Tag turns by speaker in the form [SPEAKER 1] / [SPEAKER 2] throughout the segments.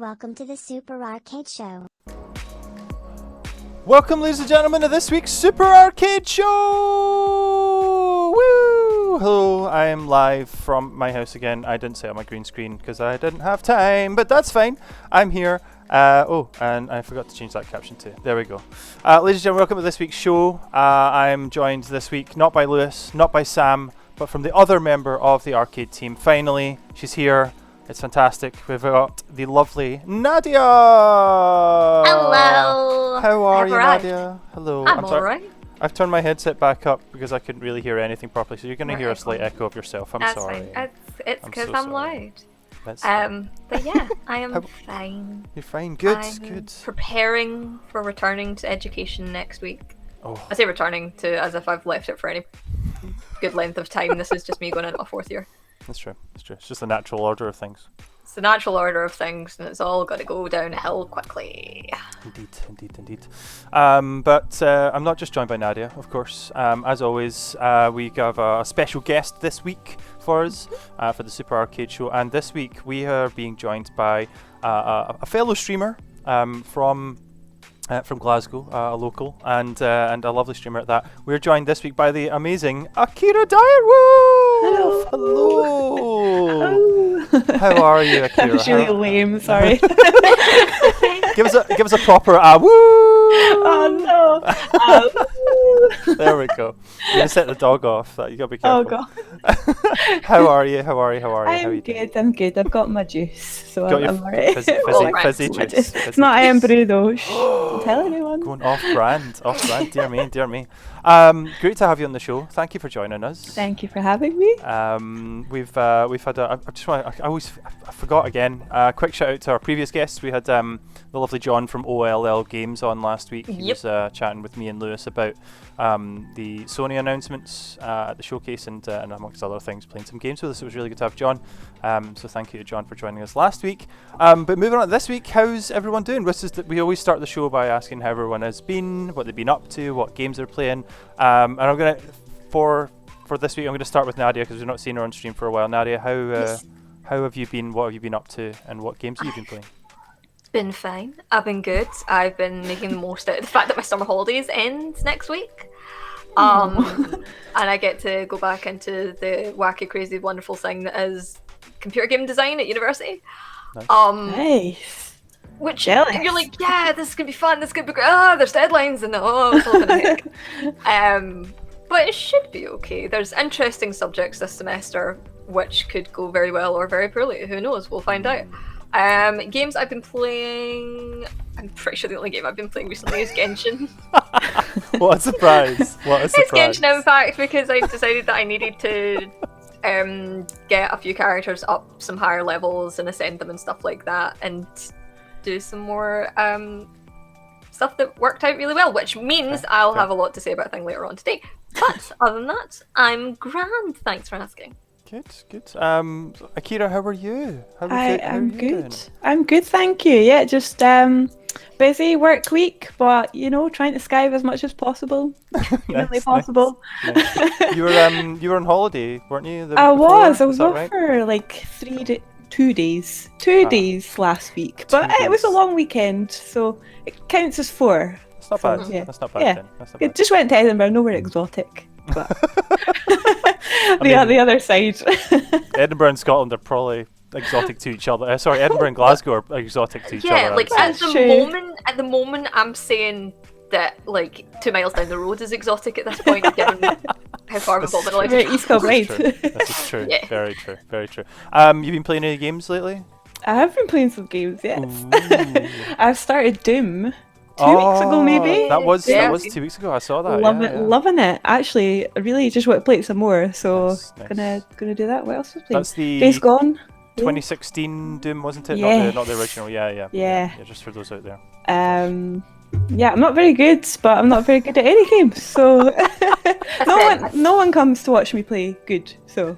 [SPEAKER 1] welcome to the Super Arcade Show.
[SPEAKER 2] Welcome, ladies and gentlemen, to this week's Super Arcade Show! Woo! Hello, I am live from my house again. I didn't set up my green screen because I didn't have time, but that's fine. I'm here. And I forgot to change that caption too. There we go. Ladies and gentlemen, welcome to this week's show. I'm joined this week not by Lewis, not by Sam, but from the other member of the arcade team. Finally, she's here. It's fantastic. We've got the lovely Nadia.
[SPEAKER 3] Hello.
[SPEAKER 2] How are you,
[SPEAKER 3] arrived.
[SPEAKER 2] Nadia? Hello.
[SPEAKER 3] I'm alright.
[SPEAKER 2] I've turned my headset back up because I couldn't really hear anything properly, so you're going to hear a slight echo of yourself. I'm
[SPEAKER 3] That's
[SPEAKER 2] sorry.
[SPEAKER 3] fine. It's because
[SPEAKER 2] so
[SPEAKER 3] I'm
[SPEAKER 2] sorry.
[SPEAKER 3] loud. But yeah, I am fine.
[SPEAKER 2] You're fine. Good.
[SPEAKER 3] I'm
[SPEAKER 2] Good.
[SPEAKER 3] preparing for returning to education next week.
[SPEAKER 2] Oh.
[SPEAKER 3] I say returning to as if I've left it for any good length of time. This is just me going into my fourth year.
[SPEAKER 2] That's true. That's true. It's just the natural order of things.
[SPEAKER 3] It's the natural order of things, and it's all got to go downhill quickly.
[SPEAKER 2] Indeed. But I'm not just joined by Nadia, of course. As always, we have a special guest this week for us for the Super Arcade Show, and this week we are being joined by a fellow streamer from Glasgow, a local, and a lovely streamer at that. We're joined this week by the amazing Akira Direwolf. Hello. How are you, Akira?
[SPEAKER 4] That was really lame. Sorry.
[SPEAKER 2] give us a proper woo.
[SPEAKER 4] Oh no.
[SPEAKER 2] There we go. You're gonna set the dog off. You gotta be careful.
[SPEAKER 4] Oh god.
[SPEAKER 2] How are you? How are you?
[SPEAKER 4] I'm good. I've got my juice, so
[SPEAKER 2] Got
[SPEAKER 4] I'm
[SPEAKER 2] your
[SPEAKER 4] alright.
[SPEAKER 2] fizzy juice.
[SPEAKER 4] It's not I am brew though. Shh, don't tell anyone.
[SPEAKER 2] Going off brand. Dear me. Great to have you on the show. Thank you for joining us.
[SPEAKER 4] Thank you for having me.
[SPEAKER 2] We've had I forgot again. Quick shout out to our previous guests. We had the lovely John from OLL Games on last week. He was chatting with me and Lewis about the Sony announcements at the showcase and amongst other things, playing some games with us. It was really good to have John. So thank you to John for joining us last week. But moving on to this week, how's everyone doing? We always start the show by asking how everyone has been, what they've been up to, what games they're playing. And I'm gonna for this week I'm gonna start with Nadia because we've not seen her on stream for a while. Nadia, how have you been? What have you been up to? And what games have you been playing?
[SPEAKER 3] Been fine. I've been good. I've been making the most out of the fact that my summer holidays end next week. And I get to go back into the wacky, crazy, wonderful thing that is computer game design at university.
[SPEAKER 2] Nice.
[SPEAKER 4] Nice.
[SPEAKER 3] Which
[SPEAKER 4] Jealous.
[SPEAKER 3] you're like, yeah, this is gonna be fun. This is gonna be great. There's deadlines and it's all gonna heck. But it should be okay. There's interesting subjects this semester, which could go very well or very poorly. Who knows? We'll find out. Games I've been playing. I'm pretty sure the only game I've been playing recently is Genshin.
[SPEAKER 2] What a surprise!
[SPEAKER 3] It's Genshin Impact because I decided that I needed to get a few characters up some higher levels and ascend them and stuff like that, and do some more stuff that worked out really well, which means I'll have a lot to say about a thing later on today. But other than that, I'm grand. Thanks for asking.
[SPEAKER 2] Good. Akira, how are you?
[SPEAKER 4] I'm good. I'm good, thank you. Yeah, just busy work week, but trying to Skype as much as possible. Humanly possible.
[SPEAKER 2] Nice. You were on holiday, weren't you?
[SPEAKER 4] I was off
[SPEAKER 2] right?
[SPEAKER 4] for like 2 days. 2 days last week. But it was a long weekend, so it counts as 4.
[SPEAKER 2] That's not bad.
[SPEAKER 4] Yeah.
[SPEAKER 2] That's not bad
[SPEAKER 4] Yeah.
[SPEAKER 2] then. That's not bad.
[SPEAKER 4] Just went to Edinburgh, nowhere exotic. But the other side.
[SPEAKER 2] Edinburgh and Scotland are probably exotic to each other. Sorry, Edinburgh and Glasgow are exotic to each other.
[SPEAKER 3] Yeah, like
[SPEAKER 2] at
[SPEAKER 3] the moment, I'm saying that like 2 miles down the road is exotic at this point, given how far we've all been allowed to travel.
[SPEAKER 4] East Coast right.
[SPEAKER 2] This is true.
[SPEAKER 3] Yeah.
[SPEAKER 2] Very true. You've been playing any games lately?
[SPEAKER 4] I have been playing some games, yes.
[SPEAKER 2] Ooh.
[SPEAKER 4] I've started Doom 2 weeks ago, maybe.
[SPEAKER 2] That was 2 weeks ago. I saw that.
[SPEAKER 4] Loving it. Actually, I really just want to play it some more. So
[SPEAKER 2] Nice.
[SPEAKER 4] gonna do that. What else was playing?
[SPEAKER 2] That's the
[SPEAKER 4] Days Gone.
[SPEAKER 2] 2016 Doom, wasn't it?
[SPEAKER 4] Yes.
[SPEAKER 2] Not the original. Yeah. Just for those out there.
[SPEAKER 4] Yeah, I'm not very good, but I'm not very good at any games. So no one comes to watch me play good. So.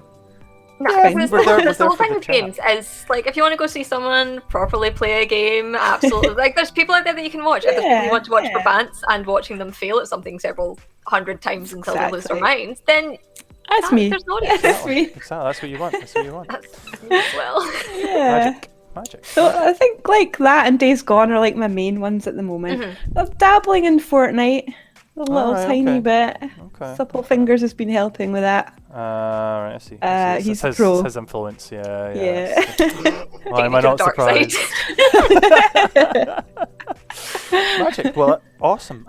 [SPEAKER 3] No,
[SPEAKER 2] Yeah,
[SPEAKER 3] that's
[SPEAKER 2] we're there
[SPEAKER 3] the whole
[SPEAKER 2] for
[SPEAKER 3] thing
[SPEAKER 2] the
[SPEAKER 3] with
[SPEAKER 2] chat.
[SPEAKER 3] games is like if you want to go see someone properly play a game, absolutely. Like there's people out there that you can watch. If there's people you want to watch for pants and watching them fail at something several hundred times until they lose their minds, then
[SPEAKER 4] that's me.
[SPEAKER 3] There's no need.
[SPEAKER 4] That's me.
[SPEAKER 2] Exactly. That's what you want.
[SPEAKER 3] That's me as well.
[SPEAKER 4] Yeah.
[SPEAKER 2] Magic.
[SPEAKER 4] So I think like that and Days Gone are like my main ones at the moment. I'm dabbling in Fortnite a little tiny bit.
[SPEAKER 2] Okay.
[SPEAKER 4] Supple Fingers has been helping with that.
[SPEAKER 2] Right, I see.
[SPEAKER 4] He's
[SPEAKER 2] his,
[SPEAKER 4] pro.
[SPEAKER 2] his influence, yeah.
[SPEAKER 3] Why
[SPEAKER 2] am I not surprised? Magic. Well, awesome.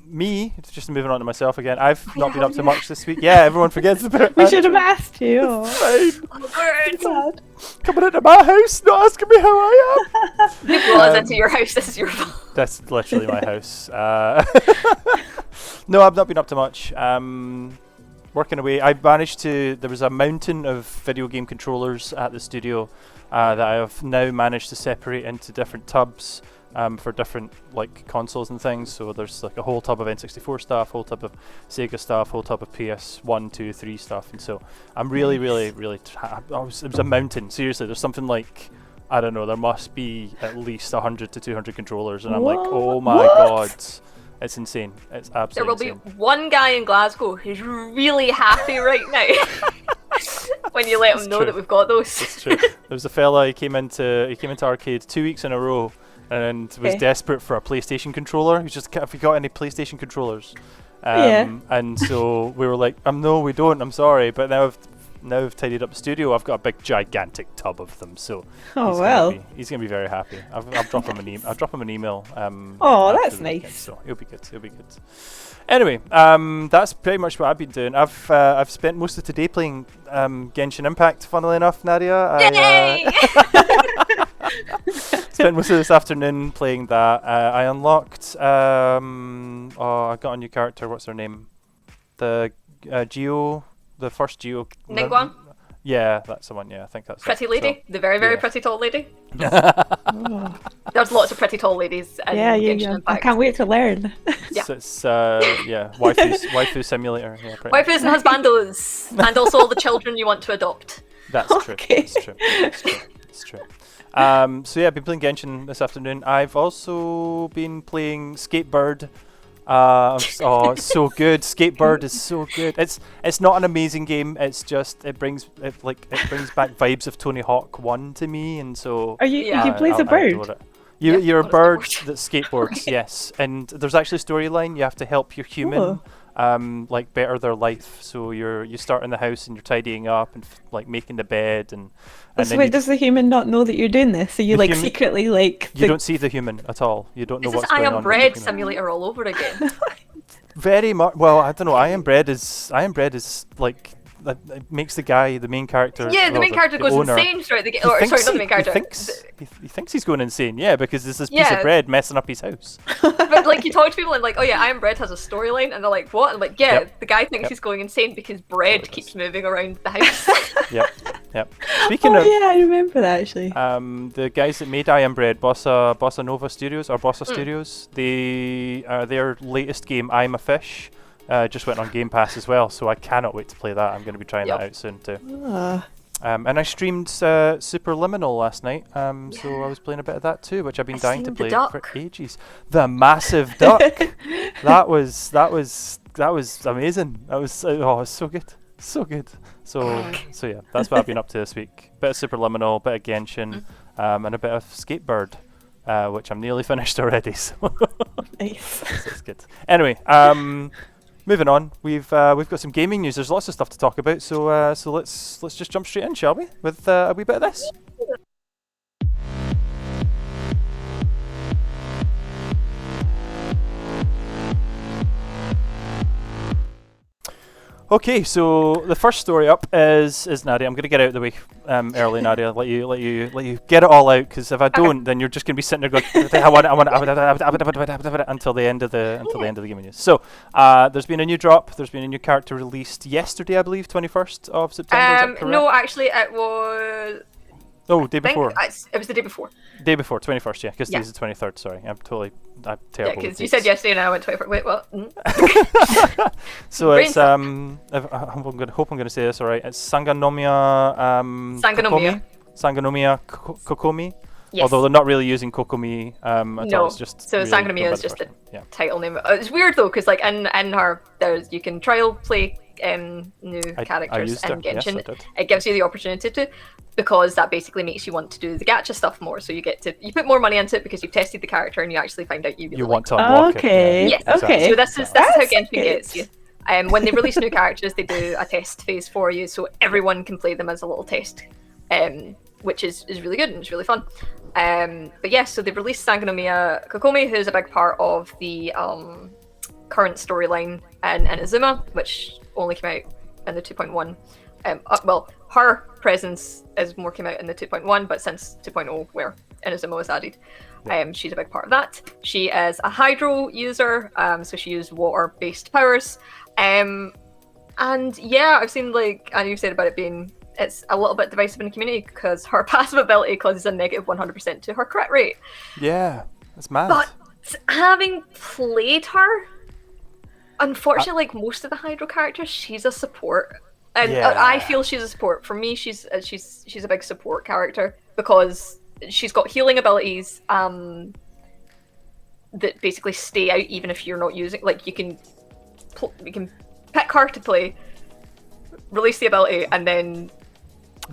[SPEAKER 2] Me, just moving on to myself again. I've not been up to much this week. Yeah, everyone forgets about
[SPEAKER 4] We should have asked you.
[SPEAKER 2] Fine. Coming into my house, not asking me how I am.
[SPEAKER 3] It was into your house. This is your fault.
[SPEAKER 2] That's literally my house. No, I've not been up to much. Working away. I managed to. There was a mountain of video game controllers at the studio that I have now managed to separate into different tubs. For different like consoles and things, so there's like a whole tub of N64 stuff, whole tub of Sega stuff, whole tub of PS1, 2, 3 stuff, and so I'm really it was a mountain. Seriously, there's something like, I don't know, there must be at least 100 to 200 controllers, and I'm like, oh my god, it's insane. It's absolutely insane.
[SPEAKER 3] There will be one guy in Glasgow who's really happy right now. When you let him know that we've got those.
[SPEAKER 2] It's true. There was a fella, he came into R-CADE 2 weeks in a row and was desperate for a PlayStation controller. He was just, have you got any PlayStation controllers? And so we were like, no, we don't. I'm sorry, but now I've tidied up the studio. I've got a big, gigantic tub of them. So he's gonna be very happy. I'll drop him an I'll drop him an email.
[SPEAKER 4] That's nice.
[SPEAKER 2] Weekend, so he'll be good. Anyway, that's pretty much what I've been doing. I've spent most of today playing Genshin Impact. Funnily enough, Nadia.
[SPEAKER 3] Yay!
[SPEAKER 2] Spent most of this afternoon playing that. I unlocked. I got a new character. What's her name? The Geo, the first Geo.
[SPEAKER 3] Ningguang?
[SPEAKER 2] Yeah, that's the one. Yeah, I think that's
[SPEAKER 3] pretty
[SPEAKER 2] it.
[SPEAKER 3] lady,
[SPEAKER 2] So,
[SPEAKER 3] the very pretty tall lady. There's lots of pretty tall ladies in Genshin Impact.
[SPEAKER 4] I can't wait to learn.
[SPEAKER 3] Yeah.
[SPEAKER 2] So it's waifu simulator. Yeah,
[SPEAKER 3] waifus and husbandos, and also all the children you want to adopt.
[SPEAKER 2] That's true. It's true. So yeah, I've been playing Genshin this afternoon. I've also been playing Skatebird. It's so good. Skatebird is so good. It's not an amazing game. It's just it brings back vibes of Tony Hawk 1 to me, and so.
[SPEAKER 4] You play the bird?
[SPEAKER 2] You're a bird that skateboards, yes. And there's actually a storyline. You have to help your human. Better their life. So you start in the house and you're tidying up and making the bed and
[SPEAKER 4] so wait, does the human not know that you're doing this? So you secretly
[SPEAKER 2] you don't see the human at all. You don't know what's going on.
[SPEAKER 3] This is I Am Bread simulator all over again.
[SPEAKER 2] Very much. Well, I don't know. I Am Bread is like. It makes the main character.
[SPEAKER 3] Yeah, the main character goes insane throughout the game. Sorry, not the main character.
[SPEAKER 2] He thinks he's going insane, yeah, because there's this piece of bread messing up his house.
[SPEAKER 3] But you talk to people and I Am Bread has a storyline, and they're like, what? And I'm like, the guy thinks he's going insane because bread keeps moving around the house.
[SPEAKER 2] Yep. Speaking of,
[SPEAKER 4] I remember that actually.
[SPEAKER 2] The guys that made I Am Bread, Bossa Nova Studios or Bossa Studios, their latest game, I'm a Fish. Just went on Game Pass as well, so I cannot wait to play that. I'm going to be trying that out soon too. And I streamed Superliminal last night, so I was playing a bit of that too, which I've been dying to play for ages. The massive duck, that was amazing. That was it's so good, so good. So yeah, that's what I've been up to this week. Bit of Superliminal, bit of Genshin, and a bit of Skatebird. Which I'm nearly finished already. So
[SPEAKER 4] nice.
[SPEAKER 2] That's good. Anyway, moving on, we've got some gaming news. There's lots of stuff to talk about, so let's just jump straight in, shall we? With a wee bit of this. Okay, so the first story up is Nadia. I'm going to get out of the way early, Nadia. Let you get it all out, because if I don't, then you're just going to be sitting there going, I want until the end of the gaming news. So there's been a new drop. There's been a new character released yesterday, I believe, 21st of September. Is that correct?
[SPEAKER 3] No, actually, it was.
[SPEAKER 2] Oh, day before.
[SPEAKER 3] It was the day before.
[SPEAKER 2] Day before, 21st, yeah, because today's the 23rd, sorry. I'm terrible.
[SPEAKER 3] Yeah, because you said yesterday and I went 24th. Wait, what?
[SPEAKER 2] So it's, I hope I'm going to say this alright. It's Sanganomiya Kokomi.
[SPEAKER 3] Yes.
[SPEAKER 2] Although they're not really using Kokomi at
[SPEAKER 3] No.
[SPEAKER 2] all. It's just
[SPEAKER 3] So
[SPEAKER 2] really
[SPEAKER 3] Sangonomiya
[SPEAKER 2] going by
[SPEAKER 3] is
[SPEAKER 2] the
[SPEAKER 3] just
[SPEAKER 2] first
[SPEAKER 3] a
[SPEAKER 2] name.
[SPEAKER 3] title name. It's weird though, because like in her, you can trial play new characters
[SPEAKER 2] used
[SPEAKER 3] in
[SPEAKER 2] her. Yes,
[SPEAKER 3] Genshin.
[SPEAKER 2] I did.
[SPEAKER 3] It gives you the opportunity to, because that basically makes you want to do the gacha stuff more. So you put more money into it because you've tested the character and you actually find out you really
[SPEAKER 2] want to
[SPEAKER 3] like
[SPEAKER 2] unlock
[SPEAKER 4] Okay.
[SPEAKER 2] it.
[SPEAKER 3] Yes.
[SPEAKER 4] Okay.
[SPEAKER 3] So this is how
[SPEAKER 4] That's
[SPEAKER 3] Genshin
[SPEAKER 4] good.
[SPEAKER 3] gets you. When they release new characters, they do a test phase for you, so everyone can play them as a little test, which is really good and it's really fun. But yes, so they've released Sangonomiya Kokomi, who's a big part of the current storyline in Inazuma, which only came out in the 2.1. Well, her presence came out in the 2.1, but since 2.0, where Inazuma was added, she's a big part of that. She is a hydro user, so she uses water-based powers. And yeah, I've seen, like, and you've said about it being, it's a little bit divisive in the community because her passive ability causes a negative 100% to her crit rate.
[SPEAKER 2] Yeah, it's mad.
[SPEAKER 3] But having played her, unfortunately, like most of the hydro characters, she's a support. And I feel she's a support. For me, she's a big support character because she's got healing abilities that basically stay out even if you're not using. Like you can pick her to play, release the ability, and then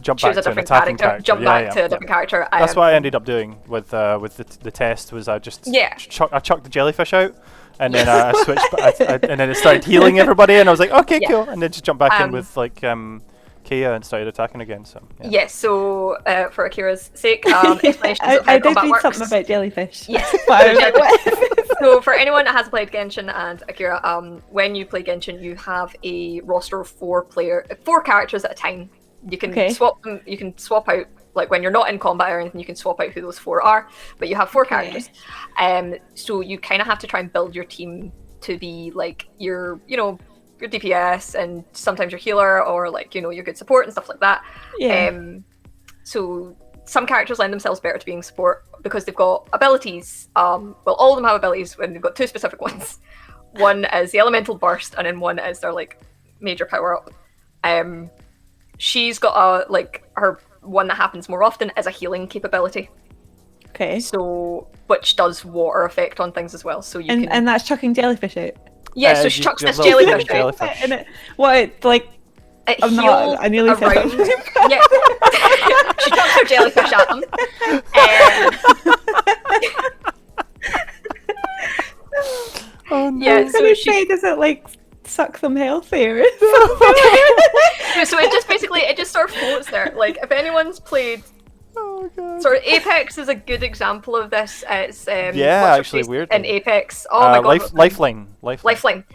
[SPEAKER 2] jump
[SPEAKER 3] choose
[SPEAKER 2] back
[SPEAKER 3] a
[SPEAKER 2] to an
[SPEAKER 3] different
[SPEAKER 2] attacking
[SPEAKER 3] character. Jump back to a different character.
[SPEAKER 2] That's what I ended up doing with the test. Was I just I chucked the jellyfish out, and then I switched, and then it started healing everybody, and I was like, okay, cool, and then just jumped back in with like Kea and started attacking again. So
[SPEAKER 3] yes. So for Akira's sake, explanations of how
[SPEAKER 4] I did
[SPEAKER 3] combat
[SPEAKER 4] read
[SPEAKER 3] works.
[SPEAKER 4] something about jellyfish.
[SPEAKER 3] Yes.
[SPEAKER 4] But I was like, what?
[SPEAKER 3] So for anyone that has played Genshin and Akira, when you play Genshin, you have a roster of 4 characters at a time. You can swap them. You can swap out, like when you're not in combat or anything, you can swap out who those 4 are. But you have 4 characters, so you kind of have to try and build your team to be like your DPS and sometimes your healer or like your good support and stuff like that. So some characters lend themselves better to being support because they've got abilities. Well, all of them have abilities, and they've got 2 specific ones. One is the elemental burst, and then one is their like major power up. She's got her one that happens more often is a healing capability.
[SPEAKER 4] Okay.
[SPEAKER 3] So which does water effect on things as well. So you can.
[SPEAKER 4] And that's chucking jellyfish out.
[SPEAKER 3] Yeah, so she chucks this jellyfish out.
[SPEAKER 4] And I nearly said
[SPEAKER 3] around.
[SPEAKER 4] that.
[SPEAKER 3] Yeah. She chucks her jellyfish at them.
[SPEAKER 2] Oh no.
[SPEAKER 3] Yeah, so
[SPEAKER 4] does it like suck them healthier?
[SPEAKER 3] So it just sort of floats there. Like if anyone's played.
[SPEAKER 2] Oh god.
[SPEAKER 3] Sort of Apex is a good example of this. It's
[SPEAKER 2] actually weird.
[SPEAKER 3] In Apex. Oh my god.
[SPEAKER 2] Lifeline.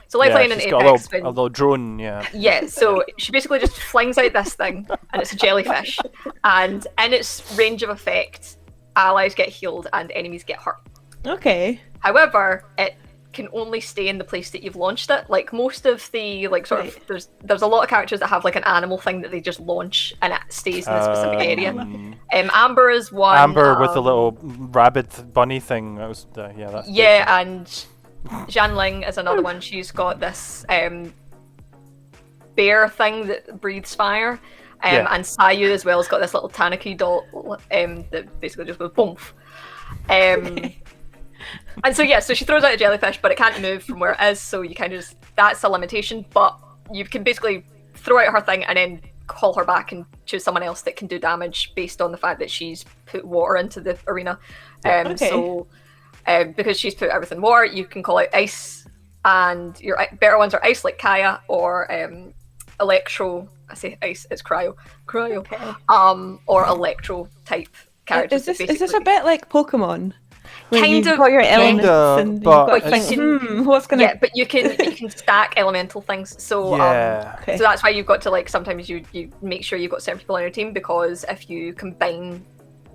[SPEAKER 3] So Lifeline in
[SPEAKER 2] she's
[SPEAKER 3] Apex.
[SPEAKER 2] got a little drone. Yeah.
[SPEAKER 3] Yeah. So she basically just flings out this thing, and it's a jellyfish, and in its range of effect, allies get healed and enemies get hurt.
[SPEAKER 4] Okay.
[SPEAKER 3] However, it can only stay in the place that you've launched it. Like most of the there's a lot of characters that have like an animal thing that they just launch and it stays in a specific area. Amber is one.
[SPEAKER 2] Amber with the little rabbit bunny thing. That was that's
[SPEAKER 3] and Zhanling is another one. She's got this bear thing that breathes fire. And Sayu as well has got this little Tanuki doll that basically just goes boom. And so so she throws out a jellyfish, but it can't move from where it is, so you kind of that's a limitation, but you can basically throw out her thing and then call her back and choose someone else that can do damage based on the fact that she's put water into the arena. So because she's put everything in water, you can call out ice, and your better ones are ice like Kaya, or electro. I say ice, it's cryo,
[SPEAKER 4] Okay.
[SPEAKER 3] or electro type characters.
[SPEAKER 4] Is this a bit like Pokemon? Where
[SPEAKER 3] Kind
[SPEAKER 4] you've
[SPEAKER 3] of,
[SPEAKER 4] got your elements and
[SPEAKER 2] but
[SPEAKER 4] you've got to think, what's gonna?
[SPEAKER 3] Yeah, but you can stack elemental things. So so that's why you've got to like sometimes you make sure you've got certain people on your team, because if you combine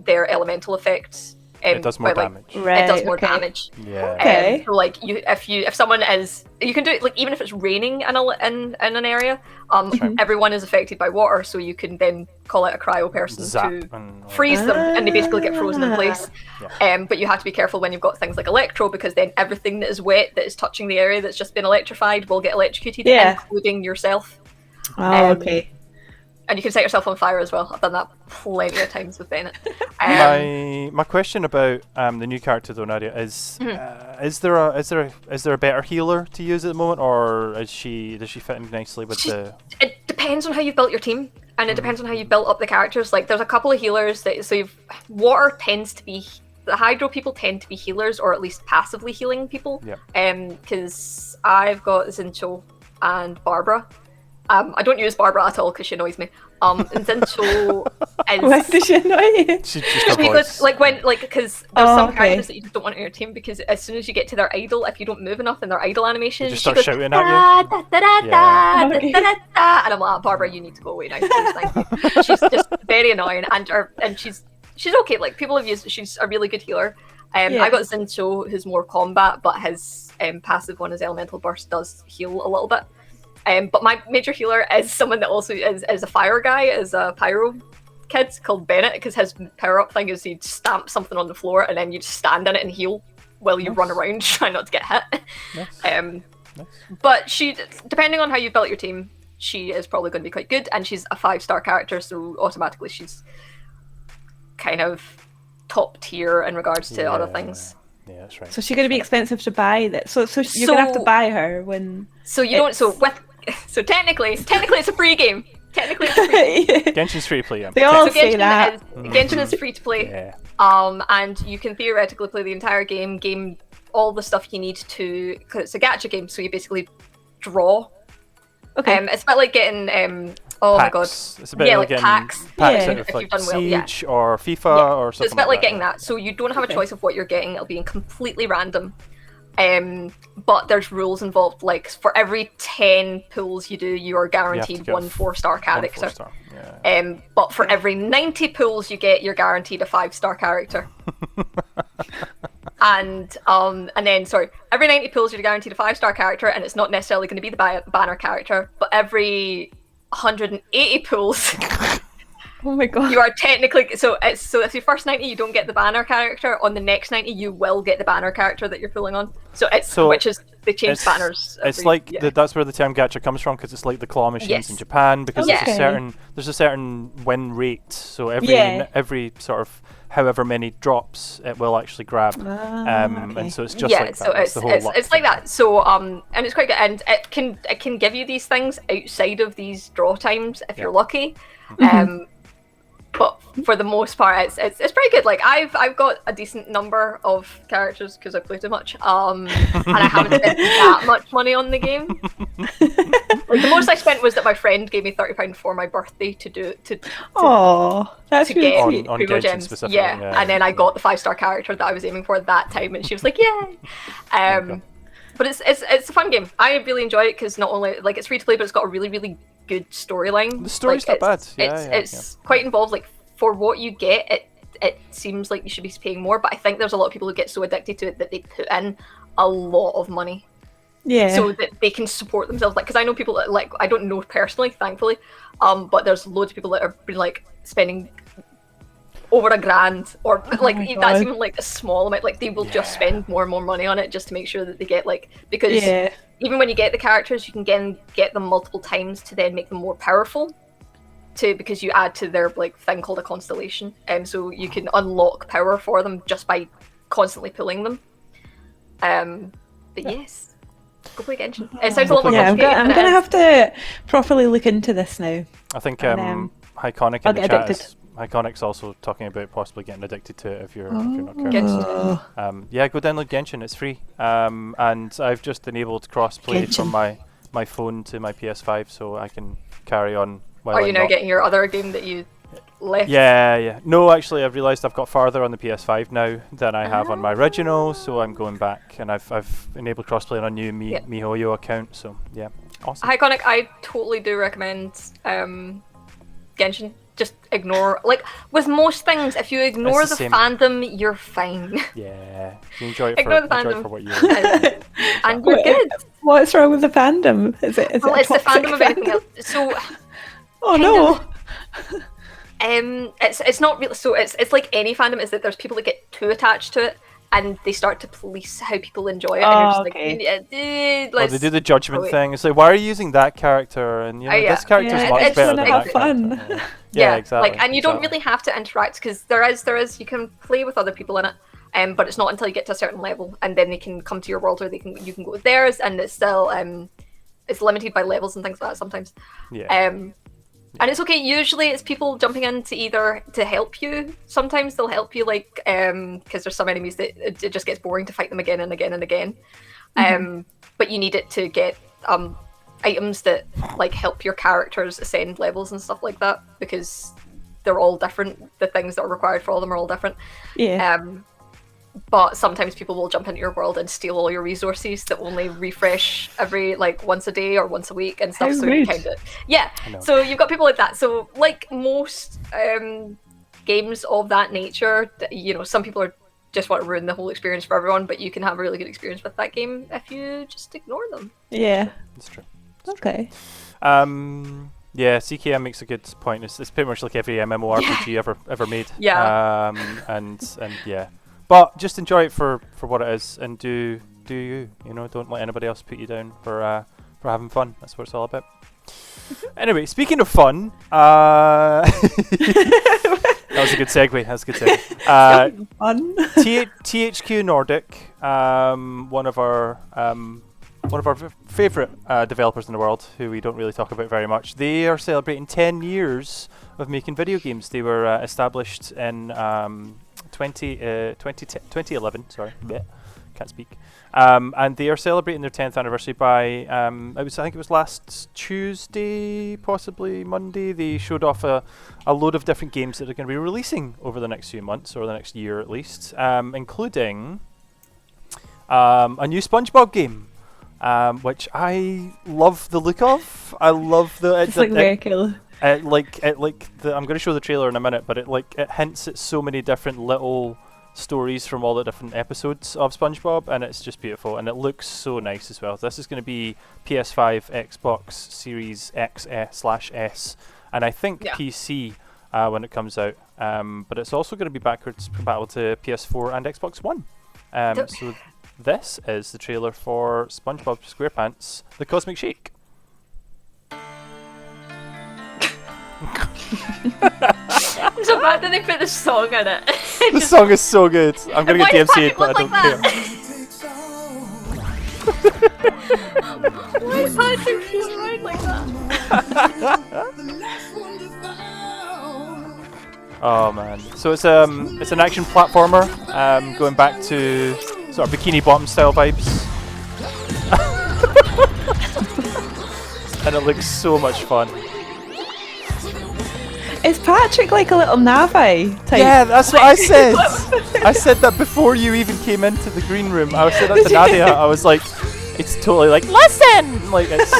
[SPEAKER 3] their elemental effects,
[SPEAKER 2] it does more damage.
[SPEAKER 4] Right,
[SPEAKER 3] it does more damage.
[SPEAKER 2] Yeah.
[SPEAKER 4] Okay.
[SPEAKER 3] So like if someone is, you can do it like even if it's raining in an area, everyone is affected by water, so you can then call out a cryo person to freeze them, and they basically get frozen in place. But you have to be careful when you've got things like electro, because then everything that is wet that is touching the area that's just been electrified will get electrocuted, including yourself.
[SPEAKER 4] Oh, okay.
[SPEAKER 3] And you can set yourself on fire as well. I've done that plenty of times with Bennett.
[SPEAKER 2] My question about the new character though, Nadia, is is there a better healer to use at the moment, or does she fit in nicely with the?
[SPEAKER 3] It depends on how you've built your team, and it depends on how you've built up the characters. Like there's a couple of healers water tends to be. The Hydro people tend to be healers, or at least passively healing people.
[SPEAKER 2] Yeah.
[SPEAKER 3] Because I've got Zincho and Barbara. I don't use Barbara at all because she annoys me. And Zincho is.
[SPEAKER 4] Why does she annoy you?
[SPEAKER 2] She's just her voice.
[SPEAKER 3] Because there's some characters that you just don't want in your team because as soon as you get to their idle, if you don't move enough in their idle animation,
[SPEAKER 2] she just starts shouting at you.
[SPEAKER 3] And I'm like, Barbara, you need to go away now. Please, thank you. She's just very annoying, and she's okay. Like people have used, she's a really good healer. I got Zincho, who's more combat, but his passive one, his elemental burst, does heal a little bit. But my major healer is someone that also is a fire guy, is a pyro kid called Bennett, because his power up thing is he'd stamp something on the floor and then you just stand in it and heal while you run around, try not to get hit.
[SPEAKER 2] Nice.
[SPEAKER 3] But she, depending on how you built your team, she is probably going to be quite good, and she's a 5-star character, so automatically she's kind of top tier in regards to other things.
[SPEAKER 2] Yeah, that's right.
[SPEAKER 4] So she's going to be expensive to buy. That so you're going to have to buy her when.
[SPEAKER 3] So you don't. So technically it's a free game. Technically, it's a free game.
[SPEAKER 2] Genshin's free to play. Yeah.
[SPEAKER 4] They all say that.
[SPEAKER 3] Genshin is free to play.
[SPEAKER 2] Yeah.
[SPEAKER 3] And you can theoretically play the entire game all the stuff you need to. Cause it's a gacha game, so you basically draw.
[SPEAKER 4] Okay.
[SPEAKER 3] It's a bit like getting
[SPEAKER 2] packs.
[SPEAKER 3] oh my god.
[SPEAKER 2] It's a bit like getting
[SPEAKER 3] packs.
[SPEAKER 2] Out of
[SPEAKER 3] if
[SPEAKER 2] like
[SPEAKER 3] you've done
[SPEAKER 2] Siege or FIFA or something.
[SPEAKER 3] So it's a bit like getting
[SPEAKER 2] that.
[SPEAKER 3] that. So you don't have a choice of what you're getting. It'll be completely random. But there's rules involved. Like for every 10 pulls you do, you are guaranteed one 4-star character.
[SPEAKER 2] 4-star. Yeah.
[SPEAKER 3] But for every 90 pulls you get, you're guaranteed a 5-star character. And then every 90 pulls you're guaranteed a 5-star character, and it's not necessarily going to be the banner character, but every 180 pulls
[SPEAKER 4] oh my god,
[SPEAKER 3] you are technically so if your first 90 you don't get the banner character, on the next 90 you will get the banner character that you're pulling on. Which is they change banners.
[SPEAKER 2] It's that's where the term gacha comes from, because it's like the claw machines in Japan, because there's a certain win rate. So every sort of however many drops it will actually grab, and so it's just like that.
[SPEAKER 3] So it's like that. So and it's quite good, and it can give you these things outside of these draw times if you're lucky. But for the most part, it's pretty good. Like I've got a decent number of characters because I play too much, and I haven't spent that much money on the game. Like the most I spent was that my friend gave me £30 for my birthday
[SPEAKER 4] that's really
[SPEAKER 3] get
[SPEAKER 4] sweet.
[SPEAKER 2] on
[SPEAKER 3] Primo
[SPEAKER 2] Genshin
[SPEAKER 3] gems.
[SPEAKER 2] specifically.
[SPEAKER 3] Yeah, and then I got the 5-star character that I was aiming for at that time, and she was like, "Yay!" But it's a fun game. I really enjoy it because not only like it's free to play, but it's got a really really good storyline.
[SPEAKER 2] The story's not bad.
[SPEAKER 3] It's quite involved. Like for what you get, it seems like you should be paying more. But I think there's a lot of people who get so addicted to it that they put in a lot of money.
[SPEAKER 4] Yeah.
[SPEAKER 3] So that they can support themselves. Like, because I know people that like I don't know personally, thankfully, but there's loads of people that have been like spending over $1,000 or like that's even like a small amount. Like they will just spend more and more money on it just to make sure that they get like because even when you get the characters, you can get them multiple times to then make them more powerful. Because you add to their like thing called a constellation, so you can unlock power for them just by constantly pulling them. But yes, go play Genshin. It sounds a lot more complicated.
[SPEAKER 4] I'm gonna have to properly look into this now.
[SPEAKER 2] I think Hyconic in the chat. Hyconic's also talking about possibly getting addicted to it if you're not careful. Go download Genshin. It's free. And I've just enabled crossplay from my phone to my PS5, so I can carry on.
[SPEAKER 3] Are you now getting your other game that you left?
[SPEAKER 2] Yeah. No, actually, I've realised I've got farther on the PS5 now than I have on my original, so I'm going back, and I've enabled crossplay on a new MiHoYo account. So yeah, awesome.
[SPEAKER 3] Hyconic, I totally do recommend Genshin. Just ignore, like with most things, if you ignore the fandom, you're fine.
[SPEAKER 2] Yeah, you enjoy it
[SPEAKER 3] ignore the fandom
[SPEAKER 2] for what you
[SPEAKER 3] and you're good.
[SPEAKER 4] What's wrong with the fandom? Is it
[SPEAKER 3] it's the fandom of anything else. So.
[SPEAKER 4] Oh no.
[SPEAKER 3] It's not really so. It's like any fandom is that there's people that get too attached to it, and they start to police how people enjoy it. And you're just like,
[SPEAKER 2] they do the judgment thing. It's like, why are you using that character? And this character's much better than that
[SPEAKER 4] fun.
[SPEAKER 2] character. Yeah, exactly.
[SPEAKER 3] Like, and you don't really have to interact because there is you can play with other people in it. But it's not until you get to a certain level, and then they can come to your world, or you can go with theirs, and it's still it's limited by levels and things like that sometimes.
[SPEAKER 2] Yeah.
[SPEAKER 3] And it's okay. Usually, it's people jumping in to either to help you. Sometimes they'll help you, like because there's some enemies that it just gets boring to fight them again and again and again. But you need it to get items that like help your characters ascend levels and stuff like that, because they're all different. The things that are required for all of them are all different.
[SPEAKER 4] Yeah.
[SPEAKER 3] But sometimes people will jump into your world and steal all your resources that only refresh every once a day or once a week and stuff. So you kind of So you've got people like that. So like most games of that nature, some people just want to ruin the whole experience for everyone, but you can have a really good experience with that game if you just ignore them.
[SPEAKER 4] Yeah,
[SPEAKER 2] that's true.
[SPEAKER 4] Okay.
[SPEAKER 2] Yeah, CKM makes a good point. It's pretty much like every MMORPG ever made.
[SPEAKER 3] Yeah.
[SPEAKER 2] And yeah. But just enjoy it for what it is, and do you don't let anybody else put you down for having fun. That's what it's all about. Anyway, speaking of fun, that was a good segue.
[SPEAKER 4] Fun.
[SPEAKER 2] THQ Nordic, one of our favourite developers in the world, who we don't really talk about very much. They are celebrating 10 years of making video games. They were established in 2011, sorry, can't speak. And they are celebrating their 10th anniversary by, I think it was last Tuesday, possibly Monday. They showed off a load of different games that they're going to be releasing over the next few months, or the next year at least, including a new Spongebob game, which I love the look of. I love the...
[SPEAKER 4] It's very cool.
[SPEAKER 2] I'm going to show the trailer in a minute, but it hints at so many different little stories from all the different episodes of SpongeBob, and it's just beautiful, and it looks so nice as well. This is going to be PS5, Xbox Series X/S, and I think PC when it comes out. But it's also going to be backwards compatible to PS4 and Xbox One. So this is the trailer for SpongeBob SquarePants: The Cosmic Shake.
[SPEAKER 3] So bad that they put the song in it.
[SPEAKER 2] The song is so good. I'm gonna get DMCA'd, but I don't care.
[SPEAKER 3] Why is Patrick feeling around like that?
[SPEAKER 2] Oh man. So it's an action platformer, going back to sort of Bikini Bottom style vibes. And it looks so much fun.
[SPEAKER 4] Is Patrick like a little Navi type?
[SPEAKER 2] Yeah, that's what I said. I said that before you even came into the green room. I said that to Nadia. I was like, it's totally like, listen! Like, it's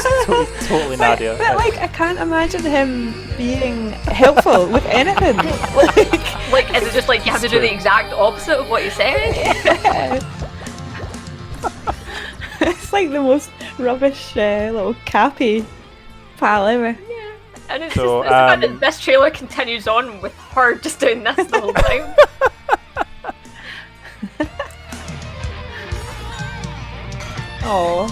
[SPEAKER 2] totally Nadia.
[SPEAKER 4] But like, I can't imagine him being helpful with anything.
[SPEAKER 3] Like, is it just like you have to do the exact opposite of what you said?
[SPEAKER 4] Yeah. It's like the most rubbish little Cappy pal ever.
[SPEAKER 3] And it's just the fact that this trailer continues on with her just doing this the whole time.
[SPEAKER 4] Oh.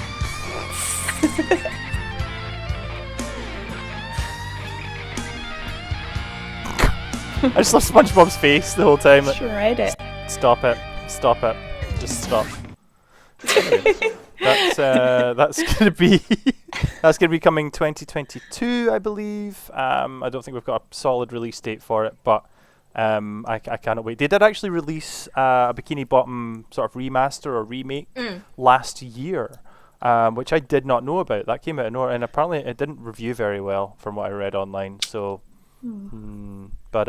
[SPEAKER 2] I just love SpongeBob's face the whole time.
[SPEAKER 4] Shred it.
[SPEAKER 2] Stop it. Just stop. That's gonna be coming 2022, I believe. I don't think we've got a solid release date for it, but I cannot wait. They did actually release a Bikini Bottom sort of remaster or remake last year, which I did not know about. That came out of nowhere, and apparently it didn't review very well from what I read online. So, but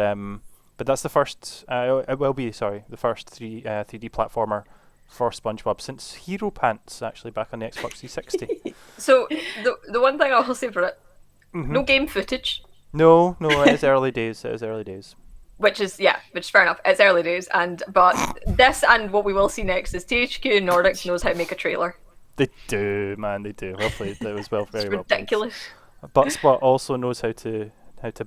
[SPEAKER 2] that's the first. It will be the first 3D platformer for SpongeBob since Hero Pants, actually, back on the Xbox 360.
[SPEAKER 3] So the one thing I will say for it, no game footage.
[SPEAKER 2] No, it is early days.
[SPEAKER 3] Which is fair enough. It's early days, but this and what we will see next is THQ Nordic knows how to make a trailer.
[SPEAKER 2] They do, man. They do. Well played. That was very well played.
[SPEAKER 3] Ridiculous.
[SPEAKER 2] Buttspot also knows how to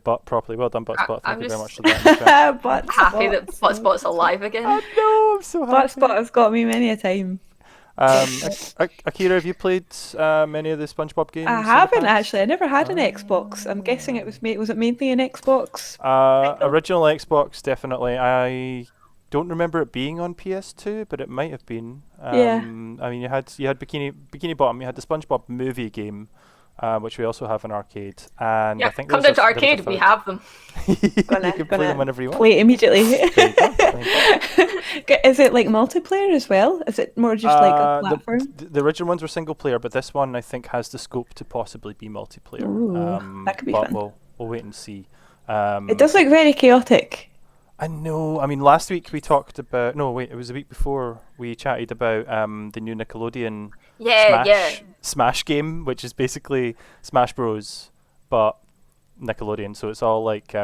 [SPEAKER 2] butt properly. Well done, Buttspot. Thank you very much for that.
[SPEAKER 3] Happy that Buttspot's alive again.
[SPEAKER 2] I know, I'm so happy.
[SPEAKER 4] That spot has got me many a time.
[SPEAKER 2] Akira, have you played many of the SpongeBob games?
[SPEAKER 4] I haven't actually. I never had an Xbox. I'm guessing it was was it mainly an Xbox?
[SPEAKER 2] Original Xbox, definitely. I don't remember it being on PS2, but it might have been.
[SPEAKER 4] Yeah.
[SPEAKER 2] I mean, you had Bikini Bottom. You had the SpongeBob movie game, which we also have in arcade. And
[SPEAKER 3] Yeah,
[SPEAKER 2] I think
[SPEAKER 3] come down to arcade. We have them.
[SPEAKER 2] You can play them whenever you want.
[SPEAKER 4] Play it immediately.
[SPEAKER 2] There you go.
[SPEAKER 4] Is it like multiplayer as well? Is it more just like a platform?
[SPEAKER 2] The original ones were single player, but this one I think has the scope to possibly be multiplayer.
[SPEAKER 4] Ooh, that could be
[SPEAKER 2] but
[SPEAKER 4] fun.
[SPEAKER 2] We'll wait and see.
[SPEAKER 4] It does look very chaotic.
[SPEAKER 2] I know. I mean, last week we talked about. No, wait. It was the week before we chatted about the new Nickelodeon Smash game, which is basically Smash Bros, but Nickelodeon. So it's all like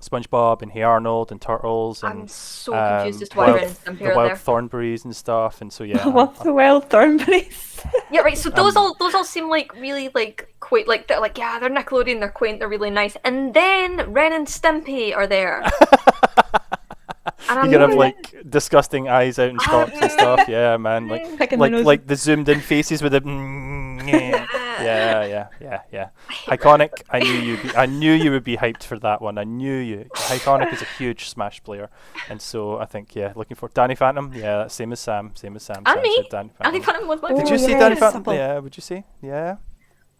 [SPEAKER 2] SpongeBob and Hey Arnold and Turtles and
[SPEAKER 3] I'm so confused as to why Ren and Stimpy
[SPEAKER 2] the
[SPEAKER 3] are
[SPEAKER 2] Wild
[SPEAKER 3] there.
[SPEAKER 2] Thornberries and stuff. And so yeah.
[SPEAKER 4] What's the Wild Thornberries?
[SPEAKER 3] Yeah, right. So those all seem like really like quaint, like they're Nickelodeon, they're quaint, they're really nice. And then Ren and Stimpy are there.
[SPEAKER 2] You can have like disgusting eyes out in stalks and stuff. Yeah, man. Like the zoomed in faces with the. Yeah. Iconic. I knew you would be hyped for that one. I knew you. Iconic is a huge Smash player, and so I think looking for Danny Phantom. Yeah, that's same as Sam.
[SPEAKER 3] And me. Danny Phantom was my favorite.
[SPEAKER 2] Did you see Danny Phantom? Yeah. Would you see? Yeah.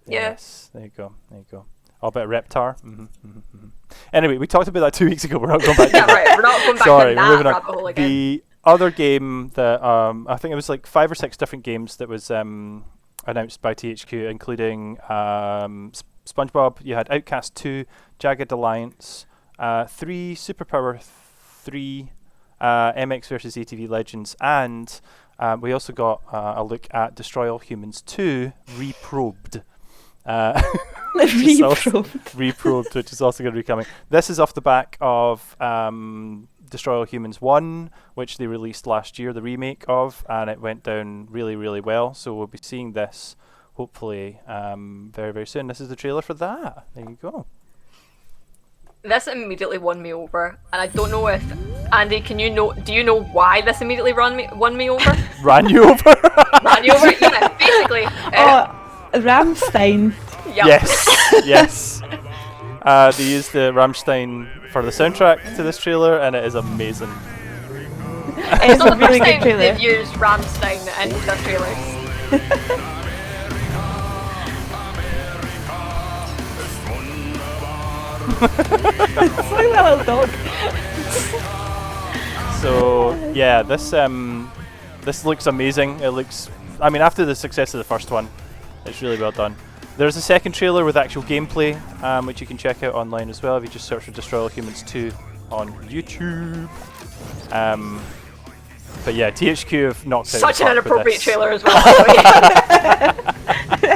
[SPEAKER 3] Yeah.
[SPEAKER 2] Yes. There you go. All about Reptar. Anyway, we talked about that 2 weeks ago. We're not going back.
[SPEAKER 3] Yeah, right. We're not going back
[SPEAKER 2] Sorry,
[SPEAKER 3] to that
[SPEAKER 2] we're moving
[SPEAKER 3] rabbit hole
[SPEAKER 2] on.
[SPEAKER 3] again.
[SPEAKER 2] The other game that I think it was like 5 or 6 different games that was announced by THQ, including SpongeBob. You had Outcast 2, Jagged Alliance, 3 Superpower 3, MX vs ATV Legends, and we also got a look at Destroy All Humans 2 Reprobed. Reprobed, which is also going to be coming. This is off the back of Destroy All Humans 1, which they released last year, the remake of, and it went down really, really well. So we'll be seeing this hopefully very, very soon. This is the trailer for that. There you go.
[SPEAKER 3] This immediately won me over, and I don't know if Andy, do you know why this immediately won me over?
[SPEAKER 2] Ran you over?
[SPEAKER 3] Ran you over? Yeah, basically.
[SPEAKER 4] Rammstein.
[SPEAKER 3] Yep.
[SPEAKER 2] Yes. They used the Rammstein for the soundtrack to this trailer, and it is amazing.
[SPEAKER 4] It's a really good trailer.
[SPEAKER 3] They've used Rammstein in their trailers.
[SPEAKER 4] It's like a little dog.
[SPEAKER 2] So yeah, this looks amazing. It looks. I mean, after the success of the first one, it's really well done. There's a second trailer with actual gameplay, which you can check out online as well if you just search for Destroy All Humans 2 on YouTube. But yeah, THQ have knocked out
[SPEAKER 3] Such an inappropriate trailer as well.
[SPEAKER 4] I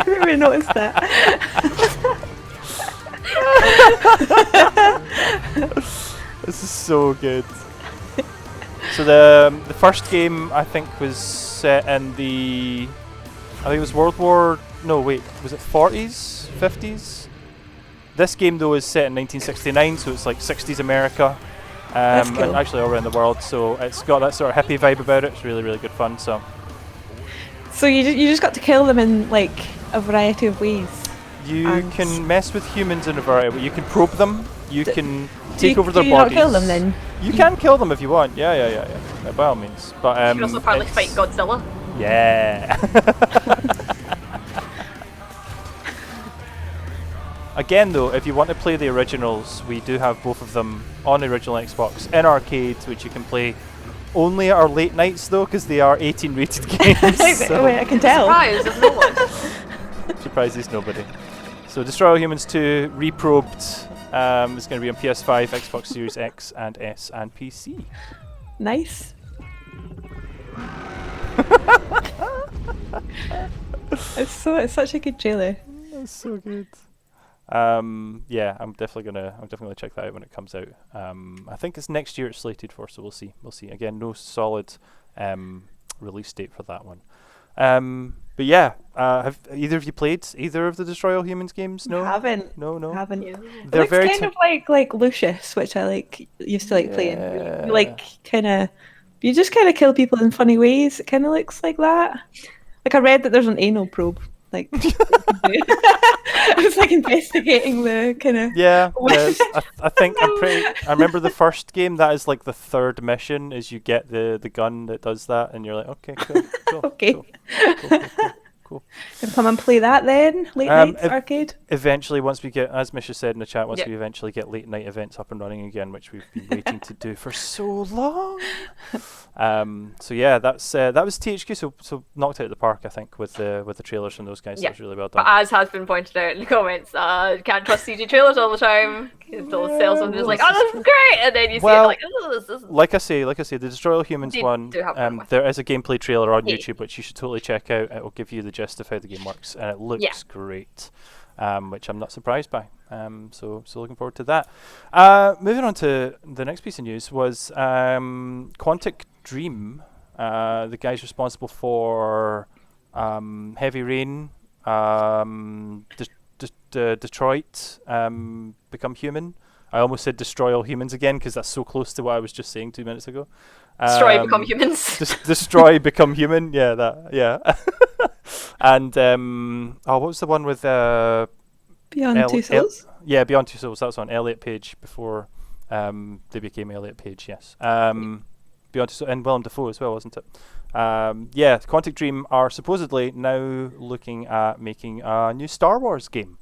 [SPEAKER 4] never noticed that.
[SPEAKER 2] This is so good. So the first game I think was set in I think it was was it 40s, 50s? This game though is set in 1969, so it's like 60s America,
[SPEAKER 4] That's cool.
[SPEAKER 2] and actually all around the world. So it's got that sort of hippie vibe about it. It's really, really good fun. So
[SPEAKER 4] you just got to kill them in like a variety of ways.
[SPEAKER 2] You can mess with humans in a variety of ways. You can probe them. You can take over their
[SPEAKER 4] do you
[SPEAKER 2] bodies.
[SPEAKER 4] Not kill them then?
[SPEAKER 2] You can kill them if you want. Yeah. By all means. But
[SPEAKER 3] you can also probably fight Godzilla.
[SPEAKER 2] Yeah. Again, though, if you want to play the originals, we do have both of them on the original Xbox in arcade, which you can play only at our late nights, though, because they are 18 rated games. So
[SPEAKER 4] Wait, I can tell.
[SPEAKER 3] Surprise, there's no one.
[SPEAKER 2] Surprises nobody. So Destroy All Humans 2 Reprobed is going to be on PS5, Xbox Series X and S, and PC.
[SPEAKER 4] Nice. It's such a good trailer.
[SPEAKER 2] That's so good. Yeah, I'm definitely gonna check that out when it comes out. I think it's next year it's slated for, so we'll see. Again, no solid release date for that one. But yeah, have either of you played either of the Destroy All Humans games? No,
[SPEAKER 4] Haven't.
[SPEAKER 2] No.
[SPEAKER 4] Haven't.
[SPEAKER 3] Yeah.
[SPEAKER 2] They're
[SPEAKER 4] It
[SPEAKER 2] very
[SPEAKER 4] looks kind of like Lucius, which I used to playing. Like kind of You just kind of kill people in funny ways. It kind of looks like that. Like I read that there's an anal probe. Like I was like investigating the kind of
[SPEAKER 2] I think I remember the first game. That is like the third mission. Is you get the gun that does that, and you're like, okay, cool.
[SPEAKER 4] Okay.
[SPEAKER 2] Cool.
[SPEAKER 4] Can come and play that then? Late nights arcade?
[SPEAKER 2] Eventually, once we get, as Misha said in the chat, once we eventually get late night events up and running again, which we've been waiting to do for so long. So yeah, that was THQ. So knocked out of the park, I think, with the trailers from those guys. That was really well done.
[SPEAKER 3] But as has been pointed out in the comments, can't trust CG trailers all the time. They'll sell something just like, oh, this is great, and then you see it like, oh, this is.
[SPEAKER 2] Like I say, the Destroy All Humans one. There is a gameplay trailer on YouTube which you should totally check out. It will give you the gist of how the game works, and it looks great, which I'm not surprised by. So looking forward to that. Moving on to the next piece of news was Quantic Dream, the guys responsible for Heavy Rain, Detroit, Become Human. I almost said Destroy All Humans again because that's so close to what I was just saying 2 minutes ago.
[SPEAKER 3] Destroy, Become Humans.
[SPEAKER 2] Destroy, Become Human. Yeah, that. Yeah. And what was the one with
[SPEAKER 4] Beyond Two Souls?
[SPEAKER 2] Beyond Two Souls. That was on Elliot Page before they became Elliot Page. Yes. Beyond Two Souls and Willem Dafoe as well, wasn't it? Quantic Dream are supposedly now looking at making a new Star Wars game.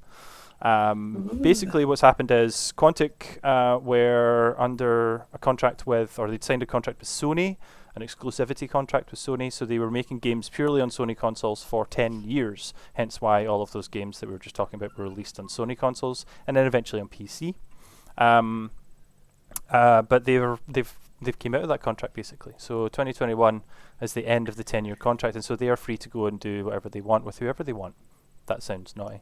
[SPEAKER 2] Basically, what's happened is Quantic were under a contract with, or they'd signed a contract with Sony, an exclusivity contract with Sony, so they were making games purely on Sony consoles for 10 years, hence why all of those games that we were just talking about were released on Sony consoles, and then eventually on PC. But they've came out of that contract, basically. So 2021 is the end of the 10-year contract, and so they are free to go and do whatever they want with whoever they want. That sounds naughty.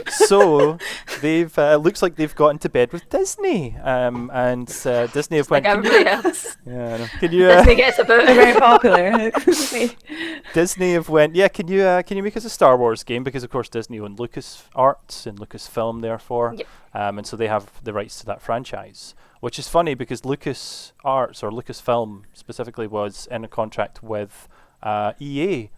[SPEAKER 2] So they've looks like they've got into bed with Disney, and Disney have went.
[SPEAKER 3] Like everybody else.
[SPEAKER 2] Yeah, can you?
[SPEAKER 3] Disney gets a bit
[SPEAKER 4] very popular.
[SPEAKER 2] Disney have went. Yeah, can you make us a Star Wars game? Because of course Disney own LucasArts and Lucasfilm, therefore, and so they have the rights to that franchise. Which is funny because LucasArts or Lucasfilm specifically was in a contract with EA.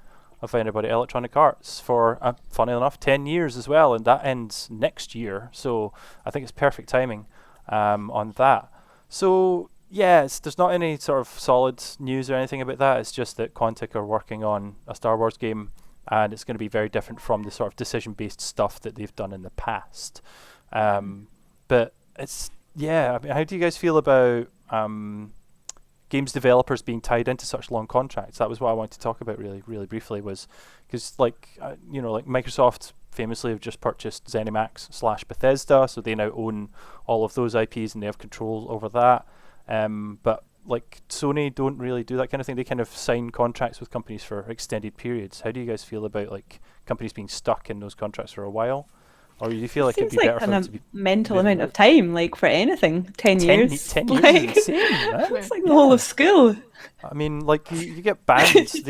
[SPEAKER 2] Of anybody, Electronic Arts, for, funny enough, 10 years as well, and that ends next year, so I think it's perfect timing on that. So, yes, there's not any sort of solid news or anything about that, it's just that Quantic are working on a Star Wars game, and it's going to be very different from the sort of decision-based stuff that they've done in the past. But it's, I mean, how do you guys feel about games developers being tied into such long contracts? That was what I wanted to talk about really briefly, was because like Microsoft famously have just purchased ZeniMax / Bethesda, so they now own all of those IPs and they have control over that. But like Sony don't really do that kind of thing. They kind of sign contracts with companies for extended periods. How do you guys feel about like companies being stuck in those contracts for a while? Or do you feel like it'd be better for them to be
[SPEAKER 4] mental amount of time, like for anything? 10 years.
[SPEAKER 2] 10 years is insane, right?
[SPEAKER 4] It's like the whole of school.
[SPEAKER 2] I mean, like you get bands.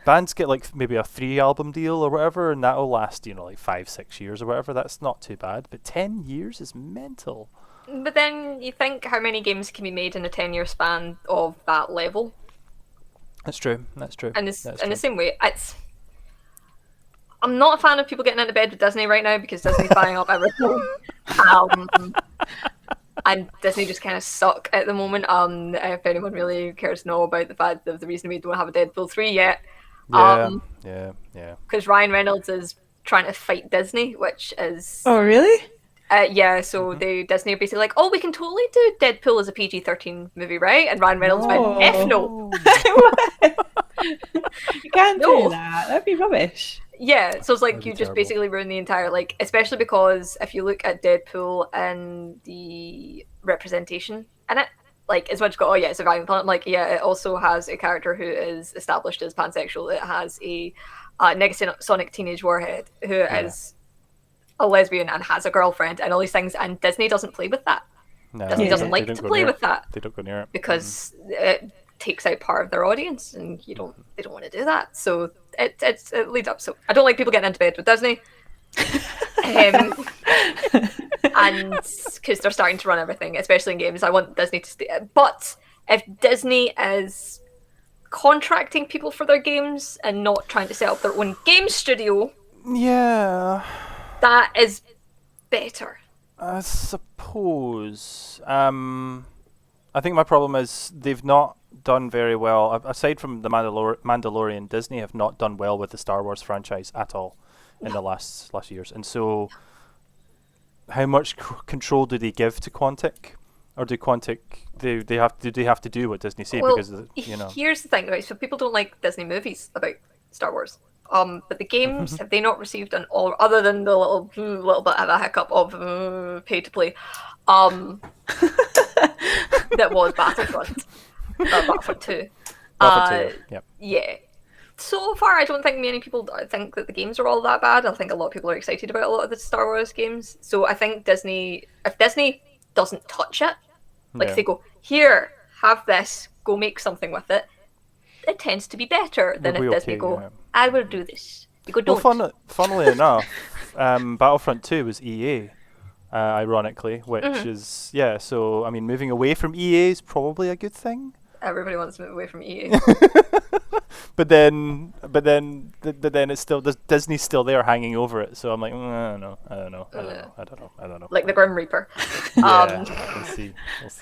[SPEAKER 2] Bands get like maybe a 3-album deal or whatever, and that'll last, like 5-6 years or whatever. That's not too bad. But 10 years is mental.
[SPEAKER 3] But then you think how many games can be made in a 10-year span of that level?
[SPEAKER 2] That's true.
[SPEAKER 3] And the same way, I'm not a fan of people getting into bed with Disney right now because Disney's buying up everything. And Disney just kind of suck at the moment. If anyone really cares to know about the fact that the reason we don't have a Deadpool 3 yet.
[SPEAKER 2] Yeah.
[SPEAKER 3] Because Ryan Reynolds is trying to fight Disney, which is...
[SPEAKER 4] Oh, really?
[SPEAKER 3] So Disney are basically like, oh, we can totally do Deadpool as a PG-13 movie, right? And Ryan Reynolds went, F no.
[SPEAKER 4] You can't do that. That'd be rubbish.
[SPEAKER 3] Yeah, so it's like you just
[SPEAKER 2] terrible.
[SPEAKER 3] basically ruin the entire, like, especially because if you look at Deadpool and the representation in it, like, as much as go, oh yeah, it's a violent film, like, yeah, it also has a character who is established as pansexual. It has a Negasonic Teenage Warhead who is a lesbian and has a girlfriend and all these things, and Disney doesn't play with that. No, Disney doesn't like to play with that.
[SPEAKER 2] They don't go near it.
[SPEAKER 3] Because it takes out part of their audience, and they don't want to do that. So it leads up. So I don't like people getting into bed with Disney. and because they're starting to run everything, especially in games. I want Disney to stay. But if Disney is contracting people for their games and not trying to set up their own game studio,
[SPEAKER 2] Yeah,
[SPEAKER 3] that is better.
[SPEAKER 2] I suppose. I think my problem is they've not done very well. Aside from the Mandalorian, Disney have not done well with the Star Wars franchise at all in the last years. And so, how much control do they give to Quantic, or do Quantic do they have to do what Disney say?
[SPEAKER 3] Well,
[SPEAKER 2] Because
[SPEAKER 3] here's the thing, right? So people don't like Disney movies about Star Wars. But the games, have they not received an all other than the little bit of a hiccup of pay to play? That was Battlefront. Battlefront 2.
[SPEAKER 2] Battlefront 2, yep.
[SPEAKER 3] Yeah. So far, I don't think many people think that the games are all that bad. I think a lot of people are excited about a lot of the Star Wars games. So I think if Disney doesn't touch it, like if they go, here, have this, go make something with it, it tends to be better than if Disney go, I will do this. You go, don't.
[SPEAKER 2] Well, funnily enough, Battlefront 2 was EA, ironically, which is, so, I mean, moving away from EA is probably a good thing.
[SPEAKER 3] Everybody wants to move away from EA.
[SPEAKER 2] but then it's still, Disney's still there hanging over it, so I'm like, I don't know.
[SPEAKER 3] Like the Grim Reaper.
[SPEAKER 2] We'll see. It's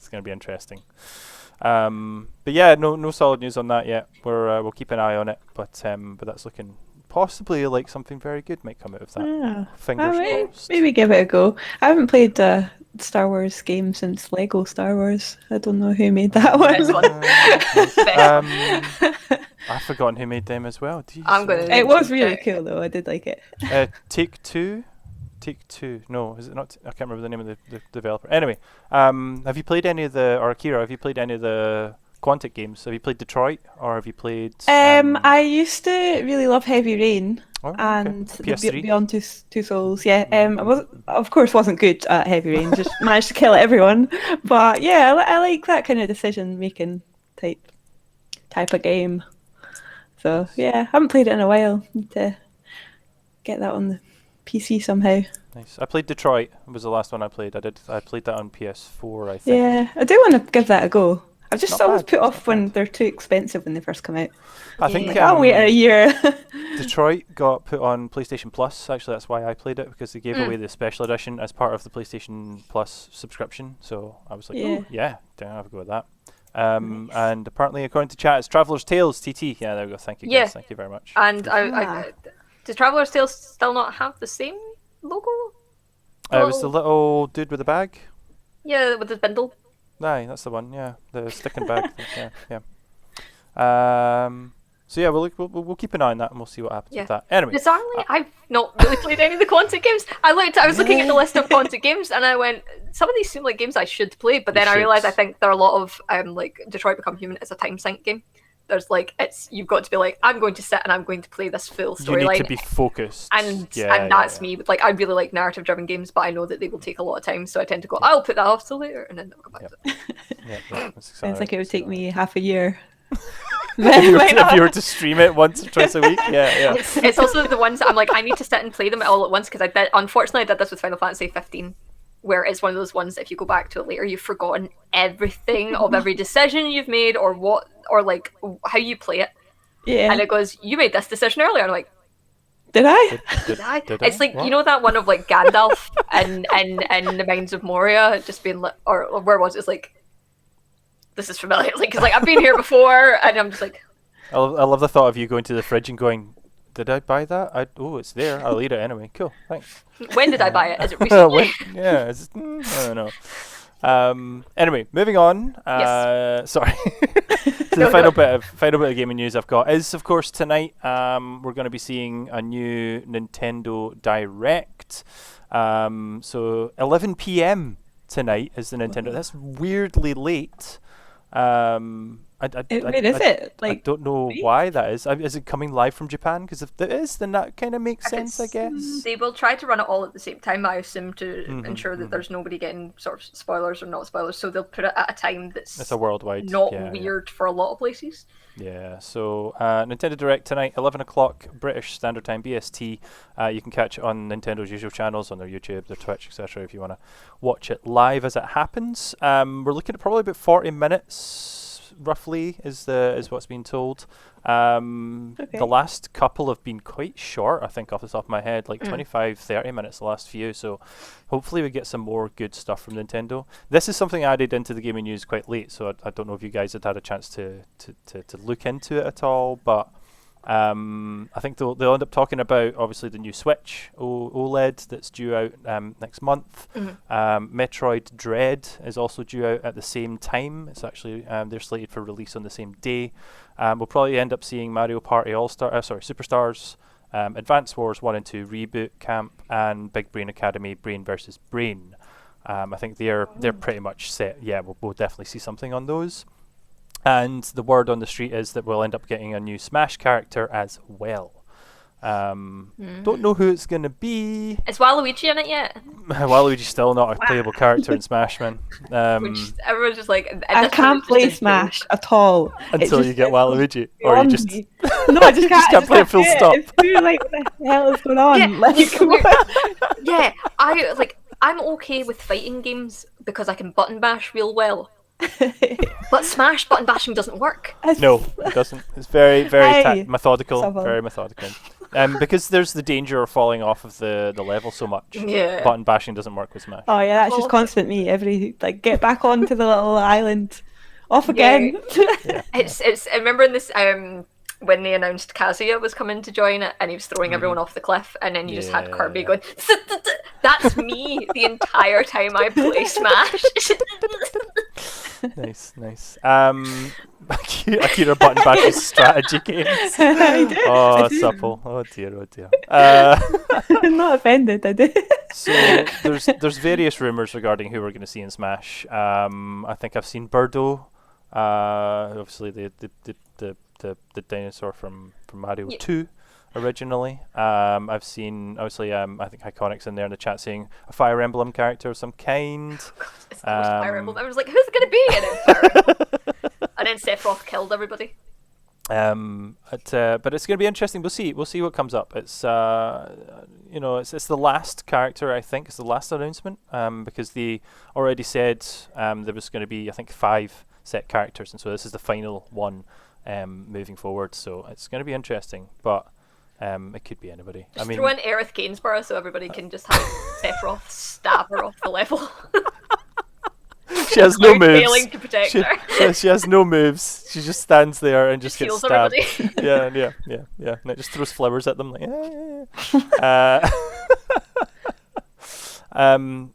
[SPEAKER 2] going to be interesting. But yeah, no solid news on that yet. We'll keep an eye on it, but that's looking possibly like something very good might come out of that.
[SPEAKER 4] Yeah.
[SPEAKER 2] Fingers crossed.
[SPEAKER 4] Maybe give it a go. I haven't played a Star Wars game since Lego Star Wars. I don't know who made that one.
[SPEAKER 2] I've forgotten who made them as well.
[SPEAKER 4] It was really cool though. I did like it.
[SPEAKER 2] Take-Two. No, is it not? I can't remember the name of the developer. Anyway, have you played any of the, or Akira, have you played any of the Quantic games? Have you played Detroit, or have you played?
[SPEAKER 4] I used to really love Heavy Rain and
[SPEAKER 2] PS3?
[SPEAKER 4] Beyond Two Souls. Yeah, I of course wasn't good at Heavy Rain. Just managed to kill everyone. But yeah, I like that kind of decision making type of game. So yeah, I haven't played it in a while. Need to get that on the PC somehow.
[SPEAKER 2] Nice. I played Detroit. It was the last one I played. I played that on PS4, I think.
[SPEAKER 4] Yeah, I do want to give that a go. I've just always put off when they're too expensive when they first come out.
[SPEAKER 2] I think
[SPEAKER 4] I'll wait a year.
[SPEAKER 2] Detroit got put on PlayStation Plus. Actually, that's why I played it, because they gave away the special edition as part of the PlayStation Plus subscription. So I was like, I'll have a go with that. And apparently, according to chat, it's Traveller's Tales TT. Yeah, there we go. Thank you, guys. Thank you very much.
[SPEAKER 3] And does Traveller's Tales still not have the same logo?
[SPEAKER 2] It was the little dude with the bag.
[SPEAKER 3] Yeah, with the bindle.
[SPEAKER 2] Aye, that's the one. Yeah, the sticking bag. Yeah. So yeah, we'll keep an eye on that and we'll see what happens with that. Anyway,
[SPEAKER 3] bizarrely, I've not really played any of the Quantic games. I was looking at the list of Quantic games and I went, some of these seem like games I should play, but then I realised I think there are a lot of like Detroit Become Human is a time sink game. There's like you've got to be like, I'm going to sit and I'm going to play this full storyline.
[SPEAKER 2] You need to be focused.
[SPEAKER 3] And that's me. But like I really like narrative driven games, but I know that they will take a lot of time, so I tend to go, I'll put that off till later and then I'll go back to it.
[SPEAKER 4] Sounds like it would take me half a year.
[SPEAKER 2] if you were to stream it once or twice a week,
[SPEAKER 3] It's also the ones that I'm like, I need to sit and play them all at once, because unfortunately I did this with Final Fantasy 15, where it's one of those ones that if you go back to it later, you've forgotten everything of every decision you've made or like how you play it. Yeah. And it goes, you made this decision earlier. I'm like,
[SPEAKER 4] did I?
[SPEAKER 3] Did I? It's like, what? You know that one of like Gandalf and the Mines of Moria just being like, or where was it? It's like, this is familiar. Like, cause like I've been here before, and I'm just like.
[SPEAKER 2] I love the thought of you going to the fridge and going, did I buy that? It's there. I'll eat it anyway. Cool, thanks.
[SPEAKER 3] When did I buy it? Is it recently?
[SPEAKER 2] I don't know. Anyway, moving on. Sorry. So the final bit of gaming news I've got is, of course, tonight we're going to be seeing a new Nintendo Direct. So 11 p.m. tonight is the Nintendo. That's weirdly late. I
[SPEAKER 4] Where is it?
[SPEAKER 2] I don't know why that is. Is it coming live from Japan? Because if it is, then that kind of makes sense, I guess.
[SPEAKER 3] They will try to run it all at the same time, I assume, to ensure that there's nobody getting sort of spoilers or not spoilers. So they'll put it at a time that's
[SPEAKER 2] It's a worldwide,
[SPEAKER 3] not weird for a lot of places.
[SPEAKER 2] Yeah, so Nintendo Direct tonight, 11 o'clock British Standard Time, BST. You can catch it on Nintendo's usual channels, on their YouTube, their Twitch, etc. if you want to watch it live as it happens. We're looking at probably about 40 minutes, roughly, is what's been told. The last couple have been quite short, I think, off the top of my head, like 25, 30 minutes the last few, so hopefully we get some more good stuff from Nintendo. This is something added into the gaming news quite late, so I don't know if you guys had a chance to look into it at all, but I think they'll end up talking about, obviously, the new Switch OLED that's due out next month. Metroid Dread is also due out at the same time. It's actually, they're slated for release on the same day. We'll probably end up seeing Mario Party Superstars, Advance Wars 1 and 2 Reboot Camp, and Big Brain Academy Brain vs. Brain. I think they're pretty much set. Yeah, we'll definitely see something on those. And the word on the street is that we'll end up getting a new Smash character as well. Don't know who it's going to be.
[SPEAKER 3] Is Waluigi in it yet?
[SPEAKER 2] Waluigi's still not a playable character in Smash, man.
[SPEAKER 3] Which everyone's just like...
[SPEAKER 4] I can't play Smash at all.
[SPEAKER 2] Until you get Waluigi. Or you just...
[SPEAKER 4] No, I just can't
[SPEAKER 2] play a full stop.
[SPEAKER 4] It's too, like, what the hell is going on?
[SPEAKER 3] Yeah, I'm okay with fighting games because I can button bash real well. But Smash button bashing doesn't work.
[SPEAKER 2] No, it doesn't. It's very, very methodical. Very methodical. Because there's the danger of falling off of the level so much.
[SPEAKER 3] Yeah.
[SPEAKER 2] Button bashing doesn't work with Smash.
[SPEAKER 4] Oh yeah, that's just constant me. Get back onto the little island. Off again.
[SPEAKER 3] Yeah. It's I remember in this when they announced Kazuya was coming to join it and he was throwing everyone off the cliff and then you just had Kirby going that's me the entire time I play Smash.
[SPEAKER 2] Nice. Akira button bashes strategy games.
[SPEAKER 4] I do.
[SPEAKER 2] Supple. Oh dear.
[SPEAKER 4] I'm not offended, I do.
[SPEAKER 2] So there's various rumours regarding who we're going to see in Smash. I think I've seen Birdo, obviously the dinosaur from Mario 2 originally. I've seen, obviously, I think Iconic's in there in the chat saying a Fire Emblem character of some kind.
[SPEAKER 3] It's the most Fire Emblem. I was like, who's it going to be in it? Fire Emblem? And then Sephiroth killed everybody.
[SPEAKER 2] But it's going to be interesting. We'll see what comes up. It's it's the last character, I think. It's the last announcement because they already said there was going to be, I think, 5 set characters, and so this is the final one moving forward. So it's going to be interesting, but it could be anybody.
[SPEAKER 3] Just throw in Aerith Gainsborough so everybody can just have Sephiroth stab her off the level.
[SPEAKER 2] She has no moves.
[SPEAKER 3] Failing to protect her.
[SPEAKER 2] She has no moves. She just stands there and just gets stabbed.
[SPEAKER 3] Everybody.
[SPEAKER 2] Yeah. And it just throws flowers at them. Like,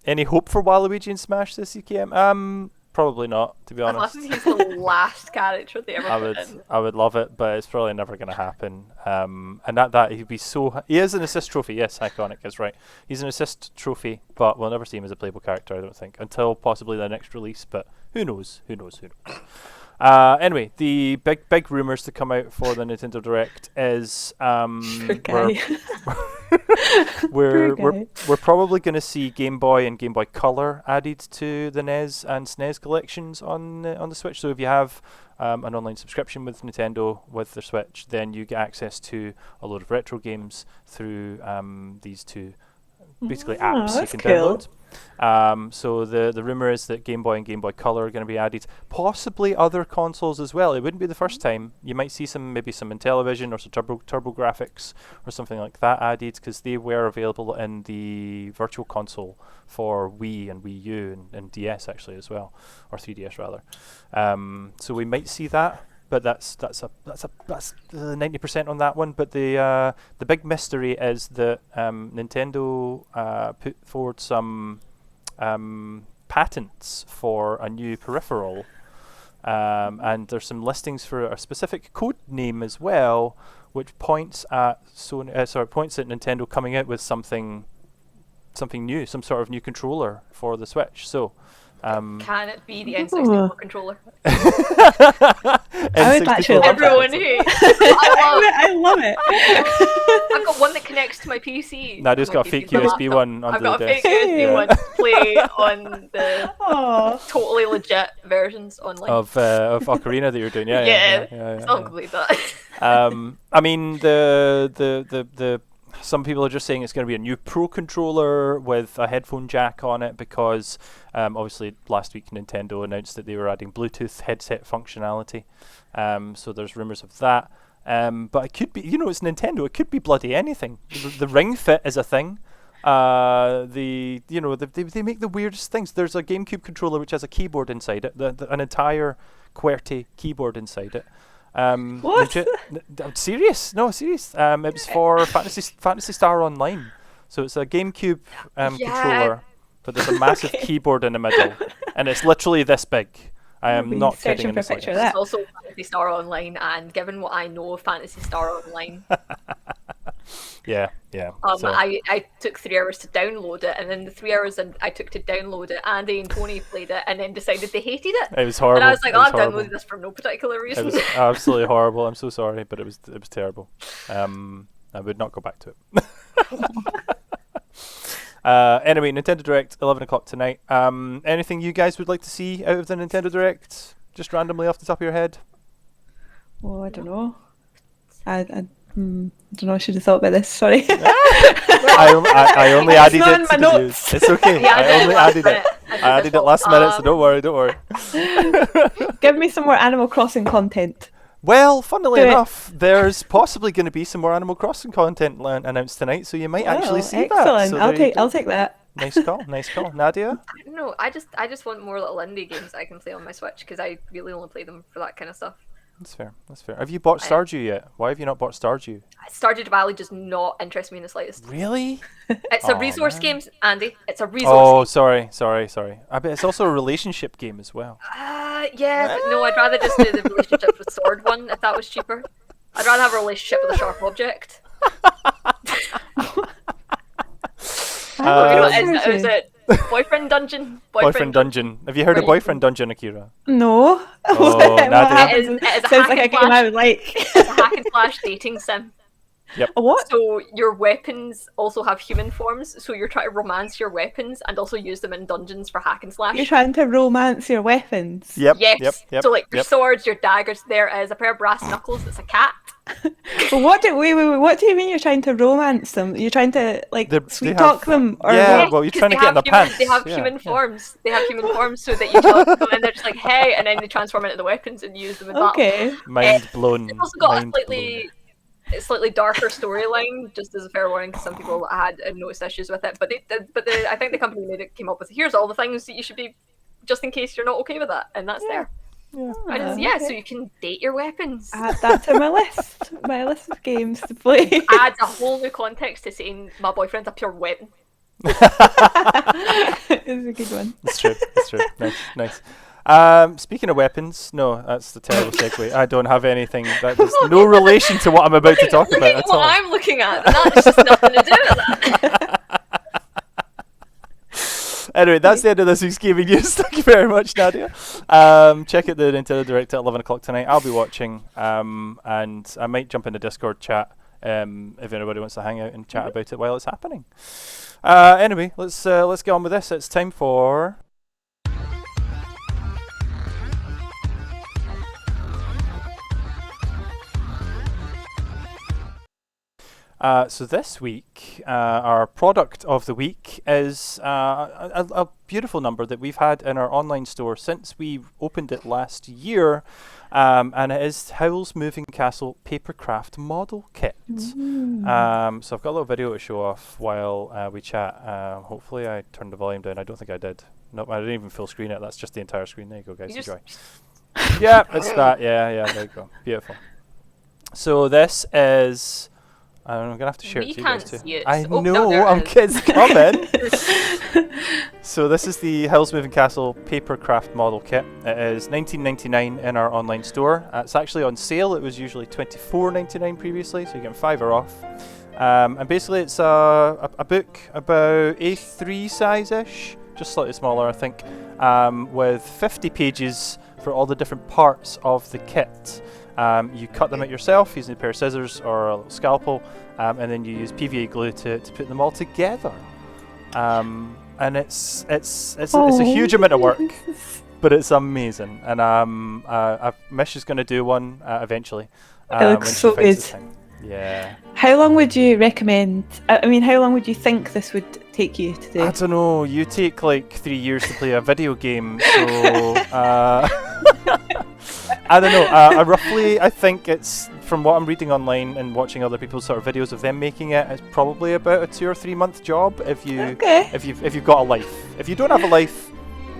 [SPEAKER 2] any hope for Waluigi in Smash this UKM? Probably not, to be honest.
[SPEAKER 3] Unless he's the last character they ever put in.
[SPEAKER 2] I would love it, but it's probably never going to happen. And that he'd be so... He is an assist trophy, yes, Iconic is right. He's an assist trophy, but we'll never see him as a playable character, I don't think, until possibly the next release, but who knows? Anyway, the big rumours to come out for the Nintendo Direct is we're probably going to see Game Boy and Game Boy Color added to the NES and SNES collections on the Switch. So if you have an online subscription with Nintendo with their Switch, then you get access to a load of retro games through these two basically apps you can download. So the rumour is that Game Boy and Game Boy Color are going to be added, possibly other consoles as well. It wouldn't be the first time. You might see maybe some Intellivision or some Turbo Graphics or something like that added, because they were available in the Virtual Console for Wii and Wii U and DS actually as well, or 3DS rather. So we might see that. But that's 90% on that one. But the big mystery is that Nintendo put forward some patents for a new peripheral, and there's some listings for a specific code name as well, which points at Nintendo coming out with something new, some sort of new controller for the Switch. So
[SPEAKER 3] Can it be the N64 controller?
[SPEAKER 4] I would actually love
[SPEAKER 3] Everyone hates.
[SPEAKER 4] I love it.
[SPEAKER 3] I've got one that connects to my PC.
[SPEAKER 2] Nadia's
[SPEAKER 3] My
[SPEAKER 2] got a
[SPEAKER 3] PC,
[SPEAKER 2] fake
[SPEAKER 3] my
[SPEAKER 2] USB
[SPEAKER 3] laptop.
[SPEAKER 2] one under
[SPEAKER 3] I've got
[SPEAKER 2] the
[SPEAKER 3] a fake
[SPEAKER 2] desk.
[SPEAKER 3] USB one to play on the
[SPEAKER 4] Oh,
[SPEAKER 3] totally legit versions online.
[SPEAKER 2] Of Ocarina that you're doing,
[SPEAKER 3] yeah,
[SPEAKER 2] yeah.
[SPEAKER 3] it's not complete that.
[SPEAKER 2] I mean, the some people are just saying it's going to be a new Pro controller with a headphone jack on it because obviously last week Nintendo announced that they were adding Bluetooth headset functionality. So there's rumors of that. But it could be, it's Nintendo. It could be bloody anything. The Ring Fit is a thing. They make the weirdest things. There's a GameCube controller which has a keyboard inside it, an entire QWERTY keyboard inside it.
[SPEAKER 4] what?
[SPEAKER 2] Serious? No, serious. It was for Phantasy Star Online. So it's a GameCube controller, but there's a massive keyboard in the middle, and it's literally this big. I am not kidding in the
[SPEAKER 4] picture
[SPEAKER 2] slightest.
[SPEAKER 4] of that.
[SPEAKER 3] It's also Phantasy Star Online, and given what I know of Phantasy Star Online,
[SPEAKER 2] Yeah. So,
[SPEAKER 3] I took 3 hours to download it, and then the 3 hours I took to download it, Andy and Tony played it, and then decided they hated it.
[SPEAKER 2] it was horrible.
[SPEAKER 3] And I was like,
[SPEAKER 2] It was
[SPEAKER 3] I've
[SPEAKER 2] horrible.
[SPEAKER 3] downloaded this for no particular
[SPEAKER 2] It
[SPEAKER 3] reason.
[SPEAKER 2] was absolutely horrible. I'm so sorry, but it was terrible. I would not go back to it. Anyway, Nintendo Direct, 11 o'clock tonight. Anything you guys would like to see out of the Nintendo Direct? Just randomly off the top of your head?
[SPEAKER 4] Oh, I don't know. I don't know. I should have thought about this. Sorry.
[SPEAKER 2] I only
[SPEAKER 4] It's
[SPEAKER 2] added
[SPEAKER 4] not
[SPEAKER 2] it
[SPEAKER 4] in
[SPEAKER 2] to
[SPEAKER 4] my
[SPEAKER 2] the
[SPEAKER 4] notes.
[SPEAKER 2] news. It's okay.
[SPEAKER 3] Yeah,
[SPEAKER 2] I only added it.
[SPEAKER 3] I
[SPEAKER 2] I added it last minute, so don't worry.
[SPEAKER 4] Give me some more Animal Crossing content.
[SPEAKER 2] Well, funnily
[SPEAKER 4] Do it.
[SPEAKER 2] enough, there's possibly going to be some more Animal Crossing content announced tonight, so you might actually see that.
[SPEAKER 4] Excellent.
[SPEAKER 2] So
[SPEAKER 4] I'll take that.
[SPEAKER 2] Nice call. Nadia?
[SPEAKER 3] No, I just want more little indie games that I can play on my Switch, because I really only play them for that kind of stuff.
[SPEAKER 2] That's fair. Have you bought Stardew yet? Why have you not bought Stardew?
[SPEAKER 3] Stardew Valley does not interest me in the slightest.
[SPEAKER 2] Really?
[SPEAKER 3] It's a
[SPEAKER 2] Aw,
[SPEAKER 3] resource
[SPEAKER 2] man.
[SPEAKER 3] game, Andy. It's a resource
[SPEAKER 2] Oh,
[SPEAKER 3] game.
[SPEAKER 2] sorry. I bet it's also a relationship game as well.
[SPEAKER 3] Yeah, but no, I'd rather just do the relationship with Sword one if that was cheaper. I'd rather have a relationship with a sharp object. Is it Boyfriend Dungeon?
[SPEAKER 2] Boyfriend Dungeon. Have you heard of Boyfriend Dungeon, Akira?
[SPEAKER 4] No.
[SPEAKER 2] Oh,
[SPEAKER 4] What
[SPEAKER 2] Nadia.
[SPEAKER 4] happens?
[SPEAKER 3] It is a
[SPEAKER 4] Sounds
[SPEAKER 3] hack
[SPEAKER 4] like a
[SPEAKER 3] and
[SPEAKER 4] game
[SPEAKER 3] slash.
[SPEAKER 4] I would like.
[SPEAKER 3] It's a hack and slash dating sim.
[SPEAKER 4] A what?
[SPEAKER 3] So your weapons also have human forms, so you're trying to romance your weapons and also use them in dungeons for hack and slash.
[SPEAKER 4] You're trying to romance your weapons.
[SPEAKER 2] Yep.
[SPEAKER 3] Yes.
[SPEAKER 2] Yep.
[SPEAKER 3] So like your swords, your daggers. There is a pair of brass knuckles. That's a cat.
[SPEAKER 4] But what do wait, what do you mean you're trying to romance them? You're trying to like
[SPEAKER 2] They
[SPEAKER 4] sweet
[SPEAKER 2] have-
[SPEAKER 4] talk them, or
[SPEAKER 2] Yeah,
[SPEAKER 4] what?
[SPEAKER 2] well, you're
[SPEAKER 3] 'Cause
[SPEAKER 2] trying to
[SPEAKER 3] they
[SPEAKER 2] get in
[SPEAKER 3] have
[SPEAKER 2] the
[SPEAKER 3] human-
[SPEAKER 2] pants.
[SPEAKER 3] They have
[SPEAKER 2] Yeah,
[SPEAKER 3] human
[SPEAKER 2] yeah.
[SPEAKER 3] forms. They have human forms so that you talk to them and they're just like, hey, and then they transform into the weapons and use them in battle.
[SPEAKER 4] Okay.
[SPEAKER 2] Mind blown.
[SPEAKER 3] It's also got a
[SPEAKER 2] Mind
[SPEAKER 3] slightly darker storyline, just as a fair warning, because some people had noticed issues with it. But I think the company came up with here's all the things that you should be, just in case you're not okay with that, and that's there.
[SPEAKER 2] Yeah.
[SPEAKER 3] And it's, so you can date your weapons.
[SPEAKER 4] Add that to my list of games to play.
[SPEAKER 3] Adds a whole new context to saying my boyfriend's a pure weapon.
[SPEAKER 4] It's a good one.
[SPEAKER 2] It's true. Nice. Speaking of weapons, no, that's the terrible segue. I don't have anything that has no relation to what I'm about to talk
[SPEAKER 3] Look
[SPEAKER 2] about
[SPEAKER 3] at
[SPEAKER 2] at
[SPEAKER 3] what
[SPEAKER 2] all.
[SPEAKER 3] I'm looking at. That's just nothing to do with that.
[SPEAKER 2] Anyway, that's the end of this week's gaming news. Thank you very much, Nadia. Check out the Nintendo Direct at 11 o'clock tonight. I'll be watching, and I might jump in the Discord chat if anybody wants to hang out and chat about it while it's happening. Anyway, let's get on with this. It's time for... So this week, our product of the week is a beautiful number that we've had in our online store since we opened it last year, and it is Howl's Moving Castle Papercraft Model Kit. So I've got a little video to show off while we chat. Hopefully I turned the volume down. I don't think I did. Nope, I didn't even full screen it. That's just the entire screen. There you go, guys. Enjoy. Yeah, it's that. Yeah, there you go. Beautiful. So this is... I'm gonna have to share
[SPEAKER 3] We
[SPEAKER 2] it to you guys
[SPEAKER 3] can't
[SPEAKER 2] too.
[SPEAKER 3] see it.
[SPEAKER 2] I
[SPEAKER 3] Oh, no,
[SPEAKER 2] know,
[SPEAKER 3] there it
[SPEAKER 2] I'm
[SPEAKER 3] is.
[SPEAKER 2] kids coming. So this is the Howl's Moving Castle Papercraft Model Kit. It is $19.99 in our online store. It's actually on sale. It was usually $24.99 previously, so you get $5 off. And basically, it's a book about A3 size-ish, just slightly smaller, I think. with 50 pages for all the different parts of the kit. You cut them out yourself using a pair of scissors or a little scalpel, and then you use PVA glue to put them all together. And it's a huge amount of work, but it's amazing. And Mish is going to do one eventually.
[SPEAKER 4] It looks so good.
[SPEAKER 2] Yeah.
[SPEAKER 4] How long would you recommend? I mean, how long would you think this would take you to do?
[SPEAKER 2] I don't know. You take like 3 years to play a video game, so I don't know. I think it's, from what I'm reading online and watching other people's sort of videos of them making it, it's probably about a 2 or 3 month job if you've got a life. If you don't have a life.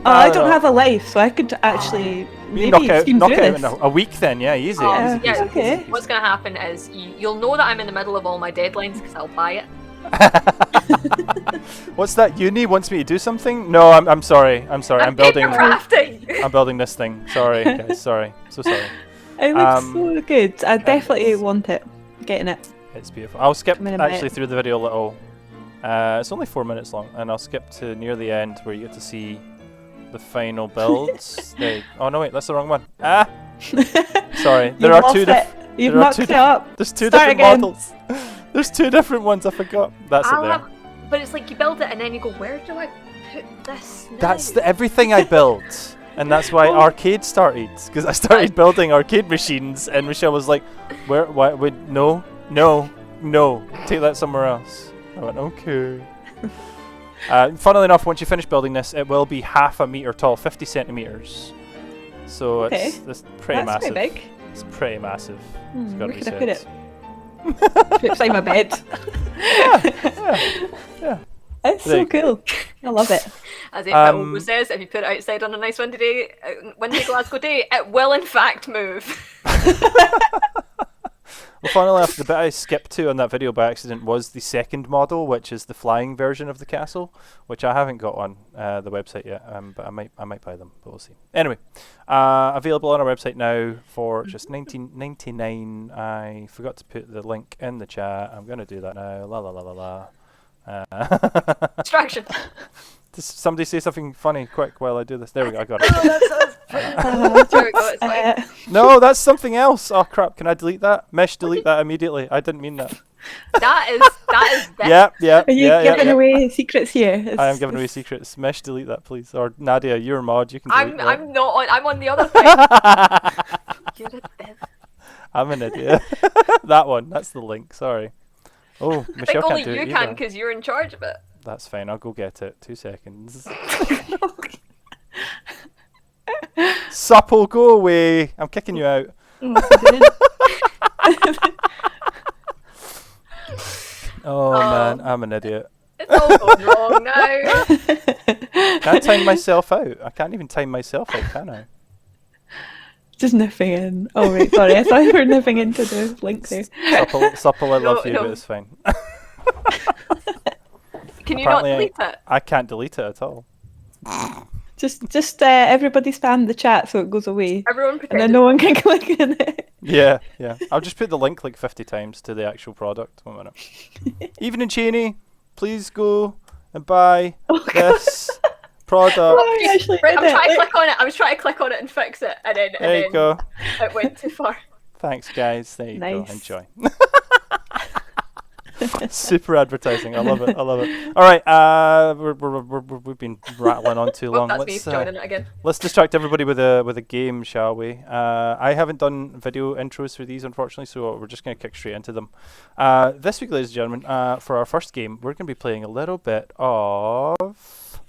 [SPEAKER 4] I don't have a life, so I could actually maybe
[SPEAKER 2] knock it out
[SPEAKER 4] this.
[SPEAKER 2] in a week then, yeah, easy.
[SPEAKER 3] Yeah,
[SPEAKER 4] okay.
[SPEAKER 3] What's going to happen is you'll know that I'm in the middle of all my deadlines because I'll buy it.
[SPEAKER 2] What's that? Uni wants me to do something? No, I'm sorry. I'm building.
[SPEAKER 3] Crafting.
[SPEAKER 2] I'm building this thing. Sorry, guys. Sorry. So sorry.
[SPEAKER 4] It looks so good. I definitely want it. Getting it.
[SPEAKER 2] It's beautiful. I'll skip actually through the video a little. It's only 4 minutes long, and I'll skip to near the end where you get to see the final builds. Oh no, wait, that's the wrong one. Sorry. There are two.
[SPEAKER 4] You've mucked it up.
[SPEAKER 2] There's two different models. There's 2 different ones. I forgot. That's it there.
[SPEAKER 3] But it's like you build it and then you go, where do I put this now?
[SPEAKER 2] That's everything I built. And that's why R-CADE started, because I started building arcade machines, and Michelle was like, "Where? Why? No, take that somewhere else." I went, "Okay." Funnily enough, once you finish building this, it will be half a meter tall, 50 centimeters. So it's pretty massive.
[SPEAKER 4] Pretty big.
[SPEAKER 2] It's pretty massive. It's got to be said.
[SPEAKER 4] Put it beside my bed.
[SPEAKER 2] Yeah.
[SPEAKER 4] It's so cool. I love it.
[SPEAKER 3] As it always says, if you put it outside on a nice windy Glasgow day, it will in fact move.
[SPEAKER 2] Well, funnily enough, the bit I skipped to on that video by accident was the second model, which is the flying version of the castle, which I haven't got on the website yet, but I might buy them, but we'll see. Anyway, available on our website now for just $19.99. I forgot to put the link in the chat. I'm going to do that now. La la la la la.
[SPEAKER 3] Distraction.
[SPEAKER 2] Does somebody say something funny quick while I do this? There we go, I got it.
[SPEAKER 3] There we go, it's fine.
[SPEAKER 2] No, that's something else. Oh crap, can I delete that? Mish, delete that immediately. I didn't mean that.
[SPEAKER 3] That is
[SPEAKER 2] Yeah.
[SPEAKER 4] Are you giving away secrets here?
[SPEAKER 2] I am giving away secrets. Mish, delete that please. Or Nadia, you're a mod, you can delete that.
[SPEAKER 3] I'm not on, I'm on the other thing. You're a div.
[SPEAKER 2] I'm an idiot. That one, that's the link, sorry. Oh,
[SPEAKER 3] I
[SPEAKER 2] Michelle
[SPEAKER 3] think only
[SPEAKER 2] can't do it
[SPEAKER 3] you can
[SPEAKER 2] either.
[SPEAKER 3] because you're in charge of it.
[SPEAKER 2] That's fine, I'll go get it. 2 seconds. Supple, go away. I'm kicking you out. Oh man, I'm an idiot.
[SPEAKER 3] It's all going wrong now.
[SPEAKER 2] Can't time myself out. I can't even time myself out, can I?
[SPEAKER 4] Just nipping in. Oh right, sorry. I thought you were nipping into the link there.
[SPEAKER 2] Supple, I love you,
[SPEAKER 3] no.
[SPEAKER 2] but it's fine.
[SPEAKER 3] Can you not delete it?
[SPEAKER 2] I can't delete it at all.
[SPEAKER 4] Just everybody spam the chat so it goes away.
[SPEAKER 3] Everyone
[SPEAKER 4] and then no one can click in it.
[SPEAKER 2] Yeah. I'll just put the link like 50 times to the actual product. 1 minute. Evening Cheney, please go and buy this product.
[SPEAKER 3] Right, I'm trying to click on it. I was trying to click on it and fix it, and then
[SPEAKER 2] there you go.
[SPEAKER 3] It went too far.
[SPEAKER 2] Thanks, guys. There you go.
[SPEAKER 4] Nice.
[SPEAKER 2] Enjoy. Super advertising. I love it. All right. We've been rattling on too long.
[SPEAKER 3] That's me joining it again.
[SPEAKER 2] Let's distract everybody with a game, shall we? I haven't done video intros for these, unfortunately, so we're just going to kick straight into them. This week, ladies and gentlemen, for our first game, we're going to be playing a little bit of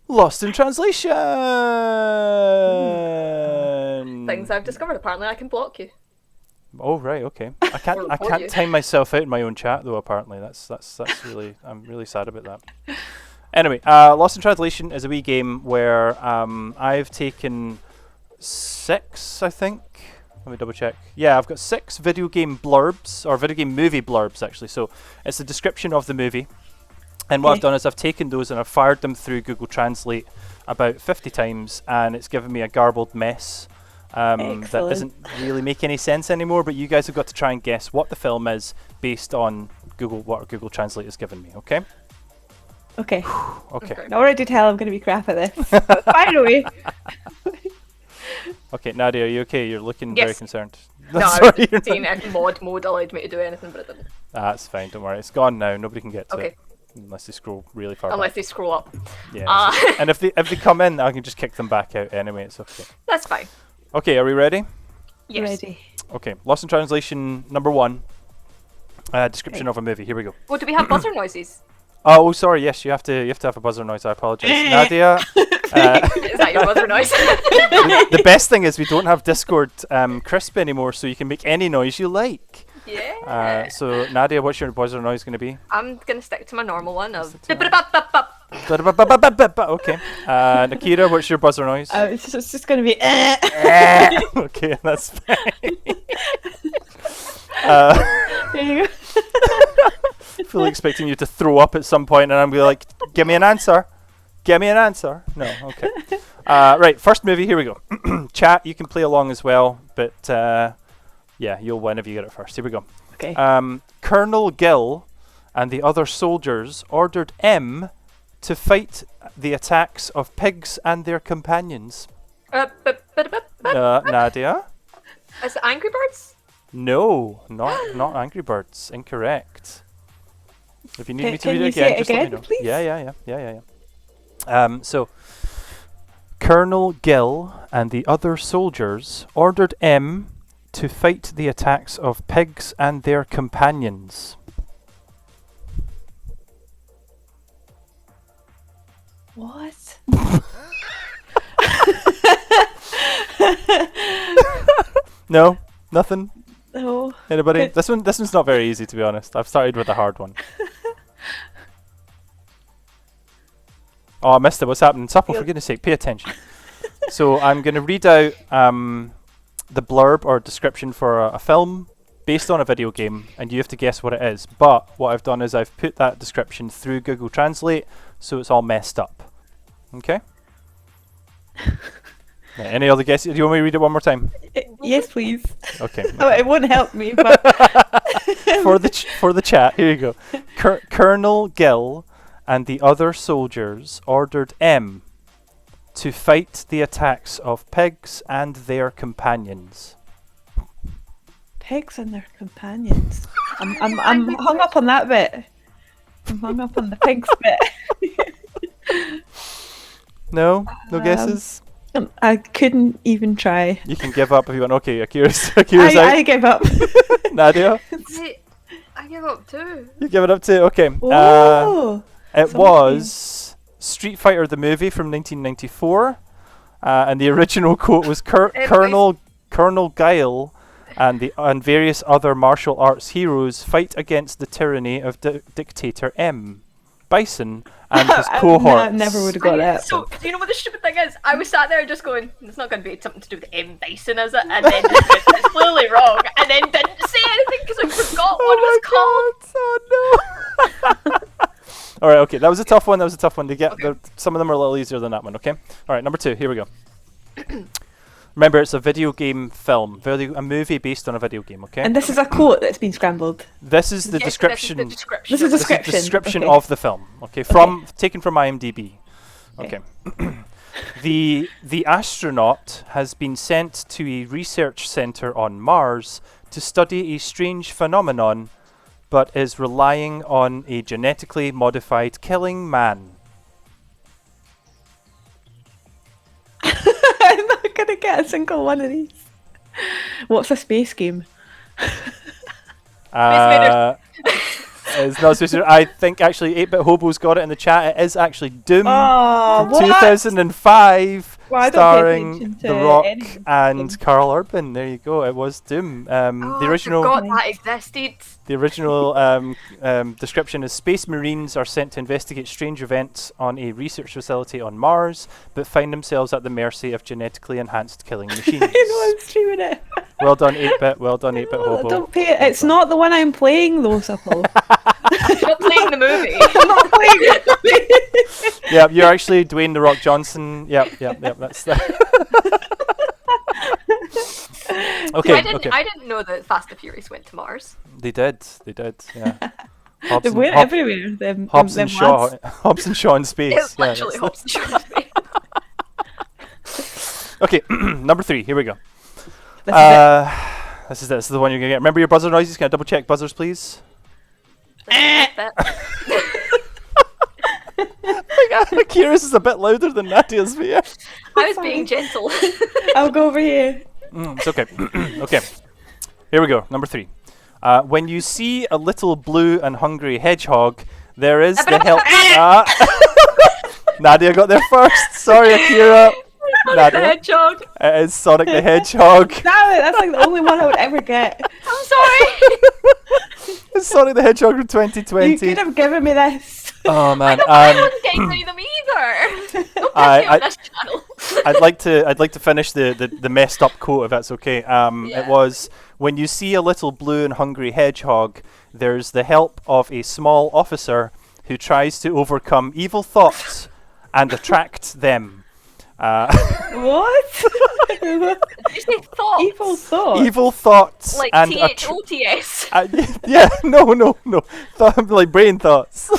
[SPEAKER 2] Lost in Translation.
[SPEAKER 3] Things I've discovered. Apparently, I can block you.
[SPEAKER 2] Oh right, okay. I can't time myself out in my own chat though. Apparently, that's really, I'm really sad about that. Anyway, Lost in Translation is a wee game where I've taken 6, I think. Let me double check. Yeah, I've got 6 video game blurbs, or video game movie blurbs actually. So it's a description of the movie, and what I've done is I've taken those and I've fired them through Google Translate about 50 times, and it's given me a garbled mess. That doesn't really make any sense anymore, but you guys have got to try and guess what the film is based on what Google Translate has given me, okay?
[SPEAKER 4] Okay.
[SPEAKER 2] Okay.
[SPEAKER 3] Okay.
[SPEAKER 4] I already tell I'm going to be crap at this. But fire away.
[SPEAKER 2] Okay, Nadia, are you okay? You're looking very
[SPEAKER 3] Yes.
[SPEAKER 2] concerned.
[SPEAKER 3] No, I
[SPEAKER 2] Sorry,
[SPEAKER 3] was
[SPEAKER 2] you're
[SPEAKER 3] just seeing
[SPEAKER 2] not-
[SPEAKER 3] if mod mode allowed me to do anything, but it didn't.
[SPEAKER 2] That's fine, don't worry. It's gone now. Nobody can get to
[SPEAKER 3] Okay.
[SPEAKER 2] it. Unless they scroll really far
[SPEAKER 3] Unless
[SPEAKER 2] back.
[SPEAKER 3] they scroll up.
[SPEAKER 2] Yeah.
[SPEAKER 3] Uh,
[SPEAKER 2] And if they come in, I can just kick them back out anyway. It's okay.
[SPEAKER 3] That's fine.
[SPEAKER 2] Okay, are we ready?
[SPEAKER 3] Yes.
[SPEAKER 4] Ready.
[SPEAKER 2] Okay, Lost in Translation number 1. Description of a movie. Here we go.
[SPEAKER 3] Oh, do we have buzzer noises?
[SPEAKER 2] Oh, sorry. Yes, you have to have a buzzer noise. I apologize, Nadia.
[SPEAKER 3] Is that your buzzer noise?
[SPEAKER 2] The best thing is we don't have Discord crisp anymore, so you can make any noise you like.
[SPEAKER 3] Yeah.
[SPEAKER 2] So Nadia, what's your buzzer noise going to be?
[SPEAKER 3] I'm gonna stick to my normal one of.
[SPEAKER 2] Stick to Okay. Akira, what's your buzzer noise?
[SPEAKER 4] It's just going to be.
[SPEAKER 2] Okay, that's fine.
[SPEAKER 4] There you go.
[SPEAKER 2] Fully expecting you to throw up at some point, and I'm gonna be like, "Give me an answer. Give me an answer." No, okay. Right, first movie. Here we go. Chat, you can play along as well, but yeah, you'll win if you get it first. Here we go.
[SPEAKER 4] Okay.
[SPEAKER 2] Colonel Gill and the other soldiers ordered M to fight the attacks of pigs and their companions. Nadia?
[SPEAKER 3] Is it Angry Birds?
[SPEAKER 2] No, not Angry Birds. Incorrect. If you need me to
[SPEAKER 4] Can
[SPEAKER 2] read
[SPEAKER 4] you
[SPEAKER 2] it
[SPEAKER 4] say
[SPEAKER 2] again,
[SPEAKER 4] it
[SPEAKER 2] just let me
[SPEAKER 4] again,
[SPEAKER 2] know.
[SPEAKER 4] please?
[SPEAKER 2] Yeah. So, Colonel Gill and the other soldiers ordered M to fight the attacks of pigs and their companions.
[SPEAKER 4] What?
[SPEAKER 2] No, nothing.
[SPEAKER 4] No.
[SPEAKER 2] Anybody?
[SPEAKER 4] Good.
[SPEAKER 2] This one's not very easy, to be honest. I've started with a hard one. Oh, I missed it. What's happening? Supple, for goodness sake, pay attention. So I'm going to read out the blurb or description for a film based on a video game, and you have to guess what it is. But what I've done is I've put that description through Google Translate, so it's all messed up. Okay? Right, any other guesses? Do you want me to read it one more time?
[SPEAKER 4] Yes, please.
[SPEAKER 2] Okay.
[SPEAKER 4] Oh, it won't help me, but
[SPEAKER 2] for the chat, here you go. Colonel Gill and the other soldiers ordered M to fight the attacks of pigs and their companions.
[SPEAKER 4] pigs and their companions. I'm hung up on that bit. I'm hung up on the pigs bit.
[SPEAKER 2] No guesses.
[SPEAKER 4] I couldn't even try.
[SPEAKER 2] You can give up if you want. Okay, Akira's out.
[SPEAKER 4] I give up.
[SPEAKER 2] Nadia,
[SPEAKER 3] I give up too.
[SPEAKER 2] you give it up too. Okay.
[SPEAKER 4] Oh,
[SPEAKER 2] It was Street Fighter the movie from 1994, and the original quote was Colonel Guile and various other martial arts heroes fight against the tyranny of dictator M. Bison and his cohorts.
[SPEAKER 4] I never would have got that.
[SPEAKER 3] So, do you know what the stupid thing is? I was sat there just going, it's not going to be something to do with M. Bison, is it? And then it's clearly wrong, and then didn't say anything because I forgot what it was called.
[SPEAKER 2] Oh no! All right, okay, that was a tough one. To get. Okay. Some of them are a little easier than that one. Okay. All right, number 2. Here we go. Remember, it's a video game film, a movie based on a video game. Okay.
[SPEAKER 4] And this is a quote that's been scrambled.
[SPEAKER 2] This is the description.
[SPEAKER 4] This is the description.
[SPEAKER 2] Of the film. Okay, taken from IMDb. Okay. The astronaut has been sent to a research center on Mars to study a strange phenomenon, but is relying on a genetically modified killing man.
[SPEAKER 4] I'm not gonna get a single one of these. What's a space game?
[SPEAKER 2] It's not Space Invaders. I think actually 8-Bit Hobo's got it in the chat. It is actually Doom from 2005, starring The Rock and Carl Urban. There you go. It was Doom. The original.
[SPEAKER 3] I forgot that existed.
[SPEAKER 2] The original description is Space Marines are sent to investigate strange events on a research facility on Mars, but find themselves at the mercy of genetically enhanced killing machines.
[SPEAKER 4] I know, I'm streaming it.
[SPEAKER 2] Well done, 8-Bit. Well done, 8-Bit Hobo.
[SPEAKER 4] Don't pay it. It's not the one I'm playing, though, Supple.
[SPEAKER 3] You're not playing the movie.
[SPEAKER 4] I'm not playing it.
[SPEAKER 2] Yep, you're actually Dwayne The Rock Johnson. Yep, that's that. Okay,
[SPEAKER 3] I didn't know that Fast and Furious went to Mars.
[SPEAKER 2] They did, yeah. Hobbs
[SPEAKER 4] They
[SPEAKER 2] and-
[SPEAKER 4] were
[SPEAKER 2] Hob-
[SPEAKER 4] everywhere. Them
[SPEAKER 2] Hobbs and Shaw.
[SPEAKER 4] lads.
[SPEAKER 2] Hobbs and Shaw in space.
[SPEAKER 3] It's
[SPEAKER 2] Yeah,
[SPEAKER 3] literally
[SPEAKER 2] that's
[SPEAKER 3] Hobbs and Shaw.
[SPEAKER 2] Okay, number 3. Here we go.
[SPEAKER 4] This is it.
[SPEAKER 2] This is the one you're gonna get. Remember your buzzer noises? Can I double check buzzers, please? Akira's is a bit louder than Nadia's, but yeah.
[SPEAKER 3] I was being gentle.
[SPEAKER 4] I'll go over here.
[SPEAKER 2] It's okay. Okay. Here we go. Number 3. When you see a little blue and hungry hedgehog, there is the help. Nadia got there first. Sorry, Akira.
[SPEAKER 3] The
[SPEAKER 2] Nadia.
[SPEAKER 3] hedgehog.
[SPEAKER 2] It is Sonic the Hedgehog.
[SPEAKER 4] Damn it, that's like the only one I would ever get.
[SPEAKER 3] I'm sorry.
[SPEAKER 2] It's Sonic the Hedgehog from 2020.
[SPEAKER 4] You could have given me this.
[SPEAKER 2] Oh man.
[SPEAKER 3] I wasn't getting any of them either. Don't catch me on this channel.
[SPEAKER 2] I'd like to finish the messed up quote if that's okay. It was, when you see a little blue and hungry hedgehog, there's the help of a small officer who tries to overcome evil thoughts and attract them.
[SPEAKER 4] What?
[SPEAKER 3] Did you say thoughts?
[SPEAKER 4] Evil thought.
[SPEAKER 2] Evil thoughts
[SPEAKER 3] Like
[SPEAKER 2] and
[SPEAKER 3] THOTS.
[SPEAKER 2] yeah, no. Like brain thoughts.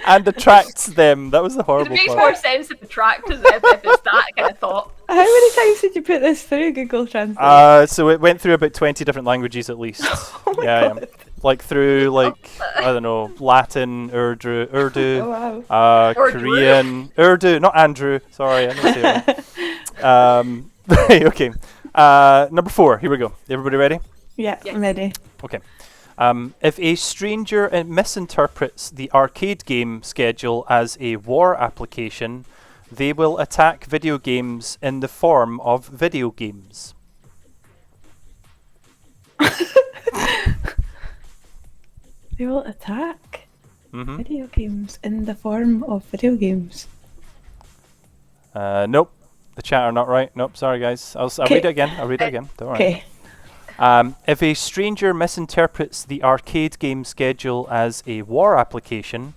[SPEAKER 2] And attracts them. That was the
[SPEAKER 3] It
[SPEAKER 2] horrible
[SPEAKER 3] makes
[SPEAKER 2] part.
[SPEAKER 3] more sense to attract as if it's that kind of thought.
[SPEAKER 4] How many times did you put this through Google Translate?
[SPEAKER 2] So it went through about 20 different languages at least.
[SPEAKER 4] Oh my
[SPEAKER 2] yeah.
[SPEAKER 4] God.
[SPEAKER 2] Like through like I don't know, Latin, Urdu,
[SPEAKER 4] Oh, wow.
[SPEAKER 3] Urdu.
[SPEAKER 2] Korean, Urdu, not Andrew. Sorry, I didn't say that. Right, okay. Number 4. Here we go. Everybody ready?
[SPEAKER 4] Yeah,
[SPEAKER 3] Yes.
[SPEAKER 4] I'm ready.
[SPEAKER 2] Okay. If a stranger misinterprets the arcade game schedule as a war application, they will attack video games in the form of video games.
[SPEAKER 4] They will attack
[SPEAKER 2] Mm-hmm.
[SPEAKER 4] video games in the form of video games.
[SPEAKER 2] Nope. The chat are not right. Nope. Sorry, guys. I'll read it again. Don't worry.
[SPEAKER 4] Okay.
[SPEAKER 2] If a stranger misinterprets the arcade game schedule as a war application,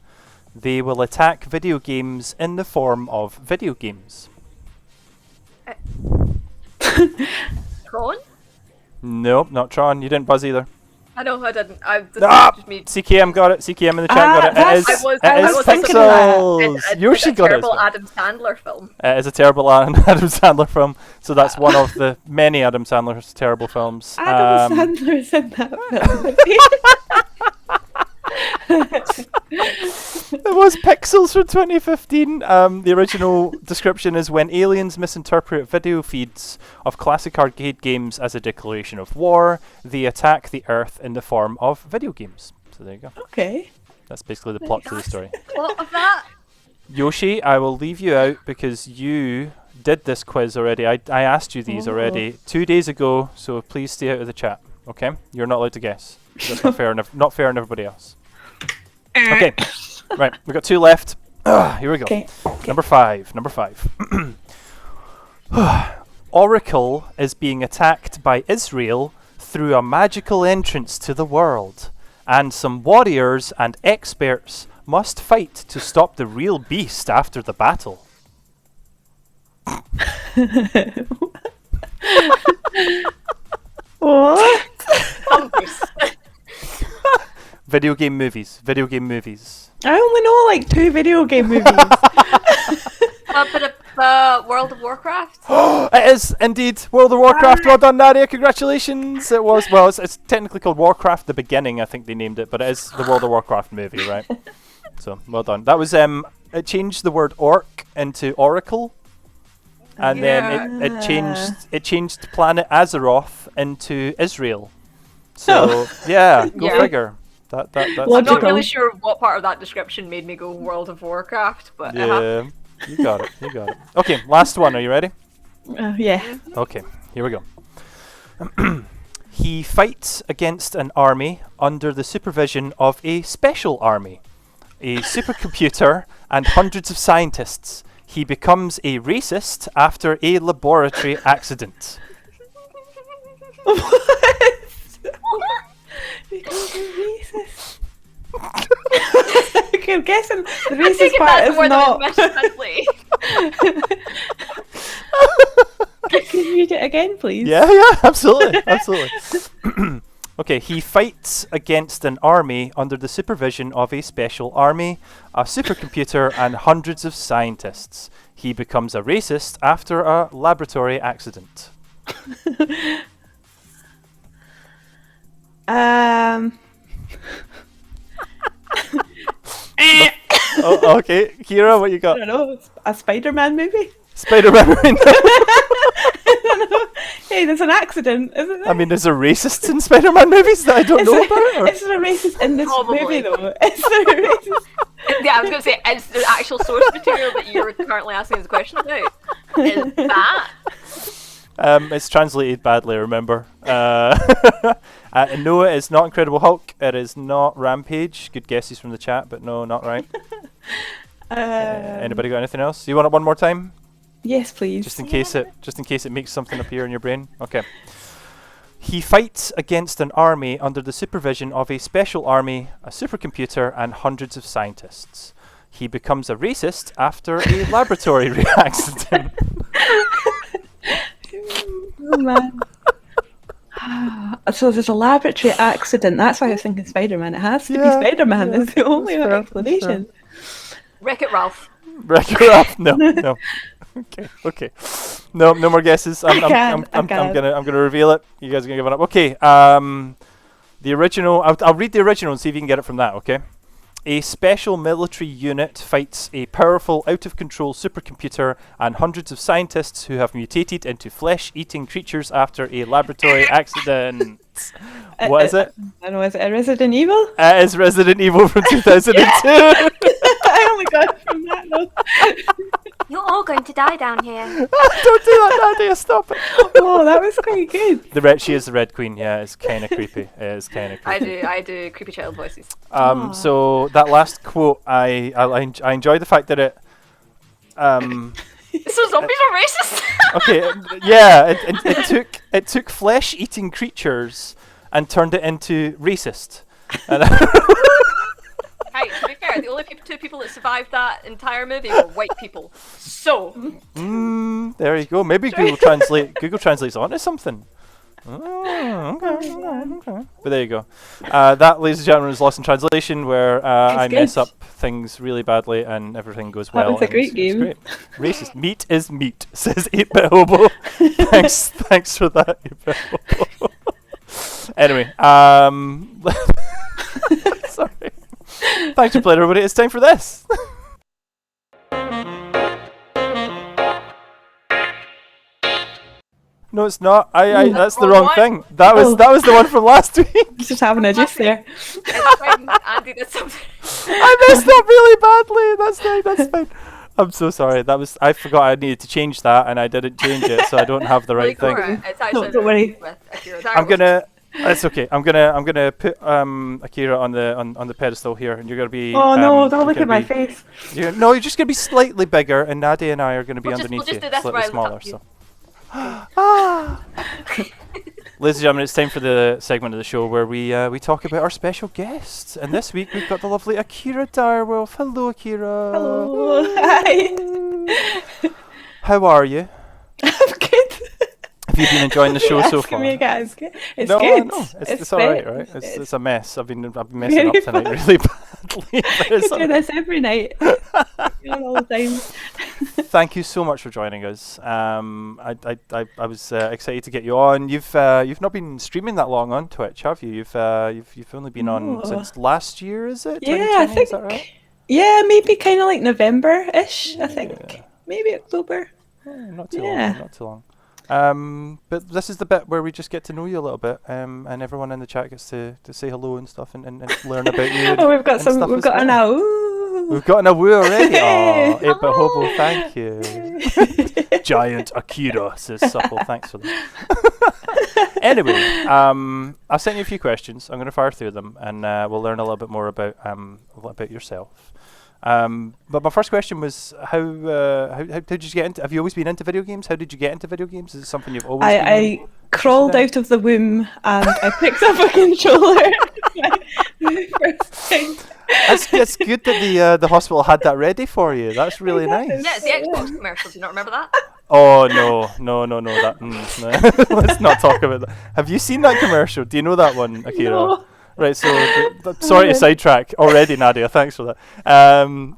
[SPEAKER 2] they will attack video games in the form of video games.
[SPEAKER 3] Tron?
[SPEAKER 2] Nope, not Tron. You didn't buzz either.
[SPEAKER 3] I know I didn't. This
[SPEAKER 2] Ah!
[SPEAKER 3] is just me.
[SPEAKER 2] CKM got it. CKM in the chat got it. It
[SPEAKER 4] that's-
[SPEAKER 2] is,
[SPEAKER 3] I was
[SPEAKER 4] thinking of that.
[SPEAKER 2] Pixels. Yoshi
[SPEAKER 3] it's a
[SPEAKER 2] got it. as
[SPEAKER 3] terrible
[SPEAKER 2] well.
[SPEAKER 3] Adam Sandler film.
[SPEAKER 2] It is a terrible Adam Sandler film. So that's one of the many Adam Sandler's terrible films.
[SPEAKER 4] Adam Sandler's in that film.
[SPEAKER 2] It was Pixels from 2015. The original description is when aliens misinterpret video feeds of classic arcade games as a declaration of war, they attack the Earth in the form of video games. So there you go.
[SPEAKER 4] Okay.
[SPEAKER 2] That's basically the plot to the story.
[SPEAKER 3] Plot of that?
[SPEAKER 2] Yoshi, I will leave you out because you did this quiz already. I asked you these already 2 days ago, so please stay out of the chat. Okay? You're not allowed to guess. That's not fair. Not fair on everybody else. Okay, right. We've got 2 left. Here we go.
[SPEAKER 4] Okay.
[SPEAKER 2] Number 5. Oracle is being attacked by Israel through a magical entrance to the world, and some warriors and experts must fight to stop the real beast after the battle.
[SPEAKER 4] What?
[SPEAKER 2] Video game movies.
[SPEAKER 4] I only know like 2 video game movies.
[SPEAKER 3] A bit of World of Warcraft.
[SPEAKER 2] It is indeed World of Warcraft. Well done, Nadia. Congratulations. It was, well, it's technically called Warcraft The Beginning, I think they named it, but it is the World of Warcraft movie, right? So, well done. That was, it changed the word orc into oracle, and then it changed planet Azeroth into Israel. So, yeah, go
[SPEAKER 3] Yeah.
[SPEAKER 2] figure. That's
[SPEAKER 3] I'm not
[SPEAKER 4] Logical.
[SPEAKER 3] really sure what part of that description made me go World of Warcraft, but
[SPEAKER 2] yeah, you got it. Okay, last one. Are you ready?
[SPEAKER 4] Yeah.
[SPEAKER 2] Okay, here we go. He fights against an army under the supervision of a special army, a supercomputer, and hundreds of scientists. He becomes a racist after a laboratory accident.
[SPEAKER 4] Because you're racist. Okay, I'm guessing the
[SPEAKER 3] I
[SPEAKER 4] racist
[SPEAKER 3] think
[SPEAKER 4] part
[SPEAKER 3] that's
[SPEAKER 4] is
[SPEAKER 3] more
[SPEAKER 4] not.
[SPEAKER 3] than translate.
[SPEAKER 4] Can you read it again, please?
[SPEAKER 2] Yeah, absolutely. Okay, he fights against an army under the supervision of a special army, a supercomputer, and hundreds of scientists. He becomes a racist after a laboratory accident. Oh, okay, Kira, what you
[SPEAKER 4] I
[SPEAKER 2] got?
[SPEAKER 4] don't know, a Spider-Man movie?
[SPEAKER 2] Spider-Man.
[SPEAKER 4] I don't know. Hey, there's an accident, isn't there?
[SPEAKER 2] I mean, is there racists in Spider-Man movies that I don't know about? Or?
[SPEAKER 4] Is there a racist in this
[SPEAKER 3] Probably.
[SPEAKER 4] movie, though? Is there a racist?
[SPEAKER 3] Yeah, I was going to say, is the actual source material that you're currently asking us a question about? Is that?
[SPEAKER 2] It's translated badly, remember. No, it is not Incredible Hulk. It is not Rampage. Good guesses from the chat, but no, not right. Anybody got anything else? You want it one more time?
[SPEAKER 4] Yes, please.
[SPEAKER 2] Just in case it makes something appear in your brain. Okay. He fights against an army under the supervision of a special army, a supercomputer, and hundreds of scientists. He becomes a racist after a laboratory accident.
[SPEAKER 4] Oh man. So there's a laboratory accident. That's why I was thinking Spider-Man. It has to be Spider-Man.
[SPEAKER 2] Yeah,
[SPEAKER 4] It's the only
[SPEAKER 2] that's fair,
[SPEAKER 4] explanation.
[SPEAKER 3] Wreck-It Ralph.
[SPEAKER 2] Wreck-It Ralph? No. Okay. No more guesses. I'm gonna reveal it. You guys are gonna give it up. Okay. The original. I'll read the original and see if you can get it from that. Okay. A special military unit fights a powerful, out-of-control supercomputer and hundreds of scientists who have mutated into flesh-eating creatures after a laboratory accident. What is it?
[SPEAKER 4] I don't know. Is it a Resident Evil?
[SPEAKER 2] It is Resident Evil from 2002.
[SPEAKER 4] I only got it from that though.
[SPEAKER 1] You're all going to die down here.
[SPEAKER 2] Don't do that, Nadia. Stop it.
[SPEAKER 4] Oh, that was quite good.
[SPEAKER 2] She is the Red Queen. Yeah, it's kind of creepy. It is kind of creepy.
[SPEAKER 3] I do creepy child voices.
[SPEAKER 2] So that last quote, I enjoy the fact that it.
[SPEAKER 3] So zombies are racist?
[SPEAKER 2] Okay, yeah, it took flesh-eating creatures and turned it into racist. And
[SPEAKER 3] Hey, to be fair, the only two people that survived that entire movie were white people. So.
[SPEAKER 2] There you go. Maybe Google translates onto something. Okay. But there you go. That, ladies and gentlemen, is Lost in Translation, where I mess up things really badly and everything goes well.
[SPEAKER 4] That was a great game.
[SPEAKER 2] It's great. Racist. Meat is meat, says 8-Bit Hobo. Thanks for that, 8-Bit Hobo. Anyway, sorry. Thanks for playing, everybody. It's time for this. No, it's not. That's the wrong thing. That was the one from last week.
[SPEAKER 4] Just having a juice there.
[SPEAKER 3] It's fine, Andy did something.
[SPEAKER 2] I messed up really badly. That's fine. I'm so sorry. I forgot I needed to change that, and I didn't change it, so I don't have the right thing.
[SPEAKER 3] It's actually
[SPEAKER 4] don't worry.
[SPEAKER 3] with Akira Direwolf.
[SPEAKER 2] That's okay. I'm gonna put Akira on the pedestal here, and you're gonna be.
[SPEAKER 4] Oh no! Don't look at my face.
[SPEAKER 2] You're just gonna be slightly bigger, and Nadia and I are gonna be underneath
[SPEAKER 3] we'll just
[SPEAKER 2] you,
[SPEAKER 3] do this
[SPEAKER 2] slightly
[SPEAKER 3] while I
[SPEAKER 2] smaller.
[SPEAKER 3] look up you.
[SPEAKER 2] So. Ladies and gentlemen, it's time for the segment of the show where we talk about our special guests. And this week we've got the lovely Akira Direwolf. Hello, Akira.
[SPEAKER 4] Hello. Hi.
[SPEAKER 2] How are you?
[SPEAKER 4] I'm good.
[SPEAKER 2] Have you been enjoying the show so far?
[SPEAKER 4] It's good. It's
[SPEAKER 2] No,
[SPEAKER 4] good.
[SPEAKER 2] it's all right, right? It's a mess. I've been messing up tonight really badly.
[SPEAKER 4] We do this every night. All the time.
[SPEAKER 2] Thank you so much for joining us. I was excited to get you on. You've not been streaming that long on Twitch, have you? You've only been on since last year, is it?
[SPEAKER 4] Yeah, I think. Is that right? Yeah, maybe kind of like November-ish. I think maybe October.
[SPEAKER 2] Not too long. Not too long. But this is the bit where we just get to know you a little bit, and everyone in the chat gets to say hello and stuff and learn about you.
[SPEAKER 4] Oh, we've got an owl.
[SPEAKER 2] We've got an awoo already. Oh, 8-Bit Hobo, thank you. Giant Akira says supple. Thanks for that. Anyway, I've sent you a few questions. I'm going to fire through them, and we'll learn a little bit more about yourself. But my first question was how did you get into? Have you always been into video games? How did you get into video games? Is it something you've always?
[SPEAKER 4] I crawled out of the womb and I picked up a controller. First thing.
[SPEAKER 2] It's good that the hospital had that ready for you. That's really nice.
[SPEAKER 3] Yeah, it's the Xbox commercial. Do you not remember that?
[SPEAKER 2] Oh no! That no. Let's not talk about that. Have you seen that commercial? Do you know that one, Akira?
[SPEAKER 4] No.
[SPEAKER 2] Right. So, sorry to sidetrack already, Nadia. Thanks for that.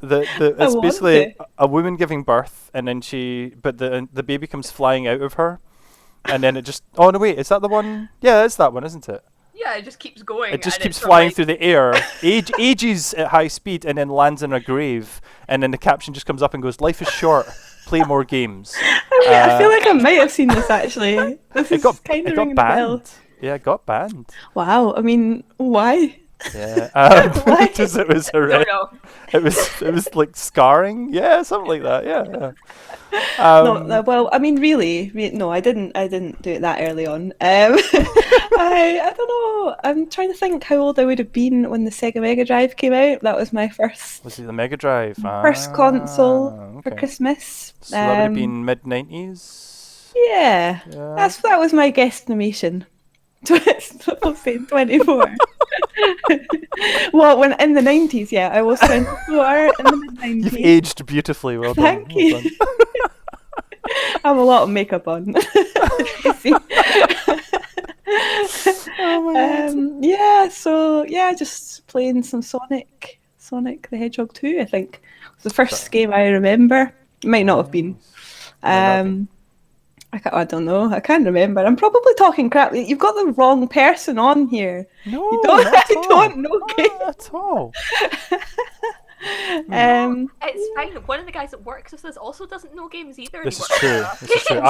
[SPEAKER 2] It's
[SPEAKER 4] want
[SPEAKER 2] basically
[SPEAKER 4] to.
[SPEAKER 2] a woman giving birth, and then the baby comes flying out of her, and then it just. Oh no! Wait, is that the one? Yeah, it's that one, isn't it?
[SPEAKER 3] Yeah, it just keeps going.
[SPEAKER 2] It just
[SPEAKER 3] and
[SPEAKER 2] keeps
[SPEAKER 3] it's from,
[SPEAKER 2] flying
[SPEAKER 3] like,
[SPEAKER 2] through the air, ages at high speed, and then lands in a grave. And then the caption just comes up and goes, "Life is short. Play more games."
[SPEAKER 4] I feel like I might have seen this actually. This
[SPEAKER 2] It
[SPEAKER 4] is
[SPEAKER 2] got
[SPEAKER 4] kind
[SPEAKER 2] it
[SPEAKER 4] of
[SPEAKER 2] got
[SPEAKER 4] ringing a bell.
[SPEAKER 2] banned. Yeah, it got banned.
[SPEAKER 4] Wow. I mean, why?
[SPEAKER 2] Yeah,
[SPEAKER 4] Why?
[SPEAKER 2] because it was
[SPEAKER 3] Don't
[SPEAKER 2] horrendous.
[SPEAKER 3] know.
[SPEAKER 2] It was like scarring. Yeah, something like that. Yeah.
[SPEAKER 4] No, well, I mean, really, no, I didn't do it that early on. I don't know. I'm trying to think how old I would have been when the Sega Mega Drive came out. That was my
[SPEAKER 2] Was it the Mega Drive?
[SPEAKER 4] first console for
[SPEAKER 2] Okay.
[SPEAKER 4] Christmas.
[SPEAKER 2] So that would have been mid-90s.
[SPEAKER 4] Yeah,
[SPEAKER 2] Yeah.
[SPEAKER 4] that was my guesstimation. I was saying 24. Well, when in the 90s, yeah, I was 24 in the mid 90s.
[SPEAKER 2] You've aged beautifully. Well done.
[SPEAKER 4] Thank
[SPEAKER 2] well
[SPEAKER 4] you.
[SPEAKER 2] done.
[SPEAKER 4] I have a lot of makeup on. You see. Yeah, so yeah, just playing some Sonic the Hedgehog 2, I think. It was the first game I remember. It might not have been.
[SPEAKER 2] Might not be.
[SPEAKER 4] I don't know. I can't remember. I'm probably talking crap. You've got the wrong person on here.
[SPEAKER 2] No,
[SPEAKER 4] You don't,
[SPEAKER 2] not at
[SPEAKER 4] I
[SPEAKER 2] all.
[SPEAKER 4] don't know.
[SPEAKER 2] Not at all.
[SPEAKER 3] It's fine. One of the guys that works with us also doesn't know games either. and
[SPEAKER 2] This
[SPEAKER 3] he
[SPEAKER 2] is
[SPEAKER 3] works
[SPEAKER 2] true.
[SPEAKER 3] with us.
[SPEAKER 2] This is true.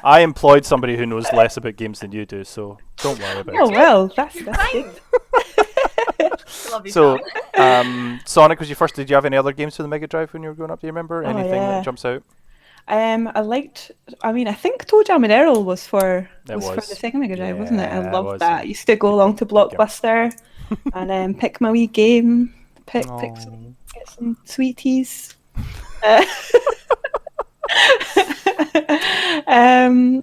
[SPEAKER 2] I employed somebody who knows less about games than you do, so don't worry about
[SPEAKER 4] Oh
[SPEAKER 2] it.
[SPEAKER 4] well, that's good.
[SPEAKER 3] Love you,
[SPEAKER 2] So,
[SPEAKER 3] Sam.
[SPEAKER 2] Sonic was your first. Did you have any other games for the Mega Drive when you were growing up? Do you remember anything
[SPEAKER 4] yeah.
[SPEAKER 2] that jumps out?
[SPEAKER 4] I liked. I mean, I think Toe Jam and Earl was for
[SPEAKER 2] It
[SPEAKER 4] for
[SPEAKER 2] was.
[SPEAKER 4] the Sega Mega Drive, wasn't it?
[SPEAKER 2] Yeah,
[SPEAKER 4] I
[SPEAKER 2] it
[SPEAKER 4] loved
[SPEAKER 2] was.
[SPEAKER 4] that. I used to go along to Blockbuster and pick my wee game, pick some, get some sweeties.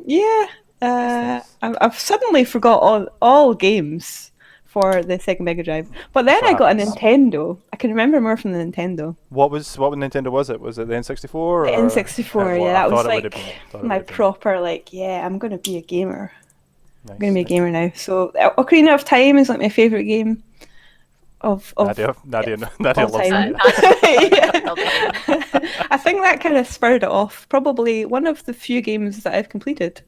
[SPEAKER 4] Yeah. I've suddenly forgot all games for the Sega Mega Drive, but then I got a Nintendo. I can remember more from the Nintendo.
[SPEAKER 2] What Nintendo was it? Was it the N64? Or?
[SPEAKER 4] The N64, yeah, that was like my
[SPEAKER 2] prop.
[SPEAKER 4] proper yeah, I'm gonna be a gamer.
[SPEAKER 2] Nice,
[SPEAKER 4] I'm gonna be a gamer now. So Ocarina of Time is like my favorite game of
[SPEAKER 2] Nadia
[SPEAKER 4] all
[SPEAKER 2] loves
[SPEAKER 4] time.
[SPEAKER 2] that.
[SPEAKER 4] I think that kind of spurred it off. Probably one of the few games that I've completed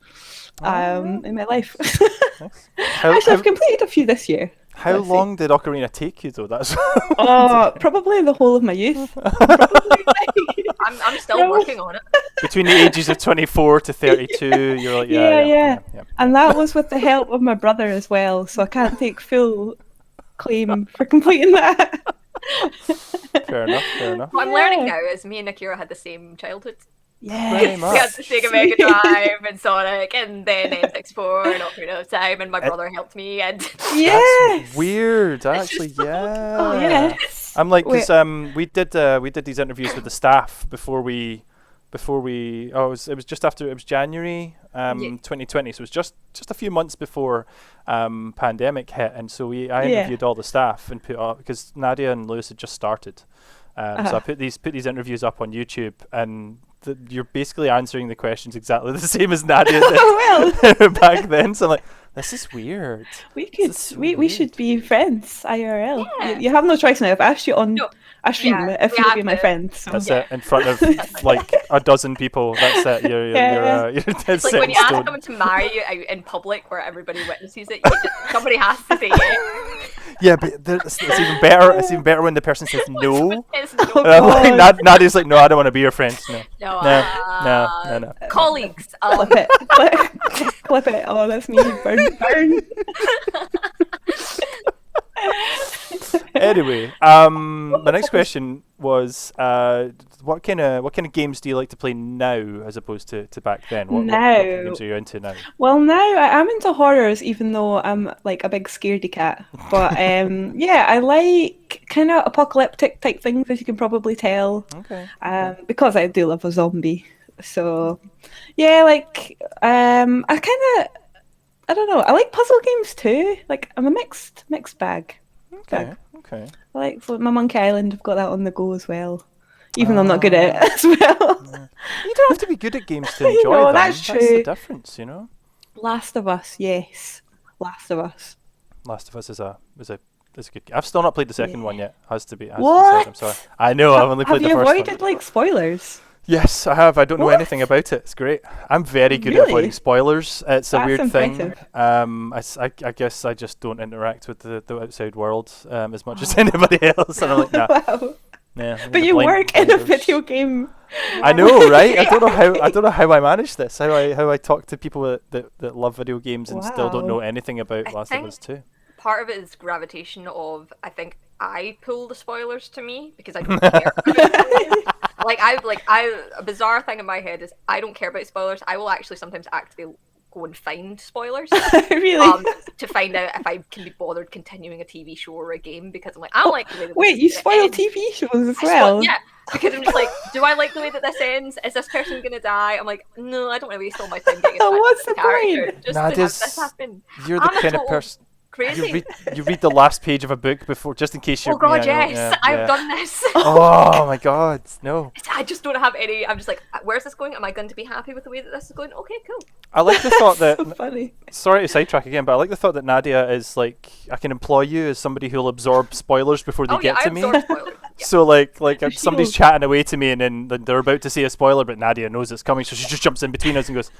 [SPEAKER 4] in my life.
[SPEAKER 2] Nice.
[SPEAKER 4] Actually, I've completed a few this year.
[SPEAKER 2] How
[SPEAKER 4] Let's see.
[SPEAKER 2] long did Ocarina take you though? That's
[SPEAKER 4] Probably the whole of my youth.
[SPEAKER 3] I'm still working on it.
[SPEAKER 2] between the ages of 24 to 32. You're like, yeah.
[SPEAKER 4] And that was with the help of my brother as well, so I can't take full claim for completing that.
[SPEAKER 2] Fair enough.
[SPEAKER 3] What I'm learning now is me and Akira had the same childhood.
[SPEAKER 4] Yeah.
[SPEAKER 2] Very much.
[SPEAKER 3] We had the Sega Mega Drive and Sonic and then N64 and Ocarina of Time, and my brother helped me. And
[SPEAKER 4] Yes.
[SPEAKER 2] That's weird, actually. Yeah.
[SPEAKER 4] Oh yes.
[SPEAKER 2] I'm like, because we did these interviews with the staff before we it was just after, it was January 2020, so it was just a few months before pandemic hit, and so I interviewed all the staff and put up, because Nadia and Lewis had just started, so I put these interviews up on YouTube, and you're basically answering the questions exactly the same as Nadia did back then. So I'm like, this is weird.
[SPEAKER 4] We should be friends IRL.
[SPEAKER 3] Yeah.
[SPEAKER 4] You have no choice now. I've asked you on a stream if
[SPEAKER 3] we
[SPEAKER 4] you would
[SPEAKER 3] have
[SPEAKER 4] be my
[SPEAKER 3] to.
[SPEAKER 4] friend. So.
[SPEAKER 2] That's it, in front of like a dozen people. That's it. You're dead
[SPEAKER 3] it's like
[SPEAKER 2] set
[SPEAKER 3] when
[SPEAKER 2] in
[SPEAKER 3] you ask
[SPEAKER 2] stone.
[SPEAKER 3] someone to marry you out in public where everybody witnesses it, somebody has to say yes.
[SPEAKER 2] Yeah, but it's even better. It's even better when the person says no.
[SPEAKER 3] It's
[SPEAKER 2] And I'm like, Nadia's like, no, I don't want to be your friend. No. No.
[SPEAKER 3] Colleagues.
[SPEAKER 4] Clip it. Clip it. Oh, that's me. Burn.
[SPEAKER 2] Anyway, my next question was, what kind of games do you like to play now as opposed to back then? What games are you into now?
[SPEAKER 4] Well, now I am into horrors, even though I'm like a big scaredy cat. But yeah, I like kind of apocalyptic type things, as you can probably tell.
[SPEAKER 2] Okay.
[SPEAKER 4] Because I do love a zombie. So yeah, like I don't know. I like puzzle games too. Like I'm a mixed bag.
[SPEAKER 2] Okay.
[SPEAKER 4] I like my Monkey Island. I've got that on the go as well. even though I'm not good at it as well.
[SPEAKER 2] You don't have to be good at games to
[SPEAKER 4] I
[SPEAKER 2] enjoy
[SPEAKER 4] know,
[SPEAKER 2] them.
[SPEAKER 4] that's
[SPEAKER 2] That's the
[SPEAKER 4] true.
[SPEAKER 2] difference, you know.
[SPEAKER 4] Last of Us, yes. Last of Us.
[SPEAKER 2] Last of Us is a good. I've still not played the second one yet. Has to be said. I'm
[SPEAKER 4] What?
[SPEAKER 2] sorry. I know. I've only
[SPEAKER 4] Have
[SPEAKER 2] played the
[SPEAKER 4] you
[SPEAKER 2] first
[SPEAKER 4] avoided
[SPEAKER 2] one.
[SPEAKER 4] like spoilers?
[SPEAKER 2] Yes, I have. I don't know
[SPEAKER 4] What?
[SPEAKER 2] anything about it. It's great. I'm very good at
[SPEAKER 4] Really?
[SPEAKER 2] avoiding spoilers. It's a
[SPEAKER 4] That's
[SPEAKER 2] weird
[SPEAKER 4] impressive.
[SPEAKER 2] thing. I guess I just don't interact with the outside world as much as anybody else. And I'm like, nah.
[SPEAKER 4] Wow.
[SPEAKER 2] Yeah,
[SPEAKER 4] But
[SPEAKER 2] the
[SPEAKER 4] you work in a
[SPEAKER 2] blinders.
[SPEAKER 4] video game.
[SPEAKER 2] I know, right? I don't know how I manage this. How I talk to people that love video games and still don't know
[SPEAKER 4] Wow.
[SPEAKER 2] anything about
[SPEAKER 3] I
[SPEAKER 2] Last of
[SPEAKER 3] think-
[SPEAKER 2] Us 2.
[SPEAKER 3] Part of it is gravitation of, I think I pull the spoilers to me because I don't care. A bizarre thing in my head is I don't care about spoilers. I will actually sometimes actively go and find spoilers
[SPEAKER 4] Really?
[SPEAKER 3] to find out if I can be bothered continuing a TV show or a game, because I'm like, I don't like the way that
[SPEAKER 4] Wait,
[SPEAKER 3] this
[SPEAKER 4] you
[SPEAKER 3] is
[SPEAKER 4] spoil
[SPEAKER 3] end.
[SPEAKER 4] TV shows as
[SPEAKER 3] I
[SPEAKER 4] well?
[SPEAKER 3] yeah, because I'm just like, do I like the way that this ends? Is this person gonna die? I'm like, no, I don't want to waste all my time getting attached
[SPEAKER 4] What's
[SPEAKER 3] to
[SPEAKER 4] the
[SPEAKER 3] character
[SPEAKER 4] point?
[SPEAKER 3] just to have
[SPEAKER 2] Nadia's-
[SPEAKER 3] this happen.
[SPEAKER 2] You're the
[SPEAKER 3] I'm a
[SPEAKER 2] kind of
[SPEAKER 3] total
[SPEAKER 2] person.
[SPEAKER 3] Crazy.
[SPEAKER 2] You read the last page of a book before, just in case you're.
[SPEAKER 3] Oh god,
[SPEAKER 2] yeah,
[SPEAKER 3] yes,
[SPEAKER 2] yeah,
[SPEAKER 3] I've
[SPEAKER 2] yeah.
[SPEAKER 3] done this.
[SPEAKER 2] Oh my god, no.
[SPEAKER 3] I just don't have any. I'm just like, where's this going? Am I going to be happy with the way that this is going? Okay, cool.
[SPEAKER 2] I like the thought that.
[SPEAKER 4] So funny.
[SPEAKER 2] Sorry to sidetrack again, but I like the thought that Nadia is like, I can employ you as somebody who'll absorb spoilers before they
[SPEAKER 3] Oh yeah,
[SPEAKER 2] get
[SPEAKER 3] I
[SPEAKER 2] to me.
[SPEAKER 3] absorb spoilers. Yeah.
[SPEAKER 2] So like
[SPEAKER 4] But
[SPEAKER 2] somebody's
[SPEAKER 4] she'll-
[SPEAKER 2] chatting away to me and then they're about to say a spoiler, but Nadia knows it's coming, so she just jumps in between us and goes,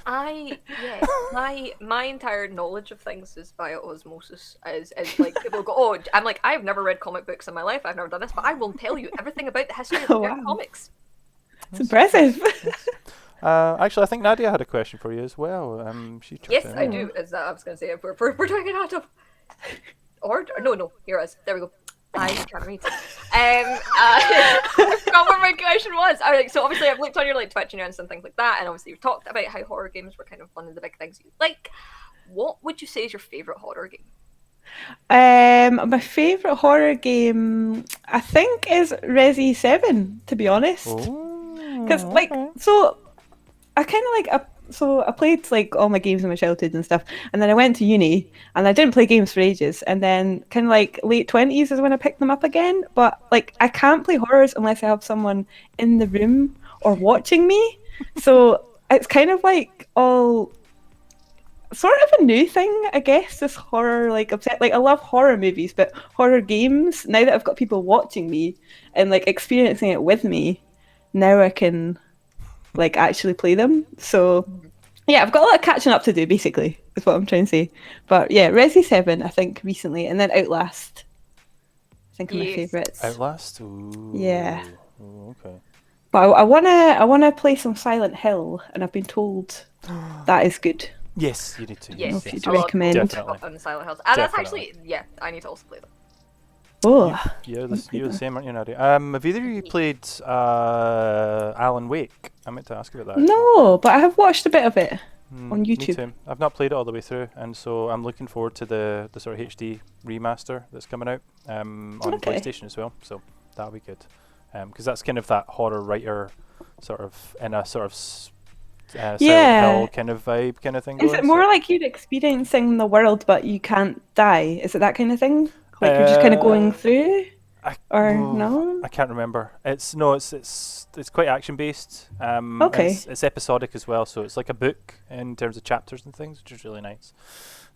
[SPEAKER 3] My entire knowledge of things is via osmosis. Is like people go, oh, I'm like, I've never read comic books in my life. I've never done this, but I will tell you everything about the history of
[SPEAKER 4] Oh,
[SPEAKER 3] their
[SPEAKER 4] wow.
[SPEAKER 3] comics.
[SPEAKER 4] It's impressive.
[SPEAKER 2] actually, I think Nadia had a question for you as well. She
[SPEAKER 3] Yes,
[SPEAKER 2] chipped
[SPEAKER 3] I
[SPEAKER 2] in.
[SPEAKER 3] do. As I was going to say, if we're doing it out of or no, here it is. There we go. I can't read. I forgot what my question was. I was like, so obviously I've looked on your like Twitch and your Insta and things like that, and obviously you've talked about how horror games were kind of one of the big things you like. What would you say is your favorite horror game?
[SPEAKER 4] My favourite horror game, I think, is Resi 7, to be honest. Because, like, so I kind of like, I played like all my games in my childhood and stuff, and then I went to uni and I didn't play games for ages, and then kind of like late 20s is when I picked them up again. But like, I can't play horrors unless I have someone in the room or watching me. So it's kind of like all sort of a new thing, I guess, this horror like upset. Like, I love horror movies, but horror games, now that I've got people watching me and like experiencing it with me, now I can like actually play them. So yeah, I've got a lot of catching up to do, basically, is what I'm trying to say. But yeah, Resi 7 I think recently, and then Outlast I think are my
[SPEAKER 3] Yes.
[SPEAKER 4] favourites.
[SPEAKER 2] Outlast? Ooh.
[SPEAKER 4] Yeah.
[SPEAKER 2] Ooh, okay.
[SPEAKER 4] But I wanna play some Silent Hill, and I've been told that is good.
[SPEAKER 2] Yes, you need to.
[SPEAKER 3] Yes,
[SPEAKER 4] if you'd
[SPEAKER 3] a lot of
[SPEAKER 4] recommend.
[SPEAKER 3] people
[SPEAKER 2] Definitely.
[SPEAKER 3] talk on the Silent Hills. And that's
[SPEAKER 2] Definitely.
[SPEAKER 3] actually, yeah, I need to also play them.
[SPEAKER 4] Oh,
[SPEAKER 2] You're the same, aren't you, Nadia? Have either of you played Alan Wake? I meant to ask you about that.
[SPEAKER 4] no, but I have watched a bit of it. on
[SPEAKER 2] Me
[SPEAKER 4] YouTube.
[SPEAKER 2] too. I've not played it all the way through, and so I'm looking forward to the sort of HD remaster that's coming out on
[SPEAKER 4] Okay.
[SPEAKER 2] PlayStation as well. So that'll be good, because that's kind of that horror writer sort of in a sort of Silent
[SPEAKER 4] Yeah.
[SPEAKER 2] Hill kind of vibe kind of thing.
[SPEAKER 4] Is
[SPEAKER 2] going,
[SPEAKER 4] it more
[SPEAKER 2] so-
[SPEAKER 4] like you're experiencing the world, but you can't die? Is it that kind of thing? Like you're just kind of going through, or no?
[SPEAKER 2] I can't remember. It's quite action based.
[SPEAKER 4] Okay.
[SPEAKER 2] It's episodic as well, so it's like a book in terms of chapters and things, which is really nice.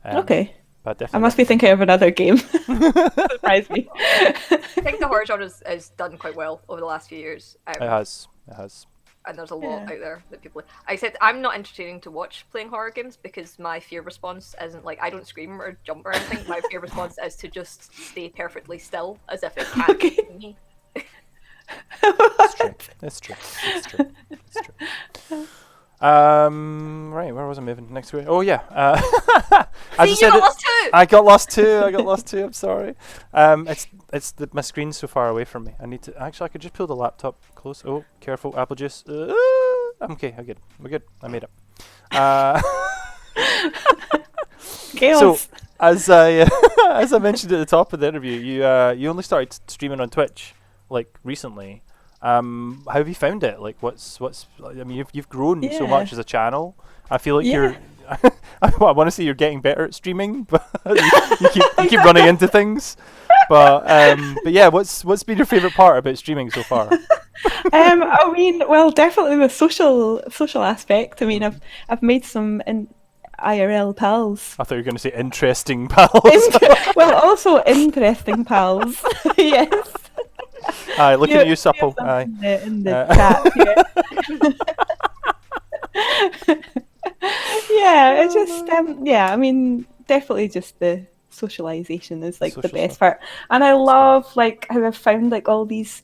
[SPEAKER 4] Okay.
[SPEAKER 2] But
[SPEAKER 4] I
[SPEAKER 2] definitely.
[SPEAKER 4] must be thinking of another game. Surprise me.
[SPEAKER 3] I think the horror genre is done quite well over the last few years.
[SPEAKER 2] It has. It has.
[SPEAKER 3] And there's a lot
[SPEAKER 4] Yeah.
[SPEAKER 3] out there that people. I said I'm not entertaining to watch playing horror games because my fear response isn't like I don't scream or jump or anything. My fear response is to just stay perfectly still as if it can't
[SPEAKER 4] Okay.
[SPEAKER 3] see me.
[SPEAKER 2] It's true. It's true. It's true. It's true. Right, where was I moving next week? Oh yeah. As I
[SPEAKER 3] See, you
[SPEAKER 2] said,
[SPEAKER 3] got lost too.
[SPEAKER 2] I got lost too. I got lost too. I'm sorry. It's my screen's so far away from me. I need to actually. I could just pull the laptop close. Oh, careful, apple juice. I'm okay. I'm good. We're good. I made it.
[SPEAKER 4] Chaos.
[SPEAKER 2] So as I as I mentioned at the top of the interview, you only started streaming on Twitch like recently. How have you found it? Like, what's? I mean, you've grown so
[SPEAKER 4] Yeah.
[SPEAKER 2] much as a channel. I feel like
[SPEAKER 4] Yeah.
[SPEAKER 2] you're. I want to say you're getting better at streaming, but you keep running into things. but yeah, what's been your favourite part about streaming so far?
[SPEAKER 4] I mean, well, definitely the social aspect. I mean, I've made some IRL pals.
[SPEAKER 2] I thought you were going to say interesting pals.
[SPEAKER 4] Well, also interesting pals. Yes.
[SPEAKER 2] Aye, looking at you, supple. Aye.
[SPEAKER 4] In the chat. Yeah, it's just yeah. I mean, definitely just the socialization is like the best part, and I love like how I've found like all these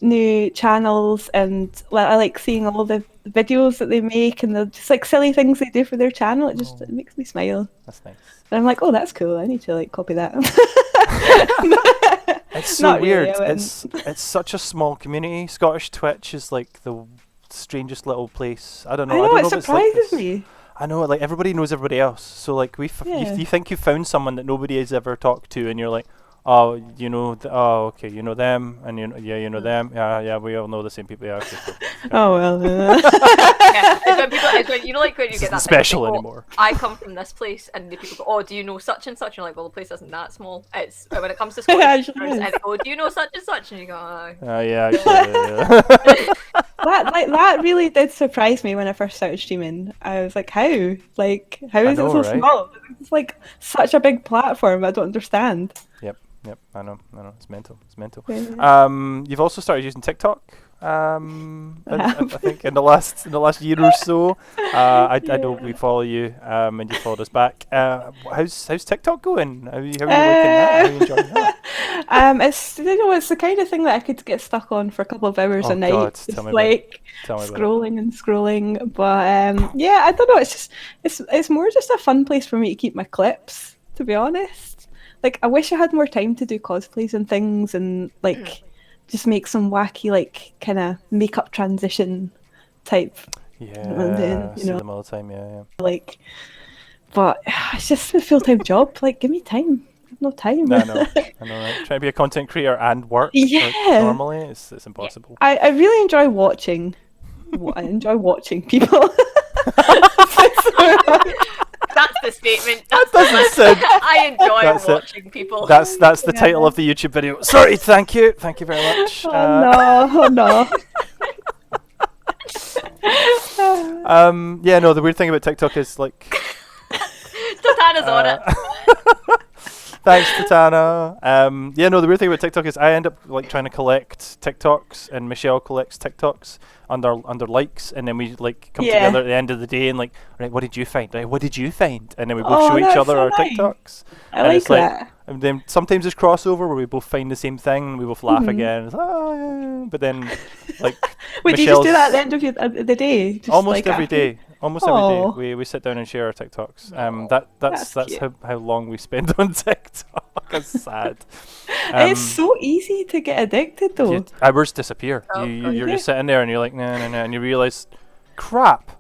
[SPEAKER 4] new channels, and I like seeing all the videos that they make and the just like silly things they do for their channel. It makes me smile.
[SPEAKER 2] That's nice.
[SPEAKER 4] And I'm like, oh, that's cool. I need to like copy that.
[SPEAKER 2] It's so weird.
[SPEAKER 4] Really,
[SPEAKER 2] it's such a small community. Scottish Twitch is like the strangest little place. I don't know.
[SPEAKER 4] I
[SPEAKER 2] don't
[SPEAKER 4] know,
[SPEAKER 2] know
[SPEAKER 4] it
[SPEAKER 2] if it's like
[SPEAKER 4] surprises
[SPEAKER 2] this.
[SPEAKER 4] me.
[SPEAKER 2] I know, like everybody knows everybody else. So like you think you found someone that nobody has ever talked to, and you're like, oh, you know, okay, you know them, and you know them. Yeah, we all know the same people. Yeah, okay, cool.
[SPEAKER 4] Oh well.
[SPEAKER 3] Yeah, it's when you know, like when you
[SPEAKER 2] This
[SPEAKER 3] get
[SPEAKER 2] isn't
[SPEAKER 3] that
[SPEAKER 2] special
[SPEAKER 3] thing,
[SPEAKER 2] anymore.
[SPEAKER 3] I come from this place, and the people go, "Oh, do you know such and such?" And you're like, "Well, the place isn't that small." It's when it comes to Scottish, and they go, "Do you know such and such?" And you go, "Oh."
[SPEAKER 2] Yeah, actually, yeah.
[SPEAKER 4] That really did surprise me when I first started streaming. I was like, how is it so small? It's like such a big platform. I don't understand.
[SPEAKER 2] Yep, I know, it's mental.
[SPEAKER 4] Yeah.
[SPEAKER 2] You've also started using TikTok. I think in the last year or so. I know we follow you, and you followed us back. How's TikTok going? How are you liking that? How are you enjoying that?
[SPEAKER 4] It's the kind of thing that I could get stuck on for a couple of hours a night,
[SPEAKER 2] God,
[SPEAKER 4] just like scrolling and scrolling. But yeah, I don't know. It's more just a fun place for me to keep my clips, to be honest. Like, I wish I had more time to do cosplays and things, and like just make some wacky like kind of makeup transition type.
[SPEAKER 2] Yeah, see them all the time. Yeah.
[SPEAKER 4] Like, but it's just a full-time job. Like, give me time. I have no time.
[SPEAKER 2] I know. Right? Trying to be a content creator and work.
[SPEAKER 4] Yeah.
[SPEAKER 2] Like, normally, it's impossible.
[SPEAKER 4] I really enjoy watching. I enjoy watching people.
[SPEAKER 3] That's the statement.
[SPEAKER 2] That doesn't sound.
[SPEAKER 3] I enjoy watching people.
[SPEAKER 2] That's the title of the YouTube video. Sorry, thank you very much.
[SPEAKER 4] Oh no.
[SPEAKER 2] Yeah, no. The weird thing about TikTok is like.
[SPEAKER 3] Tatana's on it.
[SPEAKER 2] Thanks, Tatana. Yeah, no. The weird thing about TikTok is I end up like trying to collect TikToks, and Michelle collects TikToks under likes, and then we like come together at the end of the day and like, right, what did you find? Right, what did you find? And then we both show each other our TikToks.
[SPEAKER 4] I like that.
[SPEAKER 2] And then sometimes there's crossover where we both find the same thing and we both laugh again. It's, yeah. But then, like,
[SPEAKER 4] wait, do you just do that at the end of the day? Just
[SPEAKER 2] almost
[SPEAKER 4] like
[SPEAKER 2] every day. Almost every day we sit down and share our TikToks. That's how long we spend on TikTok. That's sad.
[SPEAKER 4] It's so easy to get addicted though.
[SPEAKER 2] Hours disappear. You're just sitting there and you're like, no, and you realise, crap.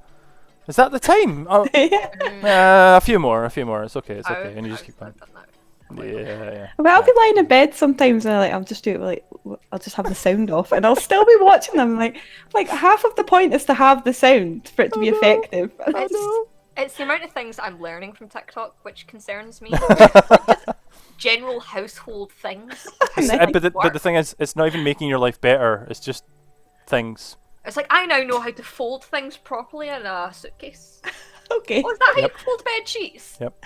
[SPEAKER 2] Is that the time? Oh, a few more. It's okay. And you just keep going. Yeah.
[SPEAKER 4] Well, I'll be lying in bed sometimes and I'll just do it like I'll just have the sound off and I'll still be watching them. Like half of the point is to have the sound for it to be effective.
[SPEAKER 3] It's the amount of things I'm learning from TikTok which concerns me. Just general household things.
[SPEAKER 2] But the thing is, it's not even making your life better. It's just things.
[SPEAKER 3] It's like I now know how to fold things properly in a suitcase.
[SPEAKER 4] Okay.
[SPEAKER 3] Oh, is that how you fold bed sheets?
[SPEAKER 2] Yep.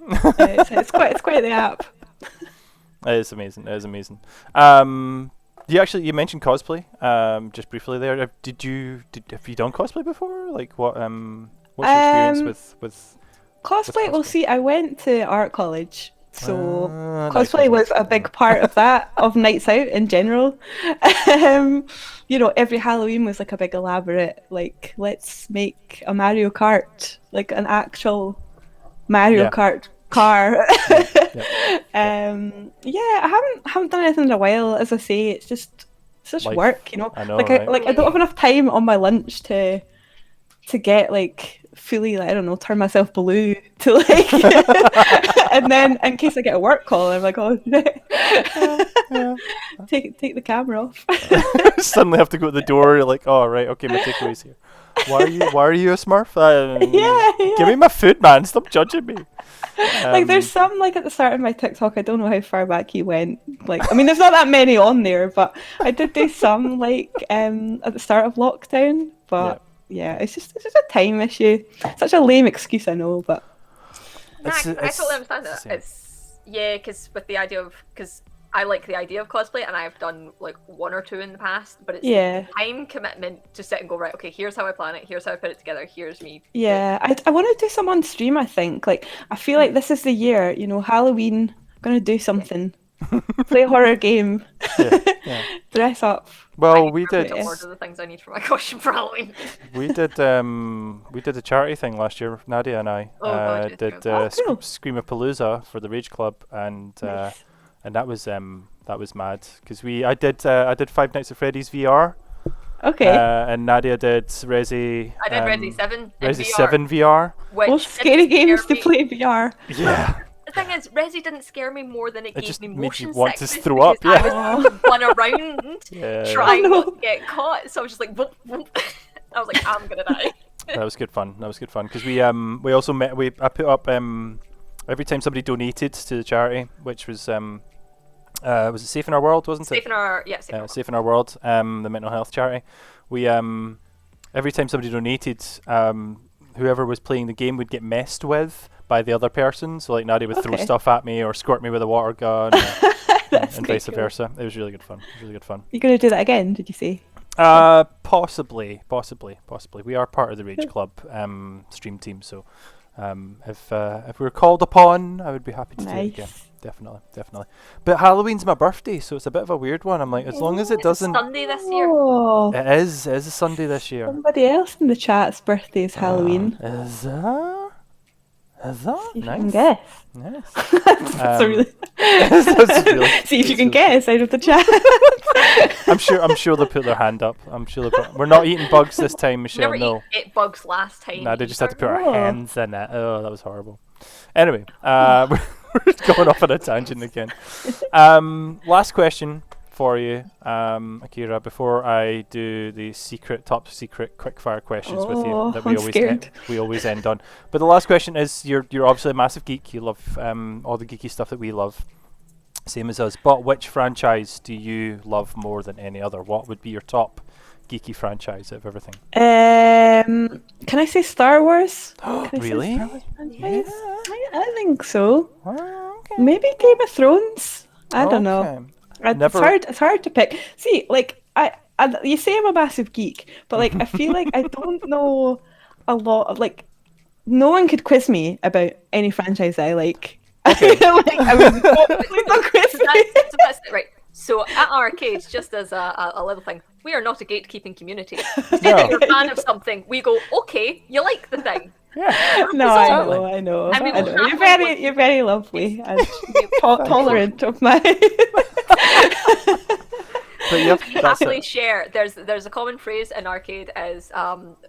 [SPEAKER 4] It's quite the app.
[SPEAKER 2] It is amazing. You mentioned cosplay just briefly there. Have you done cosplay before? Like what's your experience with
[SPEAKER 4] cosplay? Well, see, I went to art college, so cosplay was a big part of that, of nights out in general. Every Halloween was like a big elaborate, like, let's make a Mario Kart, like an actual Mario Kart car. I haven't done anything in a while. As I say, it's just life. Work,
[SPEAKER 2] I know,
[SPEAKER 4] I don't have enough time on my lunch to get like fully, like, I don't know, turn myself blue to like, and then in case I get a work call, I'm like, oh, take the camera off.
[SPEAKER 2] Suddenly have to go to the door. You're like, oh right, okay, my takeaway's here. Why are you a Smurf?
[SPEAKER 4] Yeah.
[SPEAKER 2] Give me my food, man. Stop judging me.
[SPEAKER 4] Like there's some like at the start of my TikTok, I don't know how far back you went. Like I mean there's not that many on there, but I did do some like at the start of lockdown. But yeah, it's just a time issue. Such a lame excuse, I know, but
[SPEAKER 3] I totally understand that. It's because with the idea of I like the idea of cosplay, and I've done like 1 or 2 in the past, but it's the time commitment to sit and go, right, okay, here's how I plan it, here's how I put it together, here's me.
[SPEAKER 4] Yeah, I want to do some on stream, I think. Like, I feel like this is the year, you know, Halloween, I'm going to do something. Play a horror game. Dress up.
[SPEAKER 2] Well, we did.
[SPEAKER 3] Order the things I need for my costume for Halloween.
[SPEAKER 2] We did a charity thing last year. Nadia and I did
[SPEAKER 4] cool.
[SPEAKER 2] Screamapalooza for the Rage Club, and
[SPEAKER 4] Nice.
[SPEAKER 2] and that was mad because I did Five Nights at Freddy's VR.
[SPEAKER 4] Okay.
[SPEAKER 2] And Nadia did Resi.
[SPEAKER 3] I did Resi 7.
[SPEAKER 2] Resi 7 VR.
[SPEAKER 4] Most scary games to play VR.
[SPEAKER 2] Yeah.
[SPEAKER 3] The thing is, Resi didn't scare me more than it gave
[SPEAKER 2] just
[SPEAKER 3] me
[SPEAKER 2] made
[SPEAKER 3] motion
[SPEAKER 2] you want to
[SPEAKER 3] sickness
[SPEAKER 2] throw up,
[SPEAKER 3] because I was one around trying not to get caught, so I was just like, whoop, whoop. I was like, I'm gonna die.
[SPEAKER 2] That was good fun. Because we also met. I put up every time somebody donated to the charity, which was it Safe in Our World, wasn't it?
[SPEAKER 3] Safe in Our
[SPEAKER 2] Safe in Our World, the mental health charity. We every time somebody donated, whoever was playing the game would get messed with by the other person. So like Nadia would throw stuff at me or squirt me with a water gun, and vice versa. It was really good fun.
[SPEAKER 4] You're gonna do that again? Did you say?
[SPEAKER 2] Possibly. We are part of the Rage Club stream team, so if we're called upon, I would be happy to do it again. Definitely. But Halloween's my birthday, so it's a bit of a weird one. I'm like, as long as it doesn't.
[SPEAKER 3] It's Sunday this year.
[SPEAKER 4] Oh,
[SPEAKER 2] It is a Sunday this year.
[SPEAKER 4] somebody else in the chat's birthday is Halloween.
[SPEAKER 2] Is that?
[SPEAKER 4] See if you can
[SPEAKER 2] Nice.
[SPEAKER 4] guess.
[SPEAKER 2] Nice.
[SPEAKER 4] That's a really...
[SPEAKER 2] That's really-
[SPEAKER 4] See if you can guess out of the chat.
[SPEAKER 2] I'm sure they'll put their hand up. We're not eating bugs this time, Michelle.
[SPEAKER 3] Never
[SPEAKER 2] No.
[SPEAKER 3] ate bugs last time.
[SPEAKER 2] They just had to put our
[SPEAKER 4] Oh.
[SPEAKER 2] hands in it. Oh, that was horrible. Anyway, we're going off on a tangent again. Last question for you, Akira, before I do the top secret quickfire questions with you that
[SPEAKER 4] I'm scared.
[SPEAKER 2] we always end on. But the last question is, you're obviously a massive geek. You love all the geeky stuff that we love, same as us. But which franchise do you love more than any other? What would be your top geeky franchise out of everything?
[SPEAKER 4] Can I say Star Wars? Can I say
[SPEAKER 2] Really?
[SPEAKER 4] Star Wars franchise? I think so.
[SPEAKER 2] Okay.
[SPEAKER 4] Maybe Game of Thrones. I don't know.
[SPEAKER 2] Okay.
[SPEAKER 4] It's hard to pick. See, like I you say I'm a massive geek, but like I feel like I don't know a lot of like. No one could quiz me about any franchise I like.
[SPEAKER 2] Okay.
[SPEAKER 4] Like, I mean, please don't quiz me.
[SPEAKER 3] That's it, right. So at R-CADE, just as a little thing, we are not a gatekeeping community. Say that you're a fan of something, we go, okay, you like the thing.
[SPEAKER 2] Yeah.
[SPEAKER 4] No, I know.
[SPEAKER 3] And we will
[SPEAKER 4] You're very lovely and tolerant of my.
[SPEAKER 2] But yep, that's
[SPEAKER 3] Happily
[SPEAKER 2] it.
[SPEAKER 3] share. There's a common phrase in R-CADE as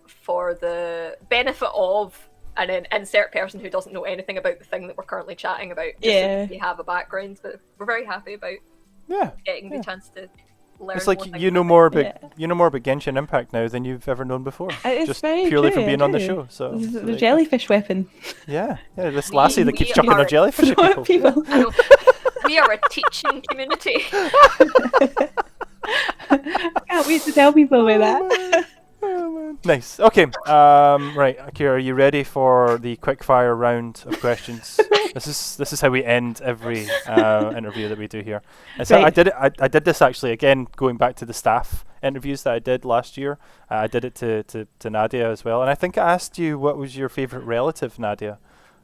[SPEAKER 3] for the benefit of, and then insert person who doesn't know anything about the thing that we're currently chatting about. Just so that they have a background, but we're very happy about getting the chance to learn.
[SPEAKER 2] It's like
[SPEAKER 3] more
[SPEAKER 2] you know more about Genshin Impact now than you've ever known before.
[SPEAKER 4] It's
[SPEAKER 2] just
[SPEAKER 4] very
[SPEAKER 2] purely
[SPEAKER 4] true,
[SPEAKER 2] from being
[SPEAKER 4] I
[SPEAKER 2] on the
[SPEAKER 4] do.
[SPEAKER 2] show. So
[SPEAKER 4] The jellyfish weapon.
[SPEAKER 2] yeah, this lassie that keeps chucking
[SPEAKER 3] are-
[SPEAKER 2] her jellyfish at people.
[SPEAKER 3] I know. We are a teaching community.
[SPEAKER 4] I can't wait to tell people about that.
[SPEAKER 2] Nice. Okay. Right, Akira, are you ready for the quickfire round of questions? This is how we end every interview that we do here. And so
[SPEAKER 4] Right.
[SPEAKER 2] I did this actually again, going back to the staff interviews that I did last year. I did it to Nadia as well, and I think I asked you what was your favourite relative, Nadia.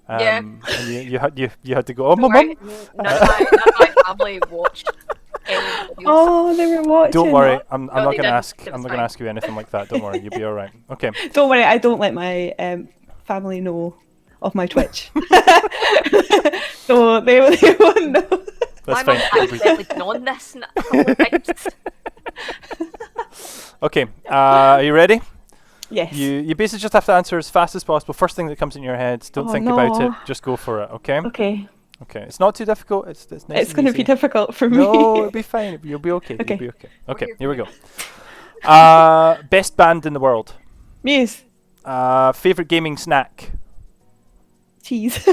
[SPEAKER 3] Yeah.
[SPEAKER 2] And you had to go. Oh, my
[SPEAKER 3] Right.
[SPEAKER 2] mum.
[SPEAKER 3] None of my family watched any videos.
[SPEAKER 4] Oh, they were watching.
[SPEAKER 2] Don't worry, I'm
[SPEAKER 3] No,
[SPEAKER 2] not
[SPEAKER 3] they
[SPEAKER 2] gonna
[SPEAKER 3] didn't.
[SPEAKER 2] ask.
[SPEAKER 3] It
[SPEAKER 2] I'm
[SPEAKER 3] was
[SPEAKER 2] not gonna
[SPEAKER 3] fine.
[SPEAKER 2] ask you anything like that. Don't worry, you'll be all right. Okay.
[SPEAKER 4] Don't worry, I don't let my family know of my Twitch. So they won't know.
[SPEAKER 2] That's
[SPEAKER 3] My
[SPEAKER 2] fine.
[SPEAKER 3] mum's accidentally been on this a couple of times.
[SPEAKER 2] Okay. Are you ready?
[SPEAKER 4] Yes.
[SPEAKER 2] You basically just have to answer as fast as possible. First thing that comes in your head. Don't
[SPEAKER 4] Oh,
[SPEAKER 2] think about it.
[SPEAKER 4] no.
[SPEAKER 2] Just go for it. Okay.
[SPEAKER 4] Okay.
[SPEAKER 2] Okay. It's not too difficult. It's nice.
[SPEAKER 4] It's going to
[SPEAKER 2] to
[SPEAKER 4] be difficult for me.
[SPEAKER 2] No, it'll be fine. You'll be okay.
[SPEAKER 4] Okay.
[SPEAKER 2] You'll be okay. Okay.
[SPEAKER 3] here
[SPEAKER 2] Here we go. Best band in the world.
[SPEAKER 4] Muse.
[SPEAKER 2] Favorite gaming snack?
[SPEAKER 4] Cheese.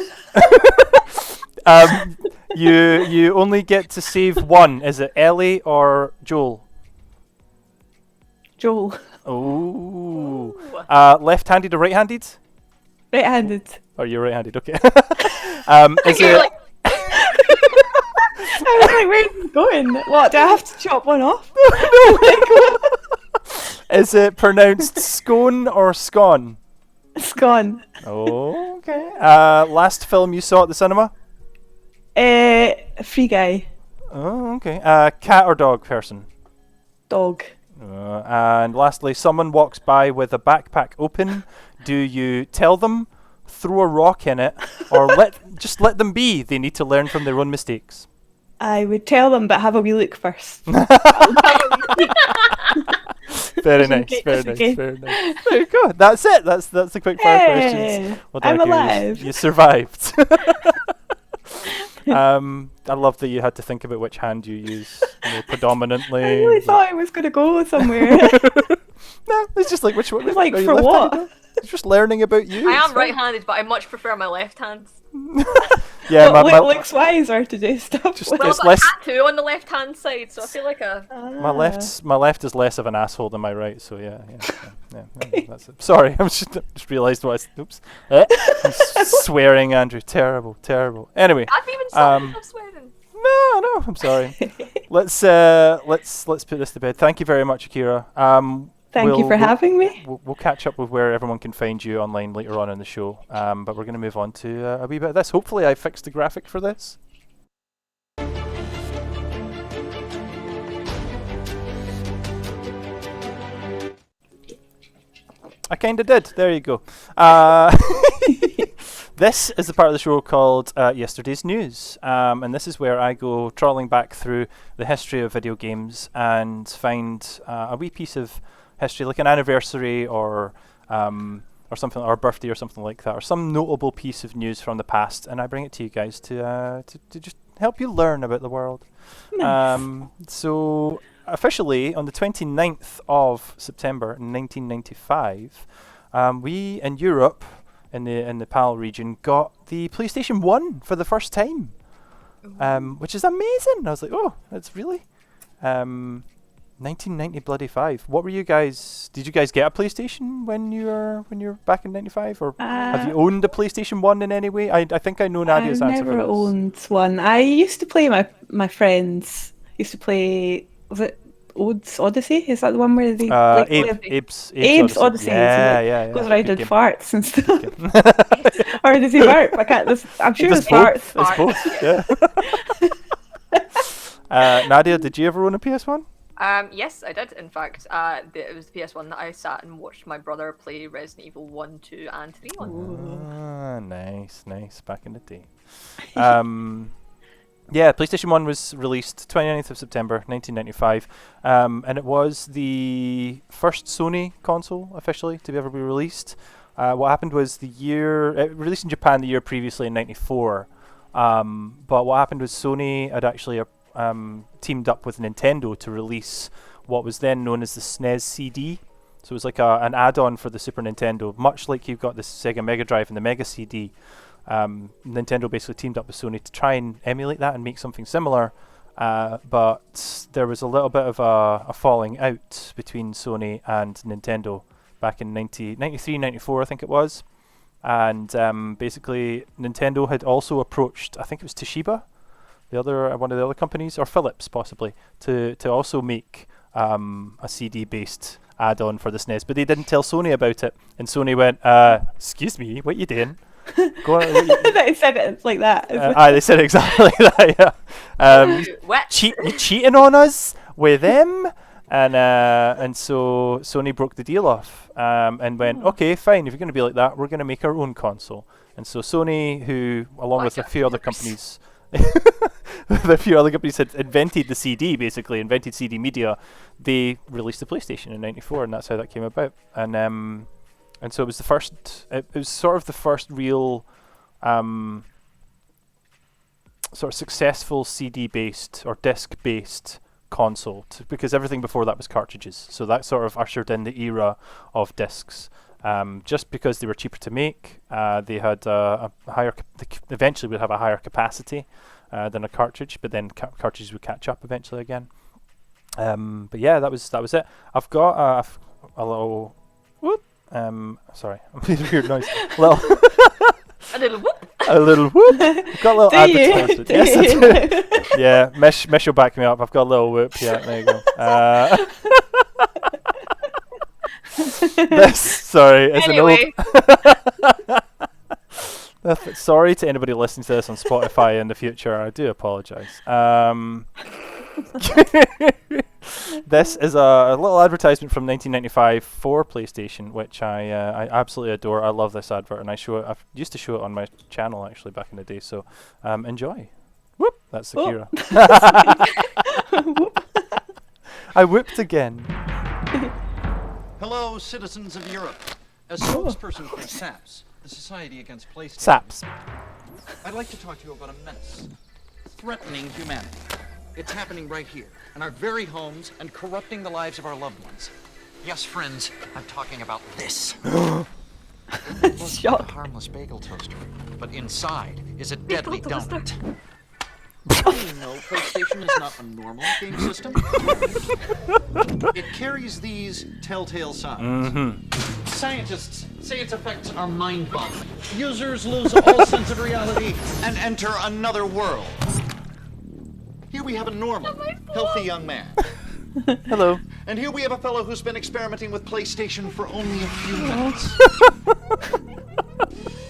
[SPEAKER 2] You only get to save one. Is it Ellie or Joel?
[SPEAKER 4] Joel.
[SPEAKER 2] Oh. Left-handed or right-handed?
[SPEAKER 4] Right-handed.
[SPEAKER 2] Oh, you're right-handed. Okay. Is
[SPEAKER 3] You're
[SPEAKER 2] it?
[SPEAKER 3] like,
[SPEAKER 4] I was like, where's this going? What, do I have to chop one off?
[SPEAKER 2] Is it pronounced scone or scone?
[SPEAKER 4] It's gone.
[SPEAKER 2] Oh, okay. Last film you saw at the cinema?
[SPEAKER 4] Free Guy.
[SPEAKER 2] Oh, okay. Cat or dog person?
[SPEAKER 4] Dog.
[SPEAKER 2] And lastly, someone walks by with a backpack open. Do you tell them, throw a rock in it, or just let them be? They need to learn from their own mistakes.
[SPEAKER 4] I would tell them, but have a wee look first.
[SPEAKER 2] Very
[SPEAKER 4] Just in
[SPEAKER 2] nice,
[SPEAKER 4] case,
[SPEAKER 2] very
[SPEAKER 4] just in
[SPEAKER 2] nice,
[SPEAKER 4] case.
[SPEAKER 2] very nice. There you go. That's it. That's the quick fire questions.
[SPEAKER 4] Hey,
[SPEAKER 2] Well
[SPEAKER 4] I'm
[SPEAKER 2] done, Akira.
[SPEAKER 4] alive.
[SPEAKER 2] You survived. I love that you had to think about which hand you use predominantly.
[SPEAKER 4] I really thought I was going to go somewhere.
[SPEAKER 2] No, it's just like which one.
[SPEAKER 4] It's like,
[SPEAKER 2] are you
[SPEAKER 4] for
[SPEAKER 2] left-handed?
[SPEAKER 4] what?
[SPEAKER 2] It's just learning about you.
[SPEAKER 3] I
[SPEAKER 2] it's
[SPEAKER 3] am
[SPEAKER 2] fine.
[SPEAKER 3] right-handed, but I much prefer my left hand.
[SPEAKER 2] Yeah, my
[SPEAKER 4] looks wiser to do stuff
[SPEAKER 2] Just
[SPEAKER 4] with.
[SPEAKER 3] Well,
[SPEAKER 2] It's
[SPEAKER 3] I've got
[SPEAKER 2] less-
[SPEAKER 3] a tattoo on the left-hand side, so I feel like a...
[SPEAKER 2] my left is less of an asshole than my right. So yeah. That's it. Sorry, I just realised what. Oops. I'm swearing, Andrew. Terrible. Anyway.
[SPEAKER 3] I've even saw myself swearing.
[SPEAKER 2] No, I'm sorry. let's put this to bed. Thank you very much, Akira.
[SPEAKER 4] Thank you for having me.
[SPEAKER 2] We'll catch up with where everyone can find you online later on in the show. But we're going to move on to a wee bit of this. Hopefully, I fixed the graphic for this. I kind of did. There you go. This is the part of the show called Yesterday's News. And this is where I go trawling back through the history of video games and find a wee piece of history, like an anniversary or something, or a birthday or something like that, or some notable piece of news from the past, and I bring it to you guys to just help you learn about the world.
[SPEAKER 4] Nice.
[SPEAKER 2] So officially, on the 29th of September 1995, we in Europe, in the PAL region, got the PlayStation 1 for the first time, which is amazing. I was like, oh, that's really 1990 bloody 5. What were you guys? Did you guys get a PlayStation when you were back in 95, or have you owned a PlayStation 1 in any way? I think I know Nadia's
[SPEAKER 4] I've
[SPEAKER 2] answer for
[SPEAKER 4] never
[SPEAKER 2] this.
[SPEAKER 4] owned one. I used to play my friends used to play. Was it Odyssey? Is that the one where they
[SPEAKER 2] Abe's
[SPEAKER 4] Odyssey?
[SPEAKER 2] Yeah.
[SPEAKER 4] Goes around
[SPEAKER 2] Good
[SPEAKER 4] and
[SPEAKER 2] game.
[SPEAKER 4] farts and stuff. Or does he burp? I can't. I'm sure
[SPEAKER 2] It's
[SPEAKER 4] it's farts.
[SPEAKER 2] both. It's both. Yeah. Nadia, did you ever own a PS1?
[SPEAKER 3] Yes, I did. In fact, it was the PS1 that I sat and watched my brother play Resident Evil 1, 2, and 3 on.
[SPEAKER 2] Nice. Back in the day. Yeah, PlayStation 1 was released 29th of September 1995, and it was the first Sony console officially to ever be released. What happened was it released in Japan the year previously in 94, but what happened was Sony had actually teamed up with Nintendo to release what was then known as the SNES CD. So it was like an add-on for the Super Nintendo, much like you've got the Sega Mega Drive and the Mega CD. Nintendo basically teamed up with Sony to try and emulate that and make something similar, but there was a little bit of a falling out between Sony and Nintendo back in 93, 94 I think it was, and basically Nintendo had also approached, I think it was Toshiba, one of the other companies, or Philips possibly, to also make a CD-based add-on for the SNES, but they didn't tell Sony about it, and Sony went, excuse me, what you doing? Go on,
[SPEAKER 4] They said it like that.
[SPEAKER 2] they said exactly like that, yeah.
[SPEAKER 3] What?
[SPEAKER 2] You cheating on us with them? And so Sony broke the deal off and went, okay, fine, if you're going to be like that, we're going to make our own console. And so Sony, who, along with a few other companies, had invented the CD, basically, invented CD media, they released the PlayStation in 94, and that's how that came about. And so it was it was sort of the first real sort of successful CD-based or disc-based console because everything before that was cartridges. So that sort of ushered in the era of discs. Just because they were cheaper to make, they had a higher. Eventually, would have a higher capacity than a cartridge, but then cartridges would catch up eventually again. But yeah, that was it. I've got a little. Whoop. Sorry, I'm making a weird noise.
[SPEAKER 3] A little whoop.
[SPEAKER 2] A little whoop. I've got a little advertisement. Yes, I do. Yeah, Mish will back me up. I've got a little whoop. Yeah, there you go. Sorry, it's
[SPEAKER 3] anyway.
[SPEAKER 2] an old. Sorry to anybody listening to this on Spotify in the future. I do apologise. This is a little advertisement from 1995 for PlayStation, which I absolutely adore. I love this advert, and I used to show it on my channel actually back in the day. So enjoy. Whoop! That's Akira. I whooped again.
[SPEAKER 5] Hello, citizens of Europe. As spokesperson for SAPS, the Society Against PlayStation,
[SPEAKER 2] Saps.
[SPEAKER 5] I'd like to talk to you about a menace threatening humanity. It's happening right here, in our very homes, and corrupting the lives of our loved ones. Yes, friends, I'm talking about this. It's a harmless bagel toaster, but inside is a deadly donut. How do you know PlayStation is not a normal game system? It carries these telltale signs. Scientists say its effects are mind-boggling. Users lose all sense of reality and enter another world. Here we have a normal, healthy young man.
[SPEAKER 2] Hello.
[SPEAKER 5] And here we have a fellow who's been experimenting with PlayStation for only a few minutes.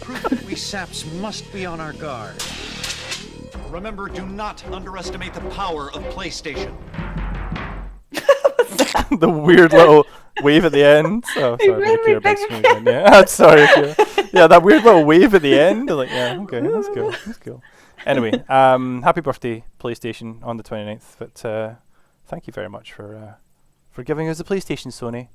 [SPEAKER 5] Proof that we saps must be on our guard. Remember, do not underestimate the power of PlayStation.
[SPEAKER 2] The weird little wave at the end. Oh, sorry, Akira, big screen again. Yeah, I'm sorry, Akira. Yeah, that weird little wave at the end. Like, yeah, okay, that's cool. That's cool. Anyway, happy birthday, PlayStation, on the 29th. But thank you very much for giving us a PlayStation, Sony.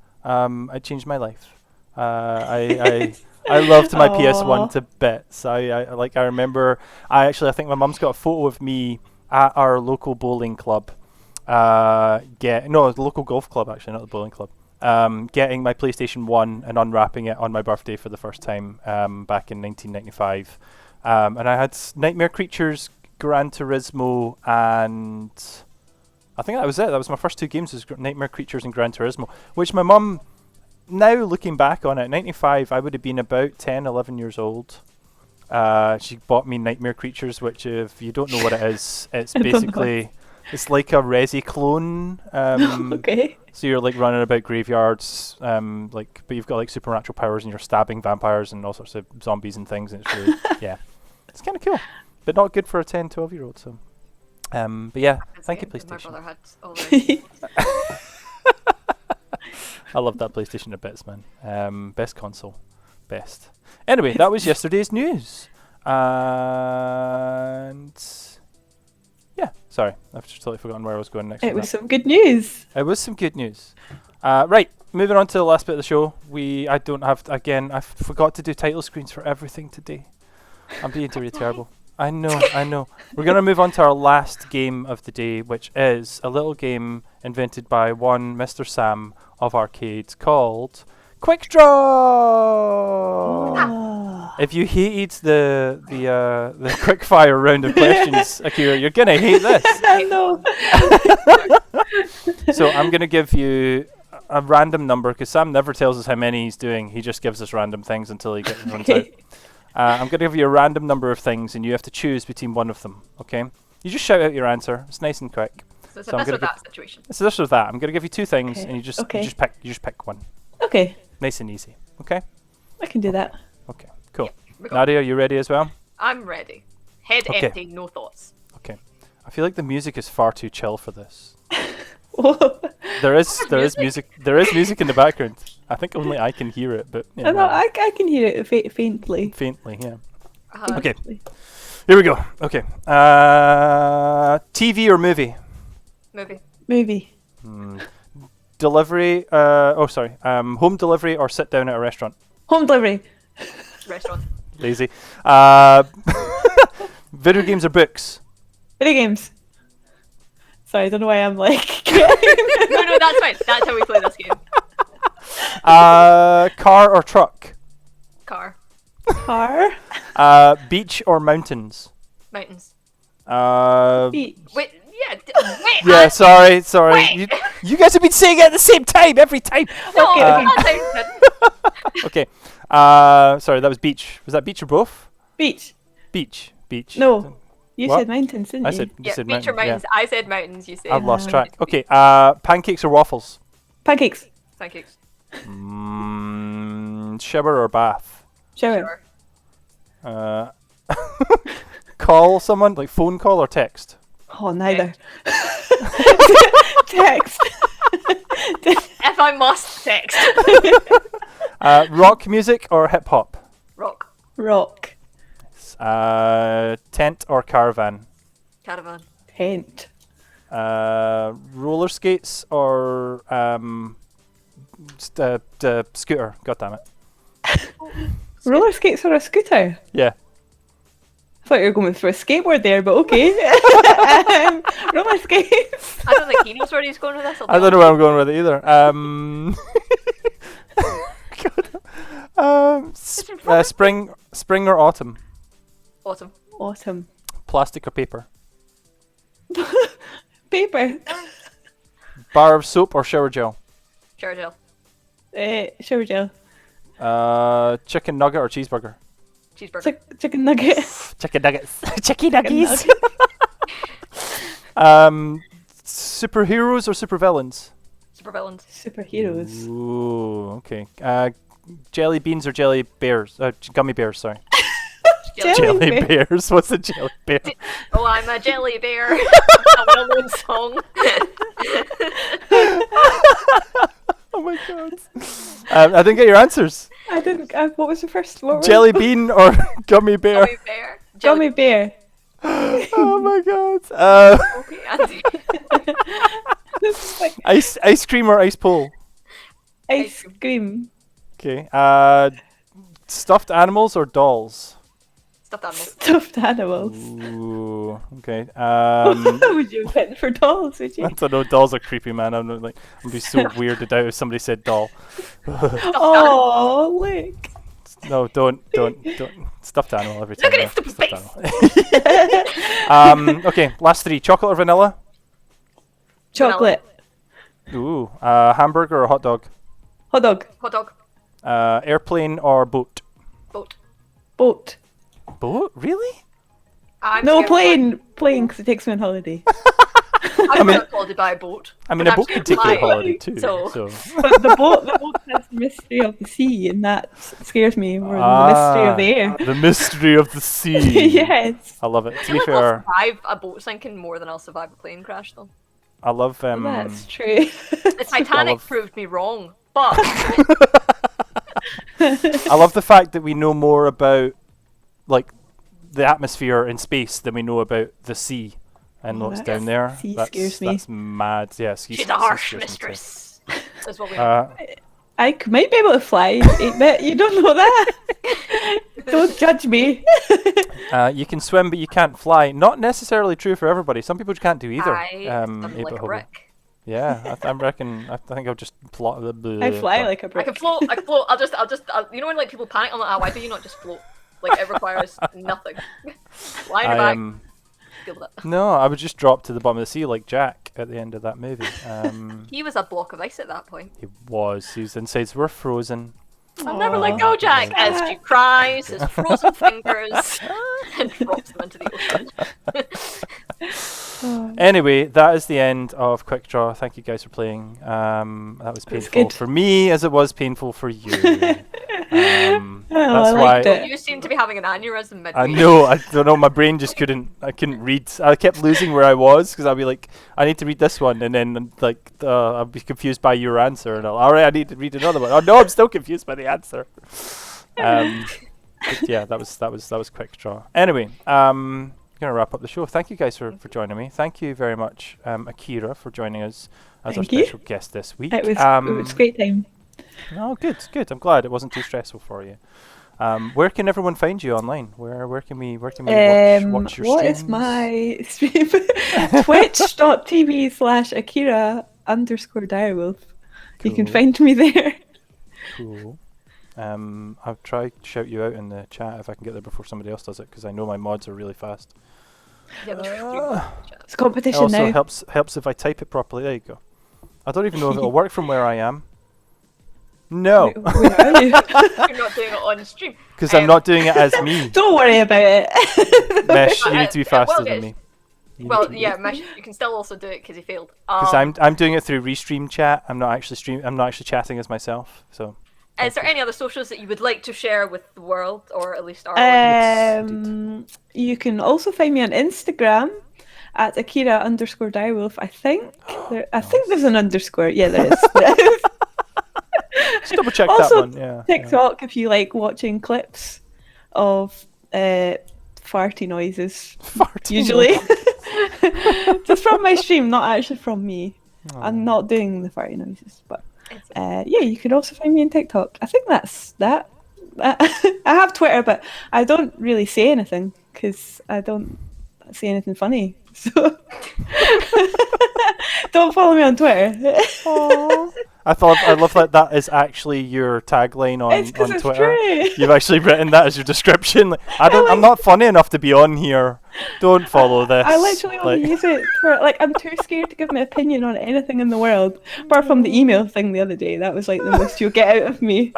[SPEAKER 2] It changed my life. I loved my PS1 to bits. I remember. I think my mum's got a photo of me at our local bowling club. The local golf club actually, not the bowling club. Getting my PlayStation 1 and unwrapping it on my birthday for the first time back in 1995. And I had Nightmare Creatures, Gran Turismo, and I think that was it. That was my first two games, was Nightmare Creatures and Gran Turismo, which my mum, now looking back on it, 95, I would have been about 10, 11 years old. She bought me Nightmare Creatures, which, if you don't know what it is, it's basically, it's like a Resi clone.
[SPEAKER 4] Okay.
[SPEAKER 2] So you're like running about graveyards, but you've got like supernatural powers and you're stabbing vampires and all sorts of zombies and things, and it's really, yeah, it's kind of cool, but not good for a 10, 12-year-old. So, but yeah, thank you, PlayStation.
[SPEAKER 3] My brother had all those.
[SPEAKER 2] I love that PlayStation a bits, man. Best console, best. Anyway, that was yesterday's news, and yeah, sorry, I've just totally forgotten where I was going next.
[SPEAKER 4] It was some good news.
[SPEAKER 2] It was some good news. Right, moving on to the last bit of the show. I forgot to do title screens for everything today. I'm being really terrible. I know. We're going to move on to our last game of the day, which is a little game invented by one Mr. Sam of R-CADE called Quick Draw. If you hated the quick fire round of questions, Akira, you're gonna hate this.
[SPEAKER 4] I know.
[SPEAKER 2] So I'm gonna give you a random number because Sam never tells us how many he's doing. He just gives us random things until he runs out. I'm gonna give you a random number of things, and you have to choose between one of them. Okay? You just shout out your answer. It's nice and quick.
[SPEAKER 3] So it's a this or that situation.
[SPEAKER 2] It's this or that. I'm gonna give you two things, and you just pick one.
[SPEAKER 4] Okay.
[SPEAKER 2] Nice and easy. Okay?
[SPEAKER 4] I can do that.
[SPEAKER 2] Okay. Cool.
[SPEAKER 3] Yeah,
[SPEAKER 2] Nadia, are you ready as well?
[SPEAKER 3] I'm ready. Head
[SPEAKER 2] Okay.
[SPEAKER 3] empty, no thoughts.
[SPEAKER 2] Okay. I feel like the music is far too chill for this.
[SPEAKER 4] Whoa.
[SPEAKER 2] There is music. There is music in the background. I think only I can hear it, but yeah,
[SPEAKER 4] I know, I can hear it faintly.
[SPEAKER 2] faintly, yeah.
[SPEAKER 3] Uh-huh.
[SPEAKER 2] Okay. Here we go. Okay. TV or movie?
[SPEAKER 3] Movie.
[SPEAKER 2] Delivery. Home delivery or sit down at a restaurant?
[SPEAKER 4] Home delivery.
[SPEAKER 3] Restaurant.
[SPEAKER 2] Lazy. Video games or books?
[SPEAKER 4] Video games. Sorry, I don't know why I'm like.
[SPEAKER 3] No, that's fine. That's how we play this game.
[SPEAKER 2] Car or truck?
[SPEAKER 3] Car.
[SPEAKER 4] Car.
[SPEAKER 2] Beach or mountains?
[SPEAKER 3] Mountains.
[SPEAKER 4] Beach.
[SPEAKER 3] Wait, wait.
[SPEAKER 2] Yeah, sorry.
[SPEAKER 3] Wait.
[SPEAKER 2] You guys have been saying it at the same time every time.
[SPEAKER 3] No,
[SPEAKER 4] Okay,
[SPEAKER 3] that sounds good.
[SPEAKER 2] Okay. Sorry, that was beach. Was that beach or both?
[SPEAKER 4] Beach.
[SPEAKER 2] Beach.
[SPEAKER 4] No, you
[SPEAKER 2] What?
[SPEAKER 4] said mountains, didn't
[SPEAKER 2] I
[SPEAKER 4] you?
[SPEAKER 2] said. You
[SPEAKER 3] Yeah,
[SPEAKER 2] said
[SPEAKER 3] beach or
[SPEAKER 2] mountain,
[SPEAKER 3] mountains. I said mountains, you said.
[SPEAKER 2] Yeah. I've lost track.
[SPEAKER 3] beach.
[SPEAKER 2] Okay. Pancakes or waffles?
[SPEAKER 4] Pancakes.
[SPEAKER 3] Pancakes.
[SPEAKER 2] Shower or bath?
[SPEAKER 4] Shower.
[SPEAKER 3] Sure.
[SPEAKER 2] Call someone, like phone call or text?
[SPEAKER 4] Oh, neither. Text.
[SPEAKER 3] If I must text.
[SPEAKER 2] Rock music or hip hop?
[SPEAKER 3] Rock.
[SPEAKER 4] Rock.
[SPEAKER 2] Tent or caravan?
[SPEAKER 3] Caravan.
[SPEAKER 4] Tent.
[SPEAKER 2] Roller skates or scooter? God damn it.
[SPEAKER 4] Roller skates or a scooter?
[SPEAKER 2] Yeah.
[SPEAKER 4] I thought you were going for a skateboard there, but okay. Roller skates.
[SPEAKER 3] I don't think he knows where he's going with this.
[SPEAKER 2] I don't know where I'm going with it either. God. Spring or autumn?
[SPEAKER 3] Autumn.
[SPEAKER 4] Autumn.
[SPEAKER 2] Plastic or paper?
[SPEAKER 4] Paper.
[SPEAKER 2] Bar of soap or shower gel?
[SPEAKER 3] Shower gel.
[SPEAKER 4] Shower gel.
[SPEAKER 2] Chicken nugget or cheeseburger?
[SPEAKER 3] Cheeseburger.
[SPEAKER 4] Chicken nugget.
[SPEAKER 2] Chicken nuggets. Chicken nuggies. Superheroes or supervillains?
[SPEAKER 3] Supervillains.
[SPEAKER 4] Superheroes.
[SPEAKER 2] Ooh, okay. Jelly beans or jelly bears? Gummy bears, sorry.
[SPEAKER 4] Jelly bear.
[SPEAKER 2] bears. What's a jelly bear?
[SPEAKER 3] Oh, I'm a jelly bear. A well-known song.
[SPEAKER 2] Oh my god. I didn't get your answers.
[SPEAKER 4] I didn't. What was the first? What were
[SPEAKER 2] Jelly bean or gummy bear?
[SPEAKER 3] Gummy bear.
[SPEAKER 4] Gummy bear.
[SPEAKER 2] Oh my god.
[SPEAKER 3] Okay, Andy.
[SPEAKER 4] This is like
[SPEAKER 2] Ice cream or ice pole?
[SPEAKER 4] ice cream.
[SPEAKER 2] Okay. Stuffed animals or dolls?
[SPEAKER 3] Stuffed animals.
[SPEAKER 4] Stuffed animals.
[SPEAKER 2] Ooh. Okay.
[SPEAKER 4] Would you went for dolls? Would you?
[SPEAKER 2] I don't know. Dolls are creepy, man. I'm not, I'd be so weirded out if somebody said doll.
[SPEAKER 4] Oh, look.
[SPEAKER 2] No, don't. Stuffed animal every time.
[SPEAKER 3] Look at its stupid
[SPEAKER 2] Stuffed animal. Okay, last three. Chocolate or vanilla?
[SPEAKER 4] Chocolate.
[SPEAKER 2] Ooh. Hamburger or hot dog?
[SPEAKER 4] Hot dog.
[SPEAKER 3] Hot dog.
[SPEAKER 2] Airplane or boat?
[SPEAKER 3] Boat.
[SPEAKER 4] Boat.
[SPEAKER 2] Boat? Really?
[SPEAKER 3] I'm
[SPEAKER 4] No,
[SPEAKER 3] scared of
[SPEAKER 4] plane. Plane, because it takes me on holiday.
[SPEAKER 3] I'm not called by a boat.
[SPEAKER 2] I mean,
[SPEAKER 3] but
[SPEAKER 2] a
[SPEAKER 3] I'm
[SPEAKER 2] boat
[SPEAKER 3] scared
[SPEAKER 2] could
[SPEAKER 3] of
[SPEAKER 2] take you on
[SPEAKER 3] flying,
[SPEAKER 2] holiday too.
[SPEAKER 3] so-
[SPEAKER 4] But the boat has the mystery of the sea, and that scares me more than the mystery of the air.
[SPEAKER 2] The mystery of the sea.
[SPEAKER 4] Yes.
[SPEAKER 2] I love it. To be
[SPEAKER 3] I'll
[SPEAKER 2] fair,
[SPEAKER 3] survive a boat sinking more than I'll survive a plane crash, though.
[SPEAKER 2] I love
[SPEAKER 4] That's true.
[SPEAKER 3] The Titanic
[SPEAKER 2] love-
[SPEAKER 3] proved me wrong, but
[SPEAKER 2] I love the fact that we know more about like the atmosphere in space than we know about the sea and
[SPEAKER 4] Oh,
[SPEAKER 2] what's
[SPEAKER 4] that's-
[SPEAKER 2] down there.
[SPEAKER 4] sea
[SPEAKER 2] That's,
[SPEAKER 4] scares me.
[SPEAKER 2] that's mad. Yeah, sea
[SPEAKER 3] she's
[SPEAKER 2] sea
[SPEAKER 3] a harsh
[SPEAKER 2] scares me too.
[SPEAKER 3] mistress. That's what we know.
[SPEAKER 4] Might be able to fly 8-bit. You don't know that. Don't judge me.
[SPEAKER 2] You can swim, but you can't fly. Not necessarily true for everybody. Some people can't do either.
[SPEAKER 3] I am
[SPEAKER 2] 8-bit
[SPEAKER 3] like a
[SPEAKER 2] hobo.
[SPEAKER 3] brick.
[SPEAKER 2] Yeah, I reckon. I think I'll just plot the.
[SPEAKER 4] I fly like a
[SPEAKER 3] I
[SPEAKER 4] brick.
[SPEAKER 3] can float. I can float. You know when like people panic, I'm like, why do you not just float? Like it requires nothing. Lie on your back. Deal with it.
[SPEAKER 2] No, I would just drop to the bottom of the sea like Jack at the end of that movie.
[SPEAKER 3] He was a block of ice at that point.
[SPEAKER 2] He was. His insides were frozen.
[SPEAKER 3] I'll never let go, Jack, as she cries, his frozen fingers, and drops them into the ocean.
[SPEAKER 2] Anyway, that is the end of Quick Draw. Thank you guys for playing. That was painful
[SPEAKER 4] good.
[SPEAKER 2] for me as it was painful for you.
[SPEAKER 4] I
[SPEAKER 2] That's
[SPEAKER 4] liked
[SPEAKER 2] why
[SPEAKER 4] it.
[SPEAKER 3] You seem to be having an aneurysm midway.
[SPEAKER 2] I know. I don't know. My brain just couldn't. I couldn't read. I kept losing where I was because I'd be like, I need to read this one, and then like I'll be confused by your answer, and all right, I need to read another one. Oh no, I'm still confused by the answer. But yeah, that was Quick Draw. Anyway, gonna wrap up the show. Thank you guys for joining me. Thank you very much, Akira, for joining us as
[SPEAKER 4] Thank
[SPEAKER 2] our
[SPEAKER 4] you.
[SPEAKER 2] special guest this week.
[SPEAKER 4] It was a great time.
[SPEAKER 2] No, good. I'm glad it wasn't too stressful for you. Where can everyone find you online? Where can we watch your
[SPEAKER 4] What
[SPEAKER 2] streams?
[SPEAKER 4] is my stream? Twitch.tv/Akira_Direwolf. You can
[SPEAKER 2] Cool.
[SPEAKER 4] find me there.
[SPEAKER 2] Cool. I'll try to shout you out in the chat if I can get there before somebody else does it, because I know my mods are really fast.
[SPEAKER 3] Yeah,
[SPEAKER 4] It's
[SPEAKER 2] It
[SPEAKER 4] competition
[SPEAKER 2] also
[SPEAKER 4] now.
[SPEAKER 2] helps if I type it properly. There you go. I don't even know if it'll work from where I am. No,
[SPEAKER 4] Where are you?
[SPEAKER 3] you're not doing it on stream.
[SPEAKER 2] because I'm not doing it as me.
[SPEAKER 4] Don't worry about it.
[SPEAKER 2] Mesh, you need to be faster
[SPEAKER 3] well,
[SPEAKER 2] than me.
[SPEAKER 3] Well, yeah, Mesh, you can still also do it because you failed.
[SPEAKER 2] Because I'm doing it through restream chat. I'm not actually chatting as myself. So.
[SPEAKER 3] Is there any other socials that you would like to share with the world, or at least our audience?
[SPEAKER 4] You can also find me on Instagram at Akira_Direwolf. I think there's an underscore. Yeah, there is.
[SPEAKER 2] Just double check
[SPEAKER 4] Also,
[SPEAKER 2] that one. Yeah.
[SPEAKER 4] TikTok if you like watching clips of farty noises.
[SPEAKER 2] Farting
[SPEAKER 4] Usually, just from my stream, not actually from me. I'm not doing the farty noises, but yeah, you can also find me on TikTok. I think that's that. I have Twitter, but I don't really say anything because I don't say anything funny. So don't follow me on Twitter.
[SPEAKER 2] I love that is actually your tagline on
[SPEAKER 4] It's
[SPEAKER 2] Twitter.
[SPEAKER 4] true.
[SPEAKER 2] You've actually written that as your description. Like, I'm not funny enough to be on here. Don't follow this.
[SPEAKER 4] I literally only use it for I'm too scared to give my opinion on anything in the world, apart from the email thing the other day. That was like the most you'll get out of me.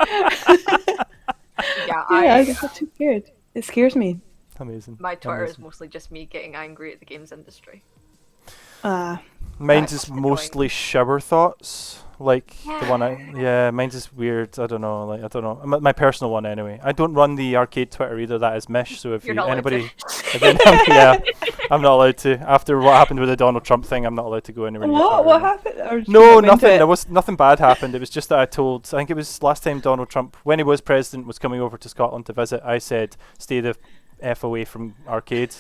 [SPEAKER 3] Yeah,
[SPEAKER 4] I'm too scared. It scares me.
[SPEAKER 2] Amazing.
[SPEAKER 3] my Twitter is
[SPEAKER 2] Amazing.
[SPEAKER 3] mostly just me getting angry at the games industry.
[SPEAKER 2] Mine's
[SPEAKER 3] That's
[SPEAKER 2] is mostly shower thoughts. Like the one mine's is weird. I don't know. I don't know. My personal one anyway. I don't run the arcade Twitter either. That is Mish. So if
[SPEAKER 3] You're not allowed
[SPEAKER 2] anybody, again, I'm not allowed to. After what happened with the Donald Trump thing, I'm not allowed to go anywhere near Twitter
[SPEAKER 4] What
[SPEAKER 2] anymore.
[SPEAKER 4] happened? Or did you
[SPEAKER 2] No,
[SPEAKER 4] not go into
[SPEAKER 2] nothing.
[SPEAKER 4] it?
[SPEAKER 2] There was nothing bad happened. It was just that I think it was last time Donald Trump, when he was president, was coming over to Scotland to visit. I said, "Stay the f away from arcade,"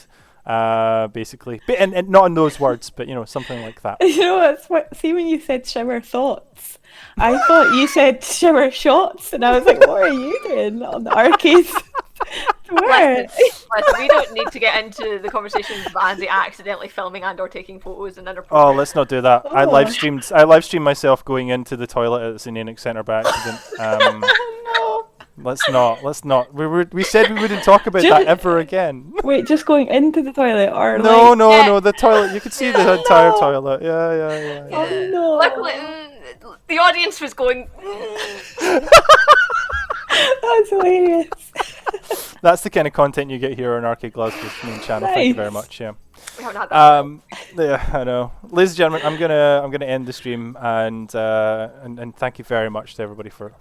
[SPEAKER 2] basically. But and not in those words, but something like that.
[SPEAKER 4] You know what? See, when you said shower thoughts, I thought you said shower shots, and I was like, "What are you doing on the arcade?" Where?
[SPEAKER 3] Listen, we don't need to get into the conversation of Andy accidentally filming and/or taking photos and
[SPEAKER 2] Oh, let's not do that. I
[SPEAKER 4] Oh.
[SPEAKER 2] live streamed myself going into the toilet at the St. Centre by accident.
[SPEAKER 4] No.
[SPEAKER 2] Let's not. We said we wouldn't talk about that ever again.
[SPEAKER 4] Wait, just going into the toilet or
[SPEAKER 2] No,
[SPEAKER 4] like?
[SPEAKER 2] no, the toilet. You could see the entire toilet. Yeah.
[SPEAKER 4] Oh no!
[SPEAKER 3] Luckily, the audience was going.
[SPEAKER 4] That's hilarious.
[SPEAKER 2] That's the kind of content you get here on Arcade Glasgow's main channel. Thank you very
[SPEAKER 4] Nice.
[SPEAKER 2] much. Yeah.
[SPEAKER 3] We haven't had that.
[SPEAKER 2] Yeah, I know. Ladies and gentlemen, I'm gonna end the stream and thank you very much to everybody for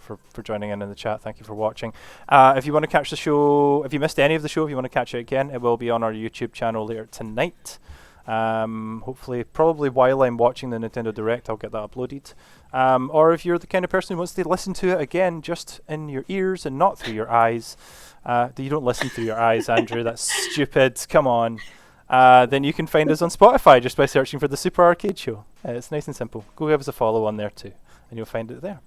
[SPEAKER 2] joining in the chat. Thank you for watching. If you want to catch the show, if you missed any of the show, if you want to catch it again, it will be on our YouTube channel later tonight. Hopefully, probably while I'm watching the Nintendo Direct, I'll get that uploaded. Or if you're the kind of person who wants to listen to it again, just in your ears and not through your eyes. You don't listen through your eyes, Andrew. That's stupid. Come on. Then you can find us on Spotify just by searching for the Super Arcade Show. It's nice and simple. Go give us a follow on there too, and you'll find it there.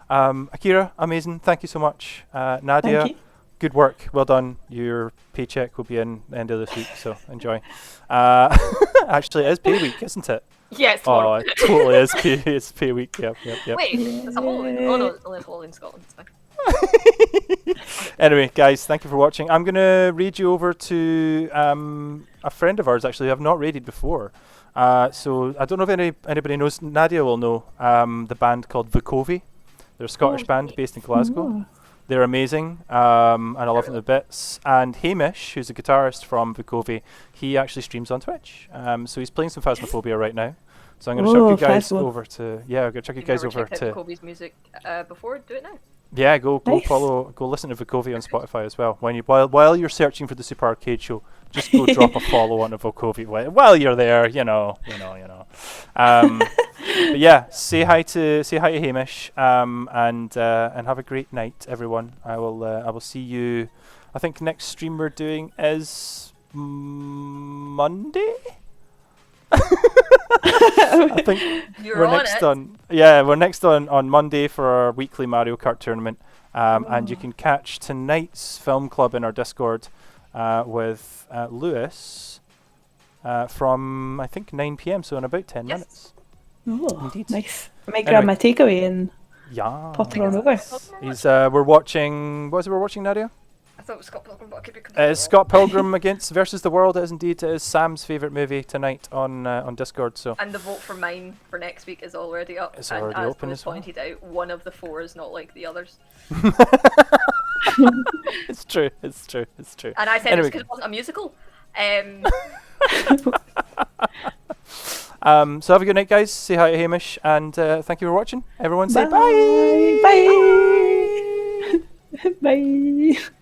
[SPEAKER 2] Akira, amazing. Thank you so much. Nadia,
[SPEAKER 4] Thank you.
[SPEAKER 2] good work. Well done. Your paycheck will be in the end of this week, so enjoy. Actually, it is pay week, isn't it?
[SPEAKER 3] Yeah, it's
[SPEAKER 2] Oh,
[SPEAKER 3] tomorrow.
[SPEAKER 2] it totally is. It's pay week. Yep.
[SPEAKER 3] Wait, it's a whole. Oh no, it's only a whole in Scotland. It's fine.
[SPEAKER 2] Anyway, guys, thank you for watching. I'm going to read you over to a friend of ours, actually, who I've not raided before. So I don't know if anybody knows. Nadia will know the band called Vukovi. They're a Scottish band based in Glasgow. They're amazing, and I love them to bits. And Hamish, who's a guitarist from Vukovi, he actually streams on Twitch. So he's playing some Phasmophobia right now. So I'm going to chuck you guys
[SPEAKER 4] Phasmo.
[SPEAKER 2] over to... Yeah, I'm going to chuck you guys over to...
[SPEAKER 3] Kobe's music before. Do it now.
[SPEAKER 2] Yeah, go
[SPEAKER 4] Nice.
[SPEAKER 2] go listen to Vukovi on Spotify as well. While you're searching for the Super Arcade Show, just go drop a follow on Vukovi while you're there. You know. But yeah, say hi to Hamish, and have a great night, everyone. I will see you. I think next stream we're doing is Monday. I think
[SPEAKER 3] You're
[SPEAKER 2] we're
[SPEAKER 3] on
[SPEAKER 2] next
[SPEAKER 3] it.
[SPEAKER 2] on. Yeah, we're next on Monday for our weekly Mario Kart tournament. And you can catch tonight's film club in our Discord with Lewis from, I think, 9 p.m, so in about 10 minutes.
[SPEAKER 4] Oh,
[SPEAKER 2] Indeed.
[SPEAKER 4] nice. I might grab my takeaway and
[SPEAKER 2] Yeah.
[SPEAKER 4] pop it on over.
[SPEAKER 2] He's, we're watching, what is it we're watching, Nadia?
[SPEAKER 3] I thought it was Scott Pilgrim, but I could be completely
[SPEAKER 2] Scott Pilgrim versus the World. It is indeed. It is Sam's favourite movie tonight on Discord. So.
[SPEAKER 3] And the vote for mine for next week is already up.
[SPEAKER 2] It's
[SPEAKER 3] and
[SPEAKER 2] already
[SPEAKER 3] as
[SPEAKER 2] open
[SPEAKER 3] was
[SPEAKER 2] as well.
[SPEAKER 3] pointed out, one of the 4 is not like the others.
[SPEAKER 2] It's true. It's true. It's true.
[SPEAKER 3] And I said
[SPEAKER 2] Anyway.
[SPEAKER 3] it's because it wasn't a musical.
[SPEAKER 2] So have a good night, guys. Say hi to Hamish, and thank you for watching. Everyone say
[SPEAKER 4] Bye.
[SPEAKER 2] bye.
[SPEAKER 4] Bye. Bye.